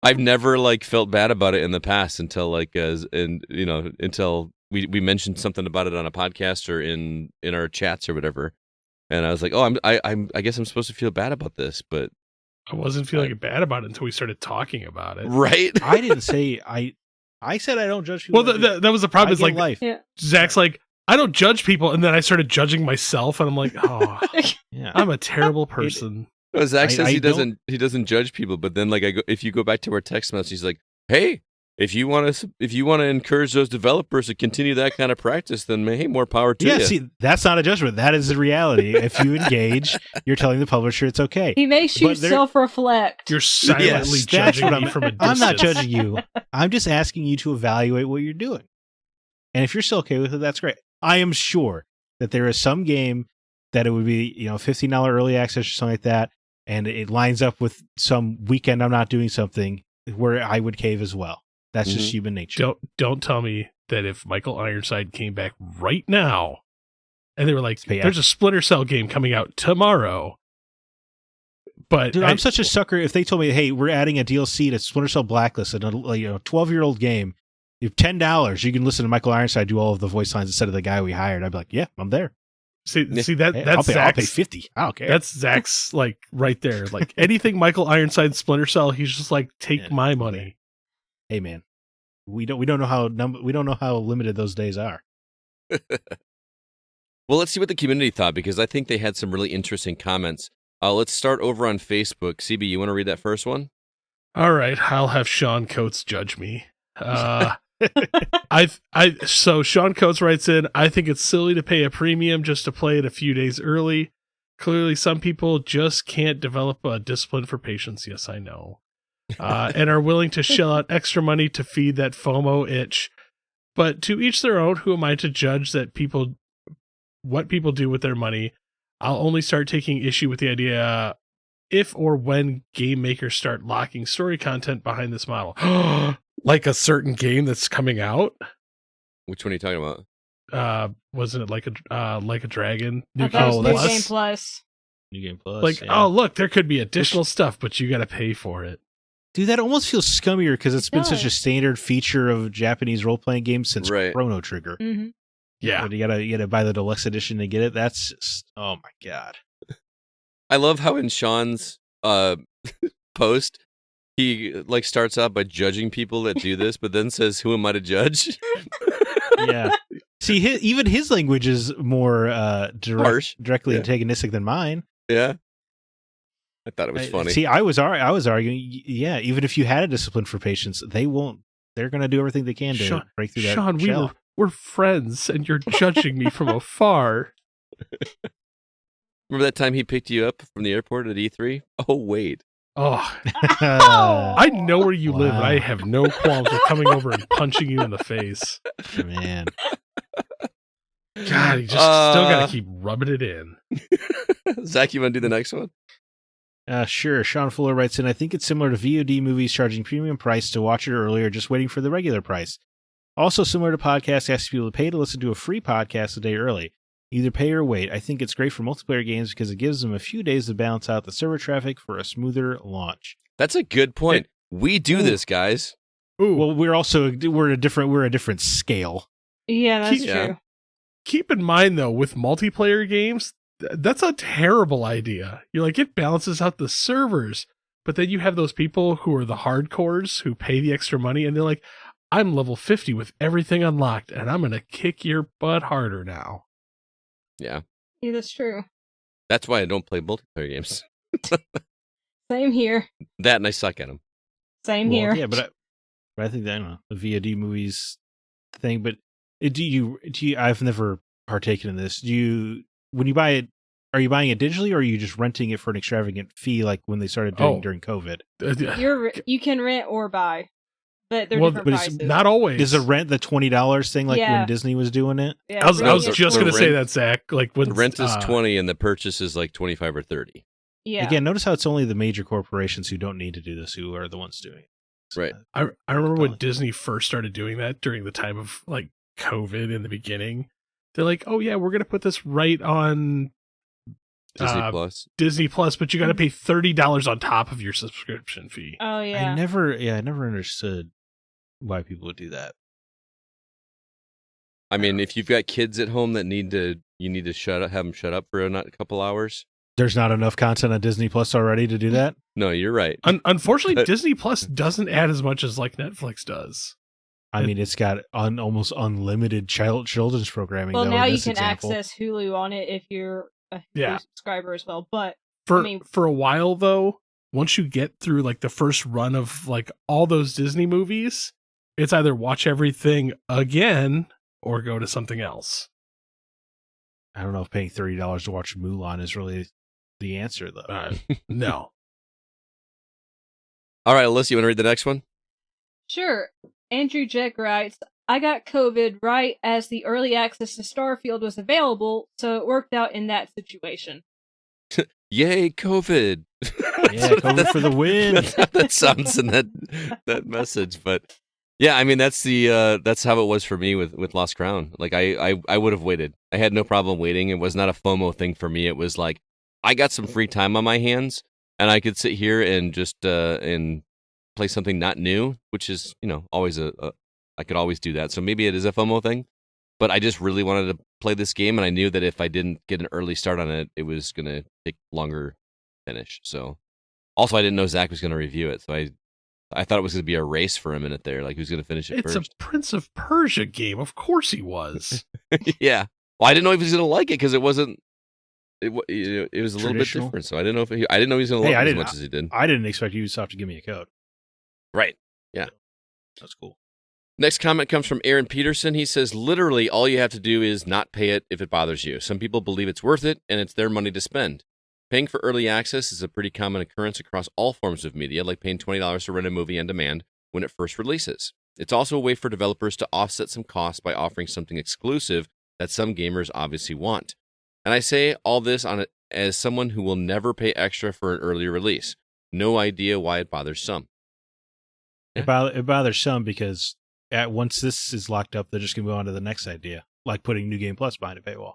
I've never like felt bad about it in the past until until we mentioned something about it on a podcast or in our chats or whatever, and I was like, oh, I guess I'm supposed to feel bad about this, but I wasn't feeling bad about it until we started talking about it. right. I didn't say I said I don't judge people. Well, that was the problem. I Is get like life. Yeah. Zach's like, I don't judge people, and then I started judging myself, and I'm like, oh, Yeah. I'm a terrible person. No, Zack says I he don't- doesn't judge people, but then like if you go back to our text message, he's like, hey, if you want to encourage those developers to continue that kind of practice, then hey, more power to Yeah, you. see, that's not a judgment. That is the reality. If you engage, you're telling the publisher it's okay. He makes you But there- self-reflect. You're silently Yes, that's judging what me from a distance. I'm not judging you. I'm just asking you to evaluate what you're doing. And if you're still okay with it, that's great. I am sure that there is some game that it would be, $15 early access or something like that, and it lines up with some weekend I'm not doing something where I would cave as well. That's just human nature. Don't tell me that if Michael Ironside came back right now and they were like, Yeah. there's a Splinter Cell game coming out tomorrow. But Dude, I'm such a sucker. If they told me, hey, we're adding a DLC to Splinter Cell Blacklist, and a 12-year-old game, you have $10, you can listen to Michael Ironside do all of the voice lines instead of the guy we hired. I'd be like, yeah, I'm there. see Hey, that's I'll pay Zach's, 50. I don't care. that's Zach's like right there. Like anything Michael Ironside Splinter Cell, he's just like, take Yeah, my money. Hey, man, we don't know how limited those days are. Well, let's see what the community thought, because I think they had some really interesting comments. Let's start over on Facebook. CB, you want to read that first one? All right, I'll have Sean Coates judge me. So Sean Coates writes in, I think it's silly to pay a premium just to play it a few days early. Clearly, some people just can't develop a discipline for patience. Yes, I know. And are willing to shell out extra money to feed that FOMO itch. But to each their own. Who am I to judge what people do with their money? I'll only start taking issue with the idea if or when game makers start locking story content behind this model. like a certain game that's coming out. Which one are you talking about? Wasn't it like a Dragon? I thought it was Oh, New Game Plus. New Game Plus. Like, yeah. oh look, there could be additional stuff, but you got to pay for it. Dude, that almost feels scummier because it's been such a does. standard feature of Japanese role playing games since Right. Chrono Trigger. Mm-hmm. Yeah, But you gotta buy the deluxe edition to get it. That's just, oh my god. I love how in Sean's post, he like starts out by judging people that do this, but then says, "Who am I to judge?" Yeah. See, even his language is more Harsh. directly Yeah. antagonistic than mine. Yeah, I thought it was funny. See, I was arguing. Yeah, even if you had a discipline for patients, they won't. They're going to do everything they can to break through that Sean, shell. we're friends, and you're judging me from afar. Remember that time he picked you up from the airport at E3? Oh wait, Oh, I know where you live, and I Wow. have no qualms with coming over and punching you in the face. Man. God, you just still got to keep rubbing it in. Zach, you want to do the next one? Sure. Sean Fuller writes in, I think it's similar to VOD movies charging premium price to watch it earlier, just waiting for the regular price. Also similar to podcasts asking people to pay to listen to a free podcast a day early. Either pay or wait. I think it's great for multiplayer games because it gives them a few days to balance out the server traffic for a smoother launch. That's a good point. We do this, guys. Ooh, Well, we're a different scale. Yeah, that's Yeah. true. keep in mind, though, with multiplayer games, that's a terrible idea. You're like, it balances out the servers, but then you have those people who are the hardcores who pay the extra money, and they're like, I'm level 50 with everything unlocked, and I'm going to kick your butt harder now. Yeah, Yeah, that's true. that's why I don't play multiplayer games. Same here. That and I suck at them. Same Well, here. yeah, but I think that, I don't know, the VOD movies thing, but do you I've never partaken in this. When you buy it, are you buying it digitally or are you just renting it for an extravagant fee like when they started doing during COVID? You can rent or buy, but they're Well, different but prices. it's not always. Is the rent the $20 thing like Yeah. when Disney was doing it? Yeah, I was renting the- is just the going to say rent- that, Zach. Like when The rent is 20 and the purchase is like 25 or 30. Yeah. Again, notice how it's only the major corporations who don't need to do this who are the ones doing it. So, Right. I remember when Disney first started doing that during the time of like COVID in the beginning. They're like, oh yeah, we're going to put this right on Disney Plus. Disney Plus, but you got to pay $30 on top of your subscription fee. Oh yeah. I never understood why people would do that. I mean, if you've got kids at home that you need to have them shut up for a couple hours. There's not enough content on Disney Plus already to do that. No, you're right. Unfortunately, But- Disney Plus doesn't add as much as like Netflix does. I mean, it's got almost unlimited children's programming. Well, though, now in you this can example. access Hulu on it if you're a Yeah. Hulu subscriber as well. But For I mean- for a while though, once you get through like the first run of like all those Disney movies, it's either watch everything again or go to something else. I don't know if paying $30 to watch Mulan is really the answer, though. No. All right, Alyssa, you want to read the next one? sure. Andrew Jeck writes, I got COVID right as the early access to Starfield was available, so it worked out in that situation. Yay, COVID! Yeah, COVID for the win. That's how that sounds in that message. But yeah, I mean that's how it was for me with Lost Crown. Like I would have waited. I had no problem waiting. It was not a FOMO thing for me. It was like I got some free time on my hands, and I could sit here and just and play something not new, which is always I could always do that. So maybe it is a FOMO thing. But I just really wanted to play this game, and I knew that if I didn't get an early start on it, it was going to take longer to finish. So, also, I didn't know Zach was going to review it, so I thought it was going to be a race for a minute there, like who's going to finish it It's first. a Prince of Persia game. Of course he was. Yeah. Well, I didn't know if he was going to like it because it wasn't. It was a little bit Traditional? different, so I didn't know if I didn't know he was going to Hey, love I it as didn't- much as he did. I didn't expect Ubisoft to give me a code. Right. Yeah. That's cool. Next comment comes from Aaron Peterson. He says, literally, all you have to do is not pay it if it bothers you. Some people believe it's worth it, and it's their money to spend. Paying for early access is a pretty common occurrence across all forms of media, like paying $20 to rent a movie on demand when it first releases. It's also a way for developers to offset some costs by offering something exclusive that some gamers obviously want. And I say all this as someone who will never pay extra for an early release. No idea why it bothers some. It bothers some because once this is locked up, they're just going to move on to the next idea, like putting New Game Plus behind a paywall.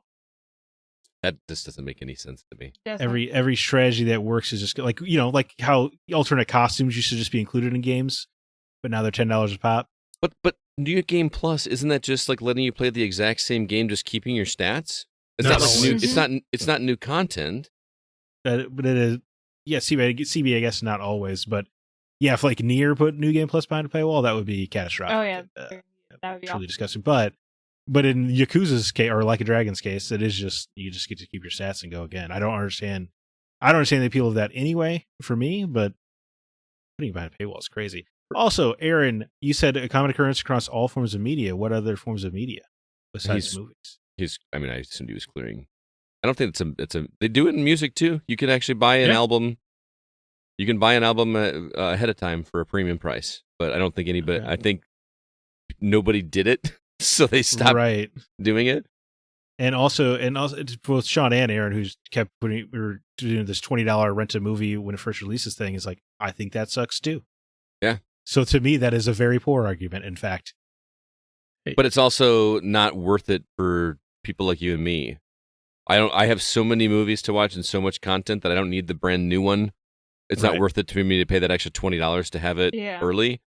That just doesn't make any sense to me. Every strategy that works is just like like how alternate costumes used to just be included in games, but now they're $10 a pop. But New Game Plus, isn't that just like letting you play the exact same game, just keeping your stats? It's not like new. It's not new content. But it is. Yeah, CB I guess not always, but yeah, if like Nier put New Game Plus behind a paywall, that would be catastrophic. Oh yeah, that would be truly disgusting. But in Yakuza's case, or Like a Dragon's case, it is just you just get to keep your stats and go again. I don't understand the appeal of that anyway for me, but putting it behind a paywall is crazy. Also, Aaron, you said a common occurrence across all forms of media. What other forms of media besides movies? I assumed he was clearing. I don't think it's a. They do it in music too. You can actually buy an album. You can buy an album ahead of time for a premium price, but I don't think anybody. Okay. I think nobody did it. So they stopped doing it. And also it's both Sean and Aaron, who's kept doing this $20 rent a movie when it first releases thing, is like, I think that sucks too. Yeah. So to me, that is a very poor argument, in fact. But it's also not worth it for people like you and me. I have so many movies to watch and so much content that I don't need the brand new one. It's not worth it to me to pay that extra $20 to have it early.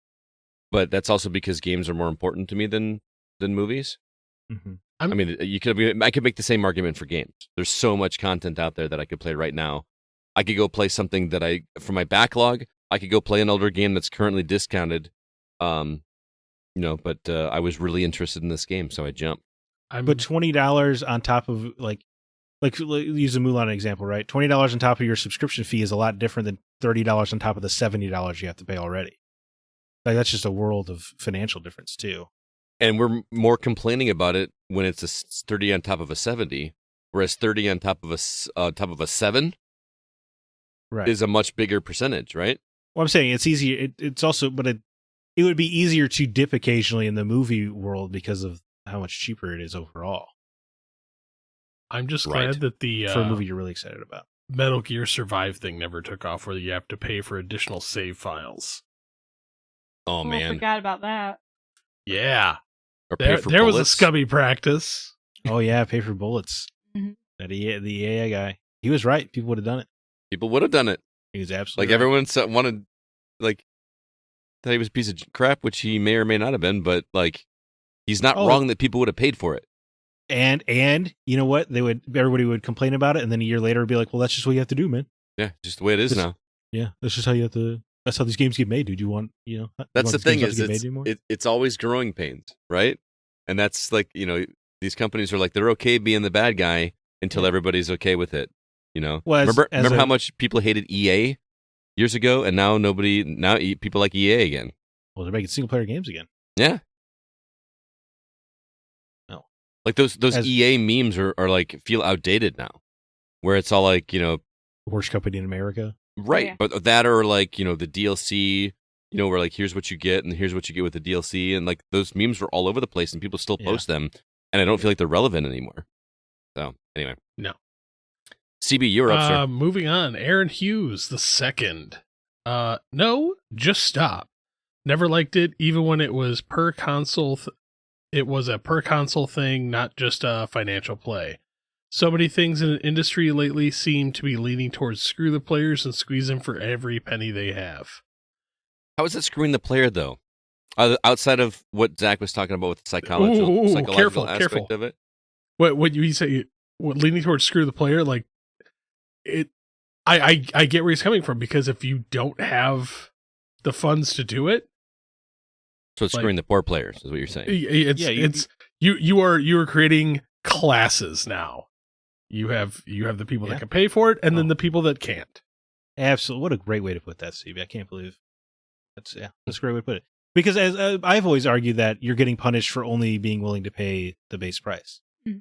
But that's also because games are more important to me than movies. Mm-hmm. I could make the same argument for games. There's so much content out there that I could play right now. I could go play something that from my backlog. I could go play an older game that's currently discounted. But I was really interested in this game, so I jumped. But $20 on top of like use a Mulan example, right? $20 on top of your subscription fee is a lot different than $30 on top of the $70 you have to pay already. Like that's just a world of financial difference too. And we're more complaining about it when it's a 30 on top of a 70, whereas 30 on top of a 7 is a much bigger percentage, right? Well, I'm saying it's easier. It's also, but it would be easier to dip occasionally in the movie world because of how much cheaper it is overall. I'm just glad that for a movie you're really excited about. Metal Gear Survive thing never took off, where you have to pay for additional save files. Oh man, I forgot about that. Yeah. There was a scummy practice. Oh yeah, pay for bullets. Mm-hmm. The EA guy, he was right. People would have done it. People would have done it. He was absolutely right. Everyone wanted, thought he was a piece of crap, which he may or may not have been. But he's not wrong that people would have paid for it. And you know what? Everybody would complain about it, and then a year later it'd be like, well, that's just what you have to do, man. Yeah, just the way it is now. Yeah, that's just how you have to. That's how these games get made, dude. You want, That's the thing is, it's always growing pains, right? And that's these companies are they're okay being the bad guy until everybody's okay with it. Well, remember how much people hated EA years ago, and now people like EA again. Well, they're making single player games again. Yeah. No. Those EA memes are feel outdated now, where it's all worst company in America. Right, yeah. But that or the DLC, where here's what you get and here's what you get with the DLC, and those memes were all over the place and people still post them, and I don't feel like they're relevant anymore. So anyway, no. CB, you're up, sir. Moving on, Aaron Hughes II. No, just stop. Never liked it, even when it was per console. It was a per console thing, not just a financial play. So many things in the industry lately seem to be leaning towards screw the players and squeeze them for every penny they have. How is it screwing the player, though? Outside of what Zack was talking about with the psychological aspect of it? What you say, leaning towards screw the player, I get where he's coming from, because if you don't have the funds to do it. So it's screwing the poor players, is what you're saying. You are creating classes now. You have the people that can pay for it, and then the people that can't. Absolutely. What a great way to put that, CB. I can't believe that's a great way to put it. Because as I've always argued that you're getting punished for only being willing to pay the base price. Mm-hmm.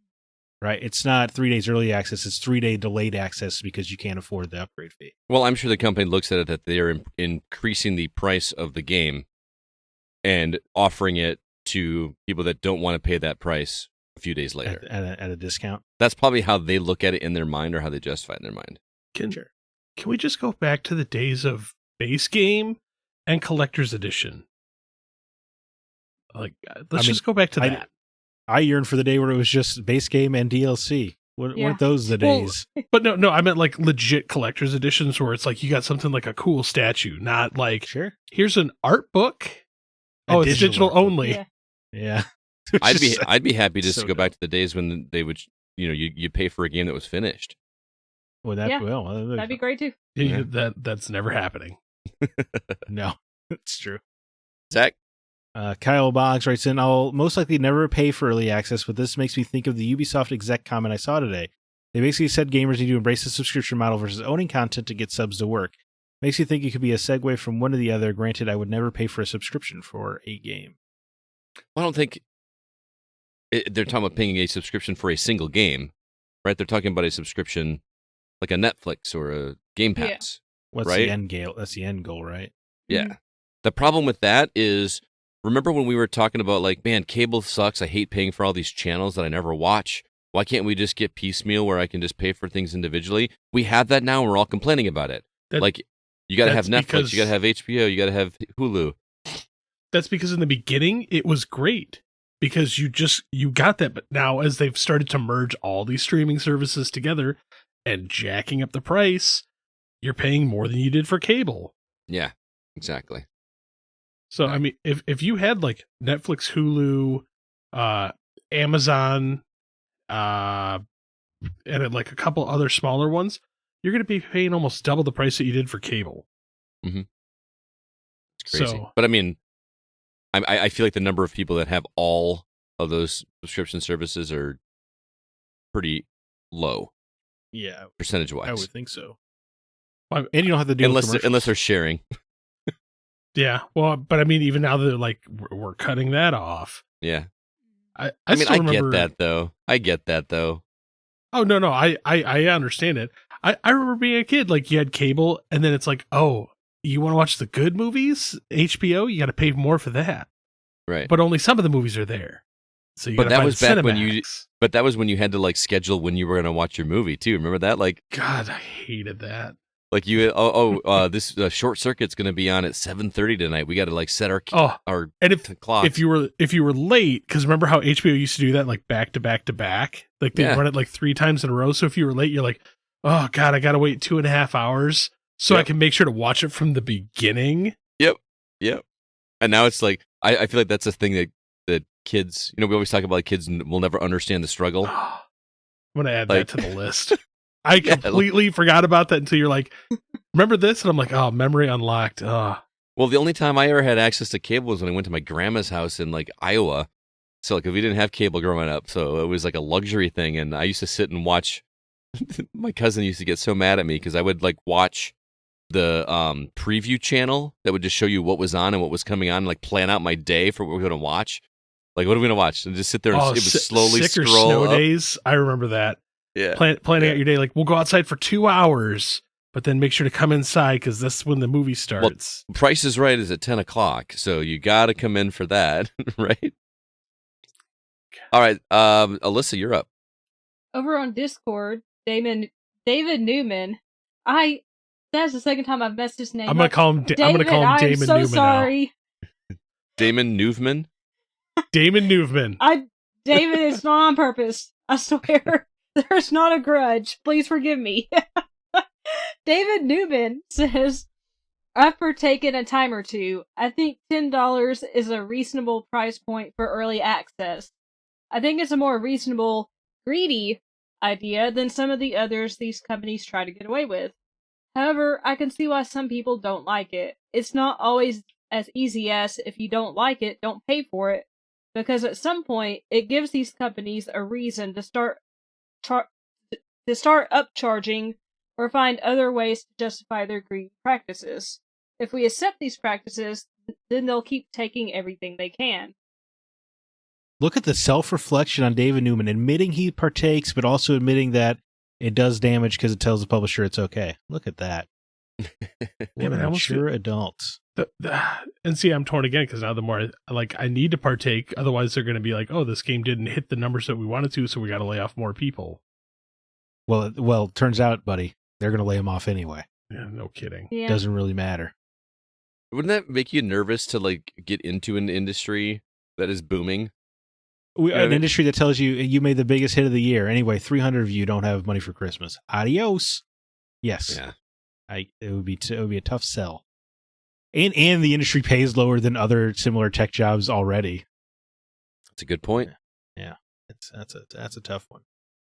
Right? It's not 3 days early access, it's 3-day delayed access because you can't afford the upgrade fee. Well, I'm sure the company looks at it that they are increasing the price of the game and offering it to people that don't want to pay that price a few days later at a discount. That's probably how they look at it in their mind, or how they justify it in their mind. Can we just go back to the days of base game and collector's edition? Like, let's just go back to that. I yearn for the day where it was just base game and DLC. Weren't those the days? But no, I meant like legit collector's editions where it's like you got something like a cool statue, not like, here's an art book. It's digital only. Yeah. I'd be happy just to go back to the days when they would, you pay for a game that was finished. Well, that'd be great too. Yeah. That's never happening. No, it's true. Zack? Kyle Boggs writes in, I'll most likely never pay for early access, but this makes me think of the Ubisoft exec comment I saw today. They basically said gamers need to embrace the subscription model versus owning content to get subs to work. Makes you think it could be a segue from one to the other. Granted, I would never pay for a subscription for a game. I don't think they're talking about paying a subscription for a single game, right? They're talking about a subscription like a Netflix or a Game Pass. What's right? the end goal? That's the end goal, right? Yeah. Mm-hmm. The problem with that is, remember when we were talking about like, man, cable sucks. I hate paying for all these channels that I never watch. Why can't we just get piecemeal where I can just pay for things individually? We have that now, and we're all complaining about it. Like, you got to have Netflix, you got to have HBO, you got to have Hulu. That's because in the beginning, it was great because you got that. But now as they've started to merge all these streaming services together and jacking up the price, you're paying more than you did for cable. Yeah, exactly. So, I mean, if you had like Netflix, Hulu, Amazon, and like a couple other smaller ones, you're going to be paying almost double the price that you did for cable. Mm-hmm. It's crazy. So, but I mean, I feel like the number of people that have all of those subscription services are pretty low. Yeah. Percentage-wise. I would think so. And you don't have to do unless they're sharing. Yeah, well, but I mean, even now they're like, we're cutting that off. Yeah. I mean, I get that though. Oh, no, I understand it. I remember being a kid, like you had cable, and then it's like, oh, you want to watch the good movies? HBO, you got to pay more for that. Right. But only some of the movies are there. So you got to buy the Cinemax. But that was when you had to like schedule when you were going to watch your movie too. Remember that? Like, God, I hated that. Like this Short Circuit's going to be on at 7:30 tonight. We got to like set our clock. If you were late, because remember how HBO used to do that like back to back to back, like they run it like 3 times in a row. So if you were late, you're like, oh God, I got to wait 2.5 hours so I can make sure to watch it from the beginning. Yep. And now it's like I feel like that's a thing that kids, we always talk about, like, kids will never understand the struggle. I'm gonna add that to the list. I completely forgot about that until you're like, remember this? And I'm like, oh, memory unlocked. Oh. Well, the only time I ever had access to cable was when I went to my grandma's house in like Iowa. So like, we didn't have cable growing up, so it was like a luxury thing. And I used to sit and watch. My cousin used to get so mad at me because I would like watch the preview channel that would just show you what was on and what was coming on, and like plan out my day for what we're going to watch. Like, what are we going to watch? And just sit there and it would slowly Sick or scroll snow up. Days. I remember that. Yeah. Planning out your day. Like, we'll go outside for 2 hours, but then make sure to come inside because that's when the movie starts. Well, Price is Right is at 10 o'clock, so you got to come in for that, right? All right. Alyssa, you're up. Over on Discord, David Newman. That's the second time I've messed his name I'm gonna call him. I'm gonna call him Damon Newman. I'm so sorry. Damon Newman. Damon Newman. David, it's not on purpose. I swear. There's not a grudge. Please forgive me. David Newman says, I've partaken a time or two. I think $10 is a reasonable price point for early access. I think it's a more reasonable, greedy idea than some of the others these companies try to get away with. However, I can see why some people don't like it. It's not always as easy as, if you don't like it, don't pay for it. Because at some point, it gives these companies a reason to start upcharging or find other ways to justify their greedy practices. If we accept these practices, then they'll keep taking everything they can. Look at the self-reflection on David Newman, admitting he partakes, but also admitting that it does damage because it tells the publisher it's okay. Look at that. What a mature adult. And see, I'm torn again because now the more I need to partake, otherwise they're going to be like, oh, this game didn't hit the numbers that we wanted to, so we got to lay off more people. Well, turns out, buddy, they're going to lay them off anyway. Yeah, no kidding. Yeah. Doesn't really matter. Wouldn't that make you nervous to like get into an industry that is booming. An industry that tells you made the biggest hit of the year. Anyway, 300 of you don't have money for Christmas. Adios. Yes. Yeah. It would be a tough sell. And the industry pays lower than other similar tech jobs already. That's a good point. Yeah. That's a tough one.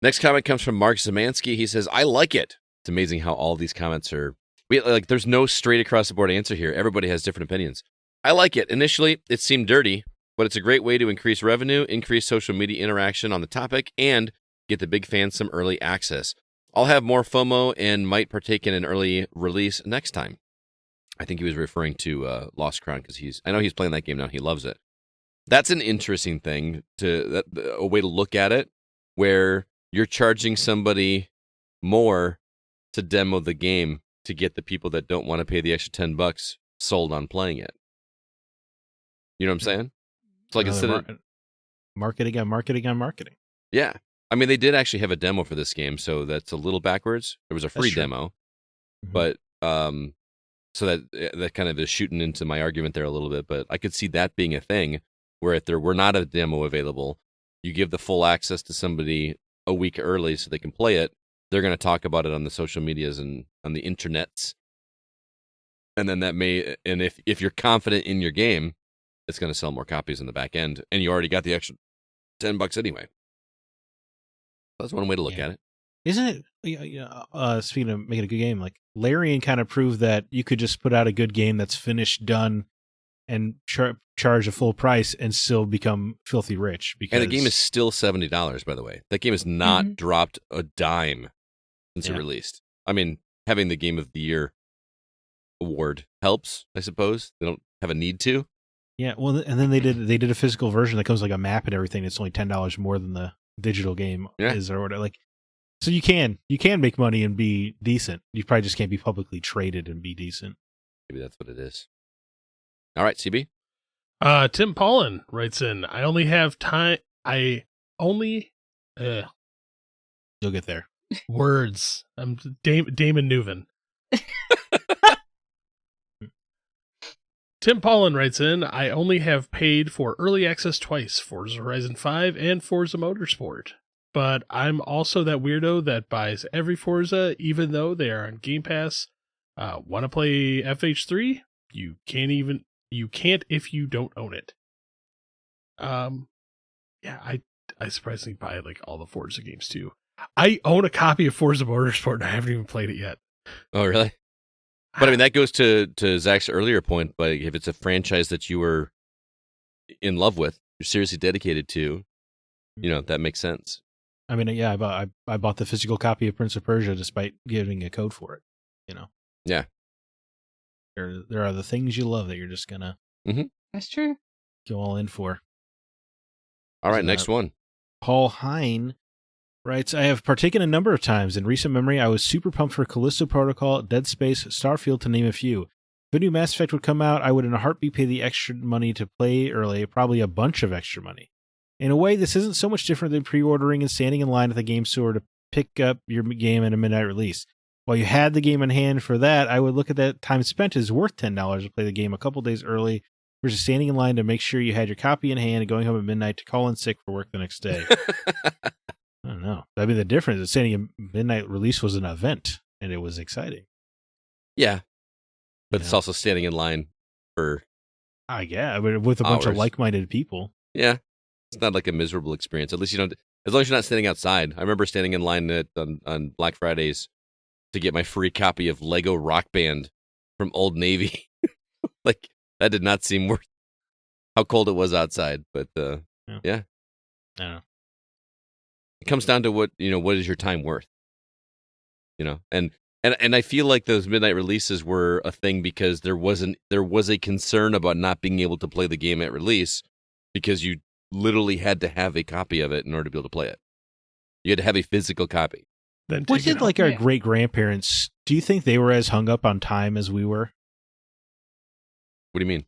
Next comment comes from Mark Zemansky. He says, I like it. It's amazing how all these comments are... there's no straight across the board answer here. Everybody has different opinions. I like it. Initially, it seemed dirty, but it's a great way to increase revenue, increase social media interaction on the topic, and get the big fans some early access. I'll have more FOMO and might partake in an early release next time. I think he was referring to Lost Crown because I know he's playing that game now. He loves it. That's an interesting thing, a way to look at it, where you're charging somebody more to demo the game to get the people that don't want to pay the extra $10 sold on playing it. You know what I'm saying? It's like instead of marketing on marketing. Yeah. I mean, they did actually have a demo for this game, so that's a little backwards. There was a free demo, but so that kind of is shooting into my argument there a little bit. But I could see that being a thing where if there were not a demo available, you give the full access to somebody a week early so they can play it. They're going to talk about it on the social medias and on the internets, and then and if you're confident in your game, it's going to sell more copies in the back end, and you already got the extra $10 anyway. That's one way to look at it. Isn't it? Speaking of making a good game, like Larian kind of proved that you could just put out a good game that's finished, done, and charge a full price and still become filthy rich. And the game is still $70, by the way. That game has not dropped a dime since it released. I mean, having the Game of the Year award helps, I suppose. They don't have a need to. Yeah, well, and then they did a physical version that comes like a map and everything. It's only $10 more than the digital game is, or like. So you can make money and be decent. You probably just can't be publicly traded and be decent. Maybe that's what it is. All right, CB. Tim Paulin writes in, I only have time. You'll get there. Words. I'm Damon Newman. Tim Paulin writes in, I only have paid for early access twice, Forza Horizon 5 and Forza Motorsport. But I'm also that weirdo that buys every Forza, even though they are on Game Pass. Want to play FH3? You can't if you don't own it. I surprisingly buy like all the Forza games too. I own a copy of Forza Motorsport and I haven't even played it yet. Oh, really? But I mean, that goes to Zach's earlier point. But if it's a franchise that you were in love with, you're seriously dedicated to, that makes sense. I mean, yeah, I bought the physical copy of Prince of Persia despite getting a code for it. Yeah. There are the things you love that you're just gonna. That's true. Go all in for. All right, next one. Paul Hine writes, I have partaken a number of times. In recent memory, I was super pumped for Callisto Protocol, Dead Space, Starfield, to name a few. If a new Mass Effect would come out, I would in a heartbeat pay the extra money to play early, probably a bunch of extra money. In a way, this isn't so much different than pre-ordering and standing in line at the game store to pick up your game at a midnight release. While you had the game in hand for that, I would look at that time spent as worth $10 to play the game a couple days early versus standing in line to make sure you had your copy in hand and going home at midnight to call in sick for work the next day. I don't know. I mean, the difference is standing in midnight release was an event, and it was exciting. Yeah. But it's also standing in line for... with a bunch of like-minded people. Yeah. It's not like a miserable experience. At least you don't... As long as you're not standing outside. I remember standing in line on Black Fridays to get my free copy of Lego Rock Band from Old Navy. Like, that did not seem worth how cold it was outside. But, yeah. I don't know. It comes down to what is your time worth? And I feel like those midnight releases were a thing because there was a concern about not being able to play the game at release because you literally had to have a copy of it in order to be able to play it. You had to have a physical copy. What did like our great grandparents? Do you think they were as hung up on time as we were? What do you mean?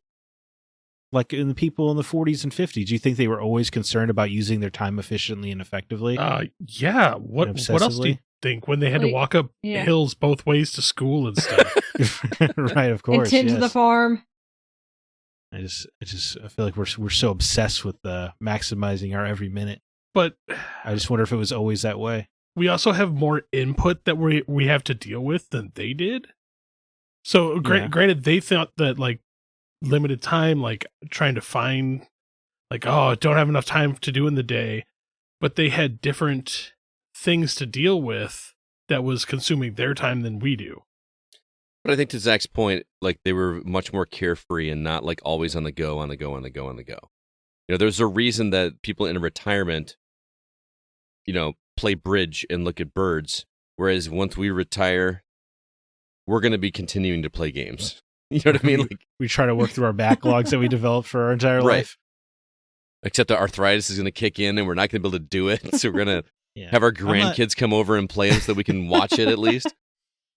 Like in the people in the 40s and 50s, do you think they were always concerned about using their time efficiently and effectively? Yeah. What else do you think when they had to walk up hills both ways to school and stuff? Right, of course. And tend to the farm. I feel like we're so obsessed with maximizing our every minute. But I just wonder if it was always that way. we also have more input that we have to deal with than they did. So granted, they thought that like limited time, like trying to find like, oh, don't have enough time to do in the day, but they had different things to deal with that was consuming their time than we do. But I think to Zach's point, like they were much more carefree and not like always on the go. There's a reason that people in retirement, play bridge and look at birds. Whereas once we retire, we're going to be continuing to play games. You know what I mean? Like, we try to work through our backlogs that we developed for our entire life. Except the arthritis is going to kick in and we're not going to be able to do it. So we're going to have our grandkids come over and play so that we can watch it at least.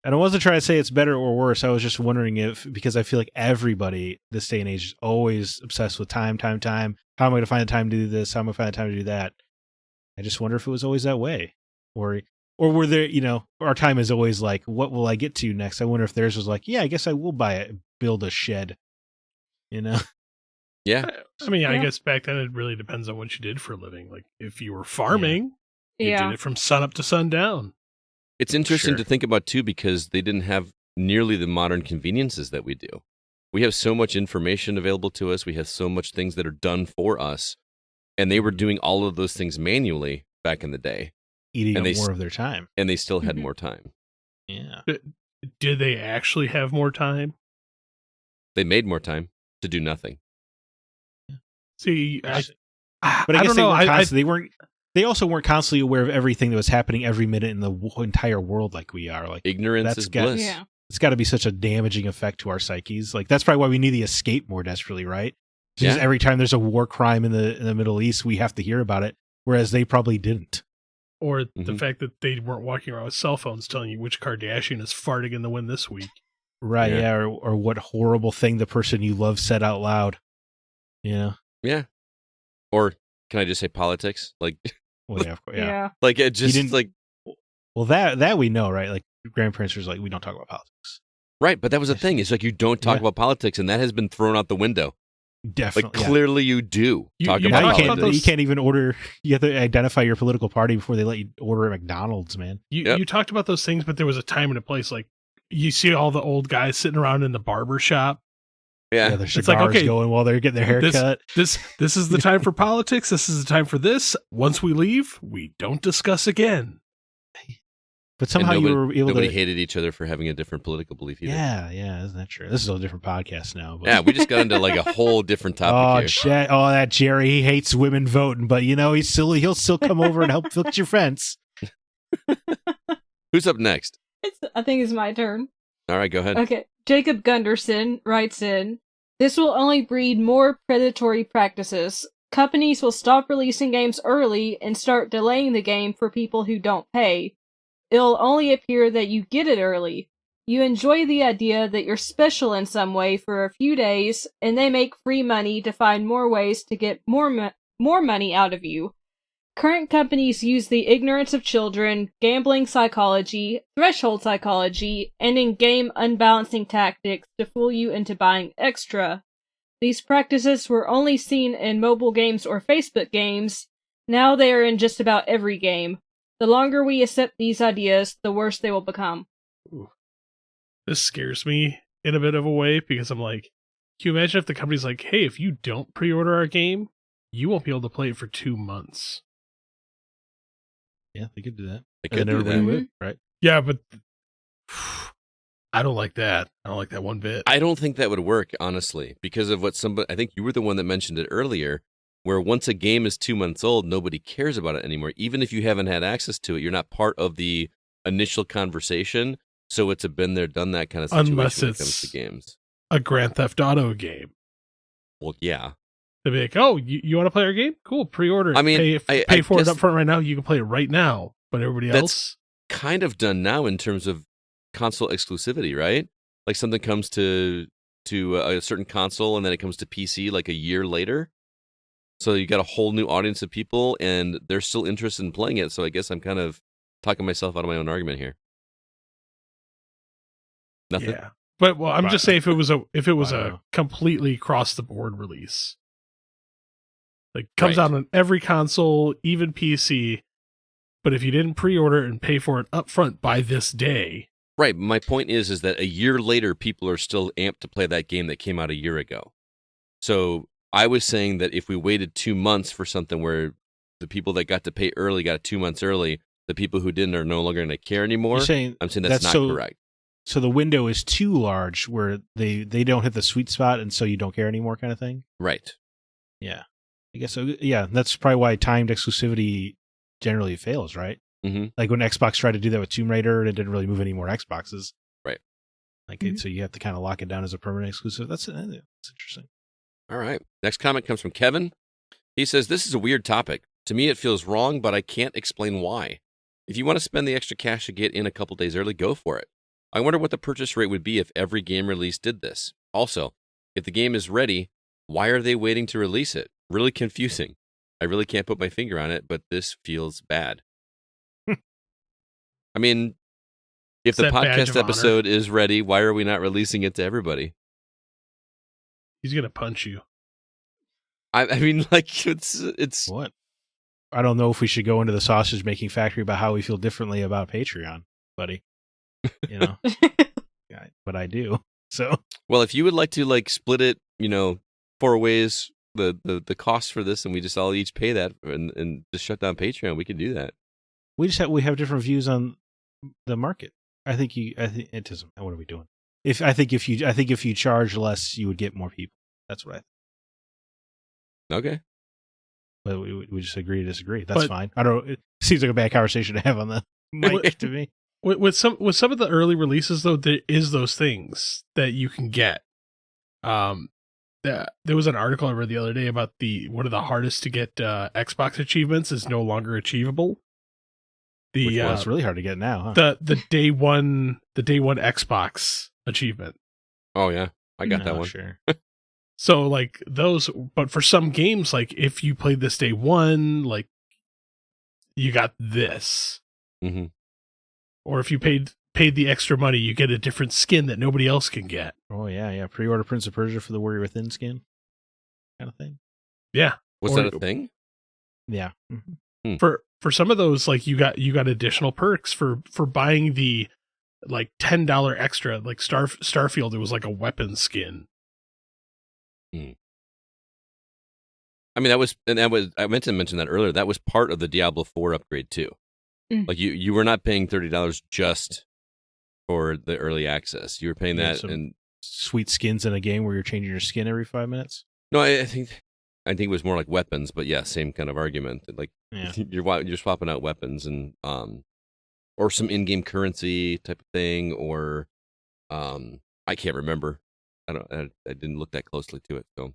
And I wasn't trying to say it's better or worse. I was just wondering because I feel like everybody this day and age is always obsessed with time. How am I going to find the time to do this? How am I going to find the time to do that? I just wonder if it was always that way. Or were there, our time is always like, what will I get to next? I wonder if theirs was like, yeah, I guess I will build a shed, Yeah. I mean, I guess back then it really depends on what you did for a living. Like if you were farming, you did it from sun up to sundown. It's interesting to think about, too, because they didn't have nearly the modern conveniences that we do. We have so much information available to us. We have so much things that are done for us. And they were doing all of those things manually back in the day. Eating up more of their time. And they still had more time. Yeah. Did they actually have more time? They made more time to do nothing. See, but I guess they weren't. They also weren't constantly aware of everything that was happening every minute in the entire world like we are. Like ignorance is bliss. Yeah. It's got to be such a damaging effect to our psyches. Like that's probably why we need the escape more desperately, right? Because every time there's a war crime in the Middle East, we have to hear about it, whereas they probably didn't. Or the fact that they weren't walking around with cell phones telling you which Kardashian is farting in the wind this week. Right, or what horrible thing the person you love said out loud. Yeah. Or can I just say politics? Like, well, yeah, of course, yeah. Like it just like. Well, that we know, right? Like grandparents was like, we don't talk about politics. Right, but that was the thing. It's like you don't talk about politics, and that has been thrown out the window. Definitely. Like clearly you do talk about politics. You can't even order. You have to identify your political party before they let you order at McDonald's, man. You talked about those things, but there was a time and a place. Like you see all the old guys sitting around in the barber shop. Yeah, their cigars going while they're getting their hair cut. This is the time for politics. This is the time for this. Once we leave, we don't discuss again. But somehow you were able nobody hated each other for having a different political belief either. Yeah, isn't that true? This is a different podcast now. But. Yeah, we just got into like a whole different topic here. That Jerry, he hates women voting, but he'll still come over and help fix your fence. Who's up next? I think it's my turn. All right, go ahead. Okay, Jacob Gunderson writes in, this will only breed more predatory practices. Companies will stop releasing games early and start delaying the game for people who don't pay. It'll only appear that you get it early. You enjoy the idea that you're special in some way for a few days, and they make free money to find more ways to get more money out of you. Current companies use the ignorance of children, gambling psychology, threshold psychology, and in-game unbalancing tactics to fool you into buying extra. These practices were only seen in mobile games or Facebook games. Now they are in just about every game. The longer we accept these ideas, the worse they will become. Ooh. This scares me in a bit of a way because I'm like, can you imagine if the company's like, hey, if you don't pre-order our game, you won't be able to play it for 2 months. Yeah, they could do that. They could do that. Right? Yeah, but I don't like that. I don't like that one bit. I don't think that would work, honestly, because of what I think you were the one that mentioned it earlier, where once a game is 2 months old, nobody cares about it anymore. Even if you haven't had access to it, you're not part of the initial conversation. So it's a been there, done that kind of situation unless when it it's comes to games. A Grand Theft Auto game. Well, yeah. They'd be like, oh, you want to play our game? Cool, pre-order it. I mean, pay for it up front right now. You can play it right now. But everybody else? That's kind of done now in terms of console exclusivity, right? Like something comes to a certain console and then it comes to PC like a year later. So you got a whole new audience of people and they're still interested in playing it. So I guess I'm kind of talking myself out of my own argument here. Nothing? Yeah. But well, I'm just saying if it was a Wow. completely across the board release, like comes Right. out on every console, even PC. But if you didn't pre-order and pay for it upfront by this day, Right. My point is that a year later, people are still amped to play that game that came out a year ago. So I was saying that if we waited 2 months for something where the people that got to pay early got 2 months early, the people who didn't are no longer going to care anymore. You're saying I'm saying that's not so, correct. So the window is too large where they don't hit the sweet spot, and so you don't care anymore, kind of thing. Right. Yeah, I guess so. Yeah, that's probably why timed exclusivity generally fails, right? Mm-hmm. Like when Xbox tried to do that with Tomb Raider, and it didn't really move any more Xboxes. Right. Like so, you have to kind of lock it down as a permanent exclusive. That's interesting. All right. Next comment comes from Kevin. He says, "This is a weird topic. To me, it feels wrong, but I can't explain why. If you want to spend the extra cash to get in a couple days early, go for it. I wonder what the purchase rate would be if every game release did this. Also, if the game is ready, why are they waiting to release it? Really confusing. I really can't put my finger on it, but this feels bad." I mean, if It's the that badge podcast of honor. episode is ready, why are we not releasing it to everybody? he's gonna punch you. I mean, like, it's What? I don't know if we should go into the sausage making factory about how we feel differently about Patreon, buddy. You know, yeah, but I do. So well, if you would like to like split it, 4 ways, the cost for this, and we just all each pay that and just shut down Patreon, we could do that. we have different views on the market. I think it doesn't. What are we doing? I think if you charge less, you would get more people. That's what I think. Okay. But we just agree to disagree. That's But- fine. I don't. It seems like a bad conversation to have on the mic to me. With some of the early releases, though, there is those things that you can get. There was an article I read the other day about one of the hardest to get Xbox achievements is no longer achievable. Well, it's really hard to get now. Huh? the day one Xbox achievement. Oh yeah, I got No, that one. Sure. So like those, but for some games, like if you played this day one, like you got this, Mm-hmm. or if you paid the extra money, you get a different skin that nobody else can get. Oh yeah. Pre-order Prince of Persia for the Warrior Within skin, kind of thing. Yeah, Was Or- that a thing? Yeah. Mhm. for some of those, like you got additional perks for buying the like $10 extra, like Starfield. It was like a weapon skin. I mean, I meant to mention that earlier. That was part of the Diablo 4 upgrade too. Mm. Like you were not paying $30 just for the early access. You were paying Yeah, that, some- and Sweet skins in a game where you're changing your skin every 5 minutes. no, I think it was more like weapons, but yeah, same kind of argument. Like Yeah. you're swapping out weapons and or some in-game currency type of thing, or I can't remember. I didn't look that closely to it. So,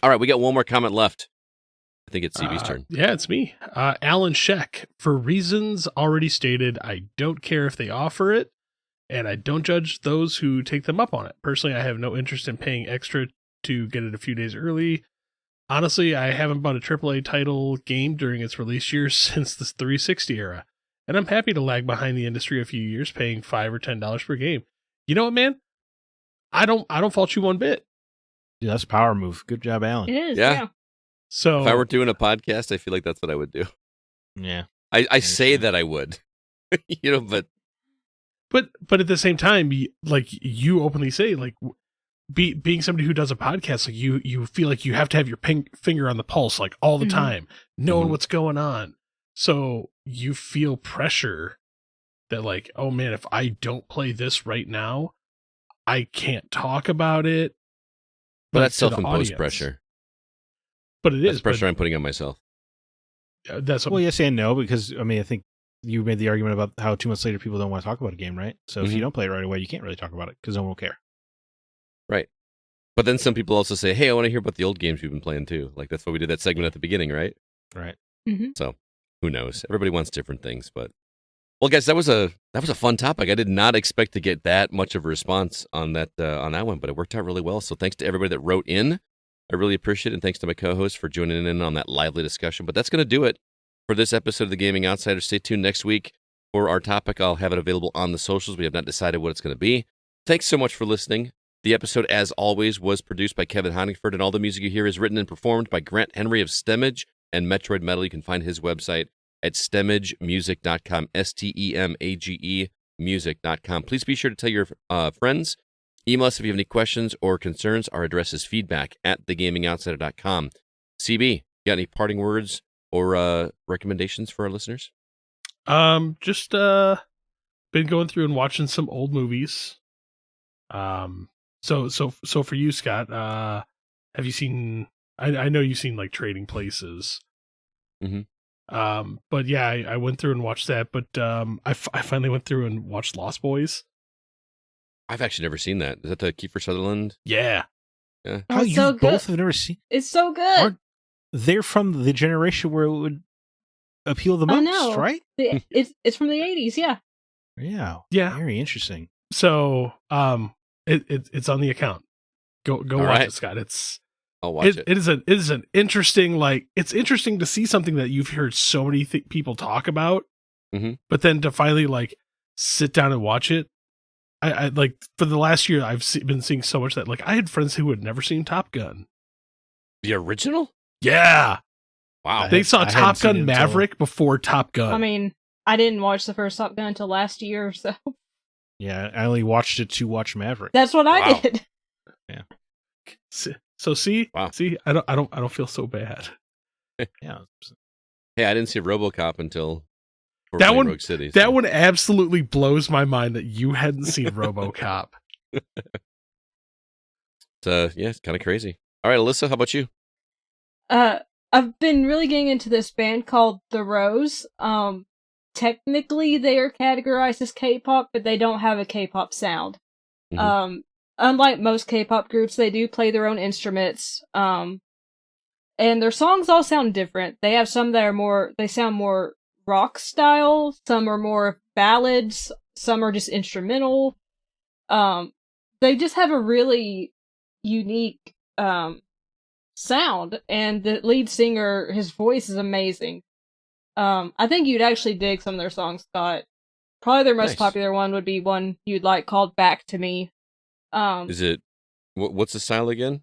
all right, we got one more comment left. I think it's CB's turn. Yeah, it's me, Alan Sheck. For reasons already stated, I don't care if they offer it, and I don't judge those who take them up on it. Personally, I have no interest in paying extra to get it a few days early. Honestly, I haven't bought a AAA title game during its release year since the 360 era, and I'm happy to lag behind the industry a few years, paying $5 or $10 per game. You know what, man? I don't fault you one bit. Yeah, that's a power move. Good job, Alan. It is, Yeah. yeah. So If I were doing a podcast, I feel like that's what I would do. Yeah. I say that I would, but but at the same time, like you openly say, like being somebody who does a podcast, like you feel like you have to have your finger on the pulse, like all the Mhm. time, knowing Mhm. what's going on. So you feel pressure that like, oh man, if I don't play this right now, I can't talk about it. that's to the self-imposed audience. pressure. But it That's is pressure I'm putting on myself. But, that's Well, yes and no, because I mean, I think you made the argument about how 2 months later people don't want to talk about a game, right? So if Mhm. you don't play it right away, you can't really talk about it because no one will care. Right. But then some people also say, hey, I want to hear about the old games you've been playing too. Like that's why we did that segment at the beginning, right? Right. So who knows? Everybody wants different things, but well, guys, that was a fun topic. I did not expect to get that much of a response on that one, but it worked out really well. So thanks to everybody that wrote in. I really appreciate it, and thanks to my co-host for joining in on that lively discussion. But that's going to do it for this episode of the Gaming Outsider. Stay tuned next week for our topic. I'll have it available on the socials. We have not decided what it's going to be. Thanks so much for listening. The episode, as always, was produced by Kevin Honigford, and all the music you hear is written and performed by Grant Henry of Stemage and Metroid Metal. You can find his website at stemagemusic.com, STEMAGE music.com. Please be sure to tell your friends. Email us if you have any questions or concerns. Our address is feedback@thegamingoutsider.com. CB, you got any parting words or recommendations for our listeners? Just been going through and watching some old movies. So for you, Scott, have you seen? I know you've seen like Trading Places. Mm-hmm. But yeah, I went through and watched that. But I finally went through and watched Lost Boys. I've actually never seen that. Is that the Kiefer Sutherland? Yeah. Yeah. How It's you so both good. have never seen? It's so good. Aren't they're from the generation where it would appeal the I most, know. right? It's from the 80s, yeah. Yeah. Very interesting. So it's on the account. Go watch right. it, Scott. I'll watch it. It is an interesting, like, it's interesting to see something that you've heard so many people talk about, but then to finally like sit down and watch it. I like, for the last year I've been seeing so much that, like, I had friends who had never seen Top Gun. The original? Yeah, Wow. they saw I hadn't Top seen it Gun until- Maverick before Top Gun. I mean, I didn't watch the first Top Gun until last year, so Yeah, I only watched it to watch Maverick. that's what Wow. I did. So see, Wow. I don't feel so bad. Yeah. Hey, I didn't see RoboCop until That playing one- Rogue City. That so- one absolutely blows my mind that you hadn't seen RoboCop. It's kind of crazy. All right, Alyssa, how about you? I've been really getting into this band called The Rose. Technically they are categorized as K-pop, but they don't have a K-pop sound. Mhm. Unlike most K-pop groups, they do play their own instruments. And their songs all sound different. They have some that are they sound more rock style, some are more ballads, some are just instrumental. They just have a really unique sound, and the lead singer, his voice is amazing. I think you'd actually dig some of their songs, Scott. Probably their most Nice. popular one would be one you'd like called Back to Me. Is it what's the style again?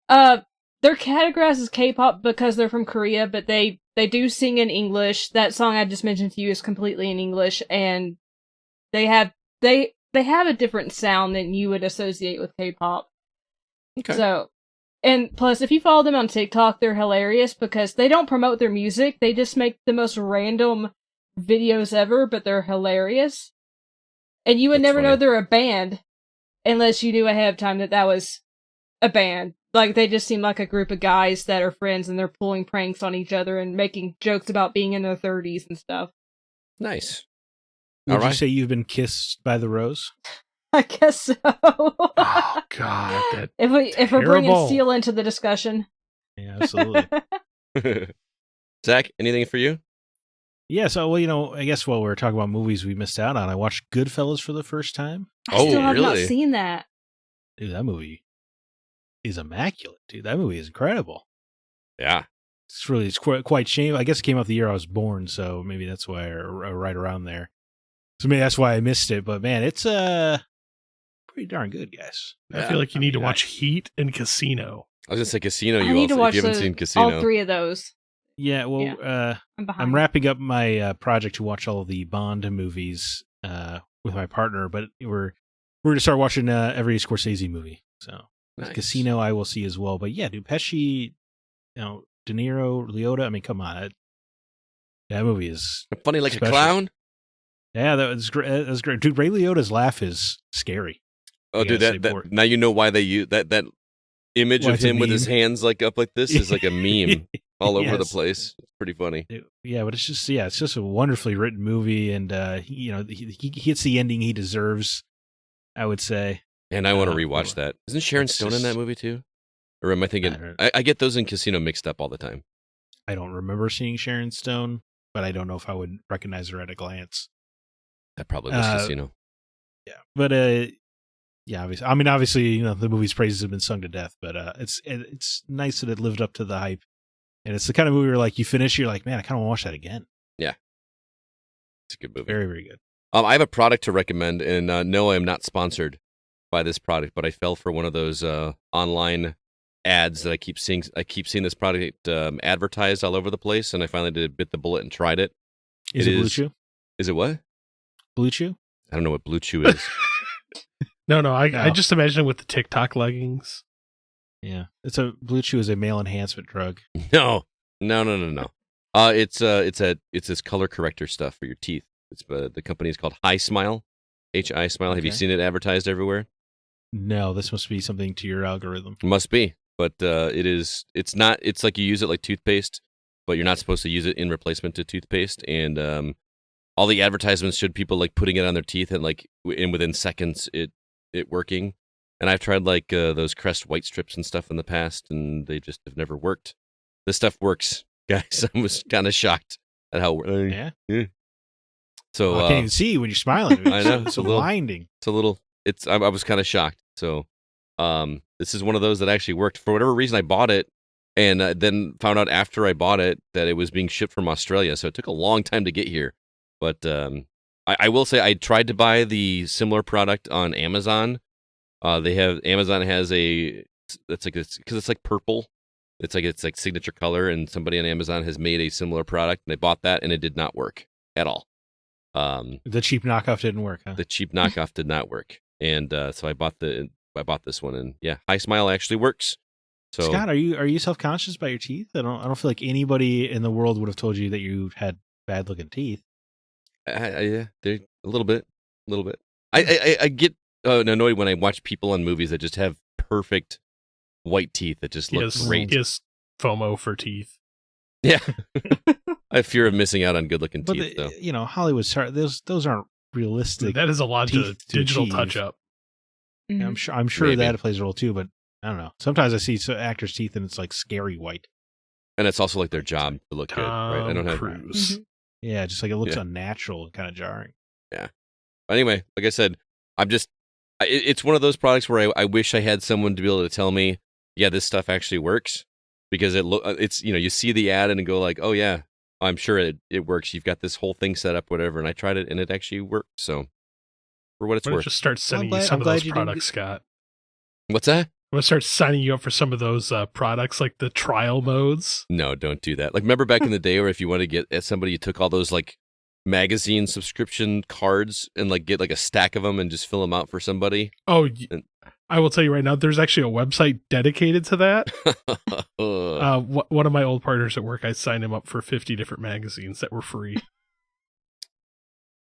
They're categorized as K-pop because they're from Korea, but they do sing in English. That song I just mentioned to you is completely in English, and they have a different sound than you would associate with K-pop. Okay. So, and plus, if you follow them on TikTok, they're hilarious because they don't promote their music. They just make the most random videos ever, but they're hilarious. And you would That's never know funny. they're a band unless you knew ahead of time that was a band. Like, they just seem like a group of guys that are friends and they're pulling pranks on each other and making jokes about being in their 30s and stuff. Nice. Would All you right. say you've been kissed by the rose? I guess so. Oh God, that if we're bringing terrible. Steel into the discussion. Yeah, absolutely. Zach, anything for you? Yeah, so, well, I guess while we were talking about movies we missed out on, I watched Goodfellas for the first time. I Oh, still have not really? seen that. Dude, that movie is immaculate. Dude, that movie is incredible. Yeah. It's quite shame. I guess it came out the year I was born, so maybe that's why, or right around there. So maybe that's why I missed it. But man, it's pretty darn good, guys. I feel like you need to mean, watch Heat and Casino. I was gonna say Casino. I You need to also, watch if you haven't those- seen Casino, all three of those. Yeah, well, Yeah. I'm behind. I'm wrapping up my project to watch all of the Bond movies with my partner, but we're going to start watching every Scorsese movie. So Nice. Casino I will see as well. But yeah, dude, Pesci, De Niro, Liotta. I mean, come on, that movie is funny like special. a clown. Yeah, that was great. That was great, dude. Ray Liotta's laugh is scary. Oh, I dude, gotta say that for it. now you know why they use that image Why of it's a him with his meme. hands like up like this is like a meme all over the Yes. place. It's pretty funny. Yeah, but it's just a wonderfully written movie, and he hits the ending he deserves, I would say. And I want to Uh, rewatch that. Isn't Sharon it's Stone in just- that movie too? Or am I thinking? I don't- I get those in Casino mixed up all the time. I don't remember seeing Sharon Stone, but I don't know if I would recognize her at a glance. That probably was Casino. Yeah, but yeah, obviously, the movie's praises have been sung to death, but it's nice that it lived up to the hype, and it's the kind of movie where like you finish, you're like, man, I kind of want to watch that again. It's a good movie. Very, very good. I have a product to recommend, and no, I am not sponsored. buy this product, but I fell for one of those online ads that I keep seeing. I keep seeing this product advertised all over the place, and I finally did bit the bullet and tried it. Is it Blue Chew? Is it what? Blue Chew? I don't know what Blue Chew is. No. I just imagine it with the TikTok leggings. Yeah, Blue Chew is a male enhancement drug. No. It's this color corrector stuff for your teeth. It's the company is called Hi Smile, Hi Smile. Have you seen it advertised everywhere? No, this must be something to your algorithm. Must be, but it's not. It's like you use it like toothpaste, but you're not supposed to use it in replacement to toothpaste. And all the advertisements showed people like putting it on their teeth and like within seconds it working. And I've tried like those Crest white strips and stuff in the past, and they just have never worked. This stuff works, guys. I was kind of shocked at how it works. Yeah. So I can't even see you when you're smiling. I know It's blinding. I was kind of shocked. So this is one of those that actually worked. For whatever reason, I bought it, and then found out after I bought it that it was being shipped from Australia. So it took a long time to get here. But I will say I tried to buy the similar product on Amazon. Amazon has because it's like purple. It's like signature color, and somebody on Amazon has made a similar product, and I bought that, and it did not work at all. The cheap knockoff didn't work, huh? The cheap knockoff did not work, and so I bought this one, and yeah, Hi Smile actually works. So Scott, are you self-conscious about your teeth? I don't feel like anybody in the world would have told you that you had bad looking teeth. Yeah, they're a little bit. I get annoyed when I watch people on movies that just have perfect white teeth that just look great. He has FOMO for teeth. Yeah. I have fear of missing out on good-looking teeth, though. You know, Hollywood those aren't realistic. That is a lot to digital touch-up. Yeah, I'm sure Maybe. that plays a role, too, but I don't know. Sometimes I see actors' teeth, and it's like scary white. And it's also like their job to look good, right? I don't have Cruise. Yeah, just like it looks unnatural and kind of jarring. Yeah. Anyway, like I said, it's one of those products where I wish I had someone to be able to tell me, yeah, this stuff actually works, because it's you see the ad and go like, oh yeah, I'm sure it works. You've got this whole thing set up, whatever, and I tried it and it actually worked. So for what it's worth, Just start sending you some of those products, Scott. What's that? I'm gonna start signing you up for some of those products, like the trial modes. No, don't do that. Like, remember back in the day where if you want to get at somebody, you took all those like magazine subscription cards and like get like a stack of them and just fill them out for somebody. Oh, I will tell you right now, there's actually a website dedicated to that. One of my old partners at work, I signed him up for 50 different magazines that were free.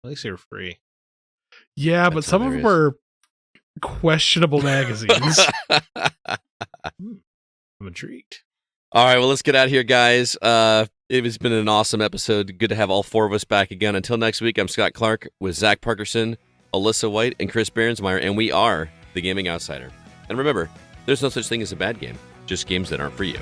At least they were free. Yeah, but some of them were questionable magazines. I'm intrigued. All right, well, let's get out of here, guys. It has been an awesome episode. Good to have all four of us back again. Until next week, I'm Scott Clark with Zack Parkerson, Alyssa White, and Chris Behrensmeyer, and we are The Gaming Outsider. And remember, there's no such thing as a bad game, just games that aren't for you.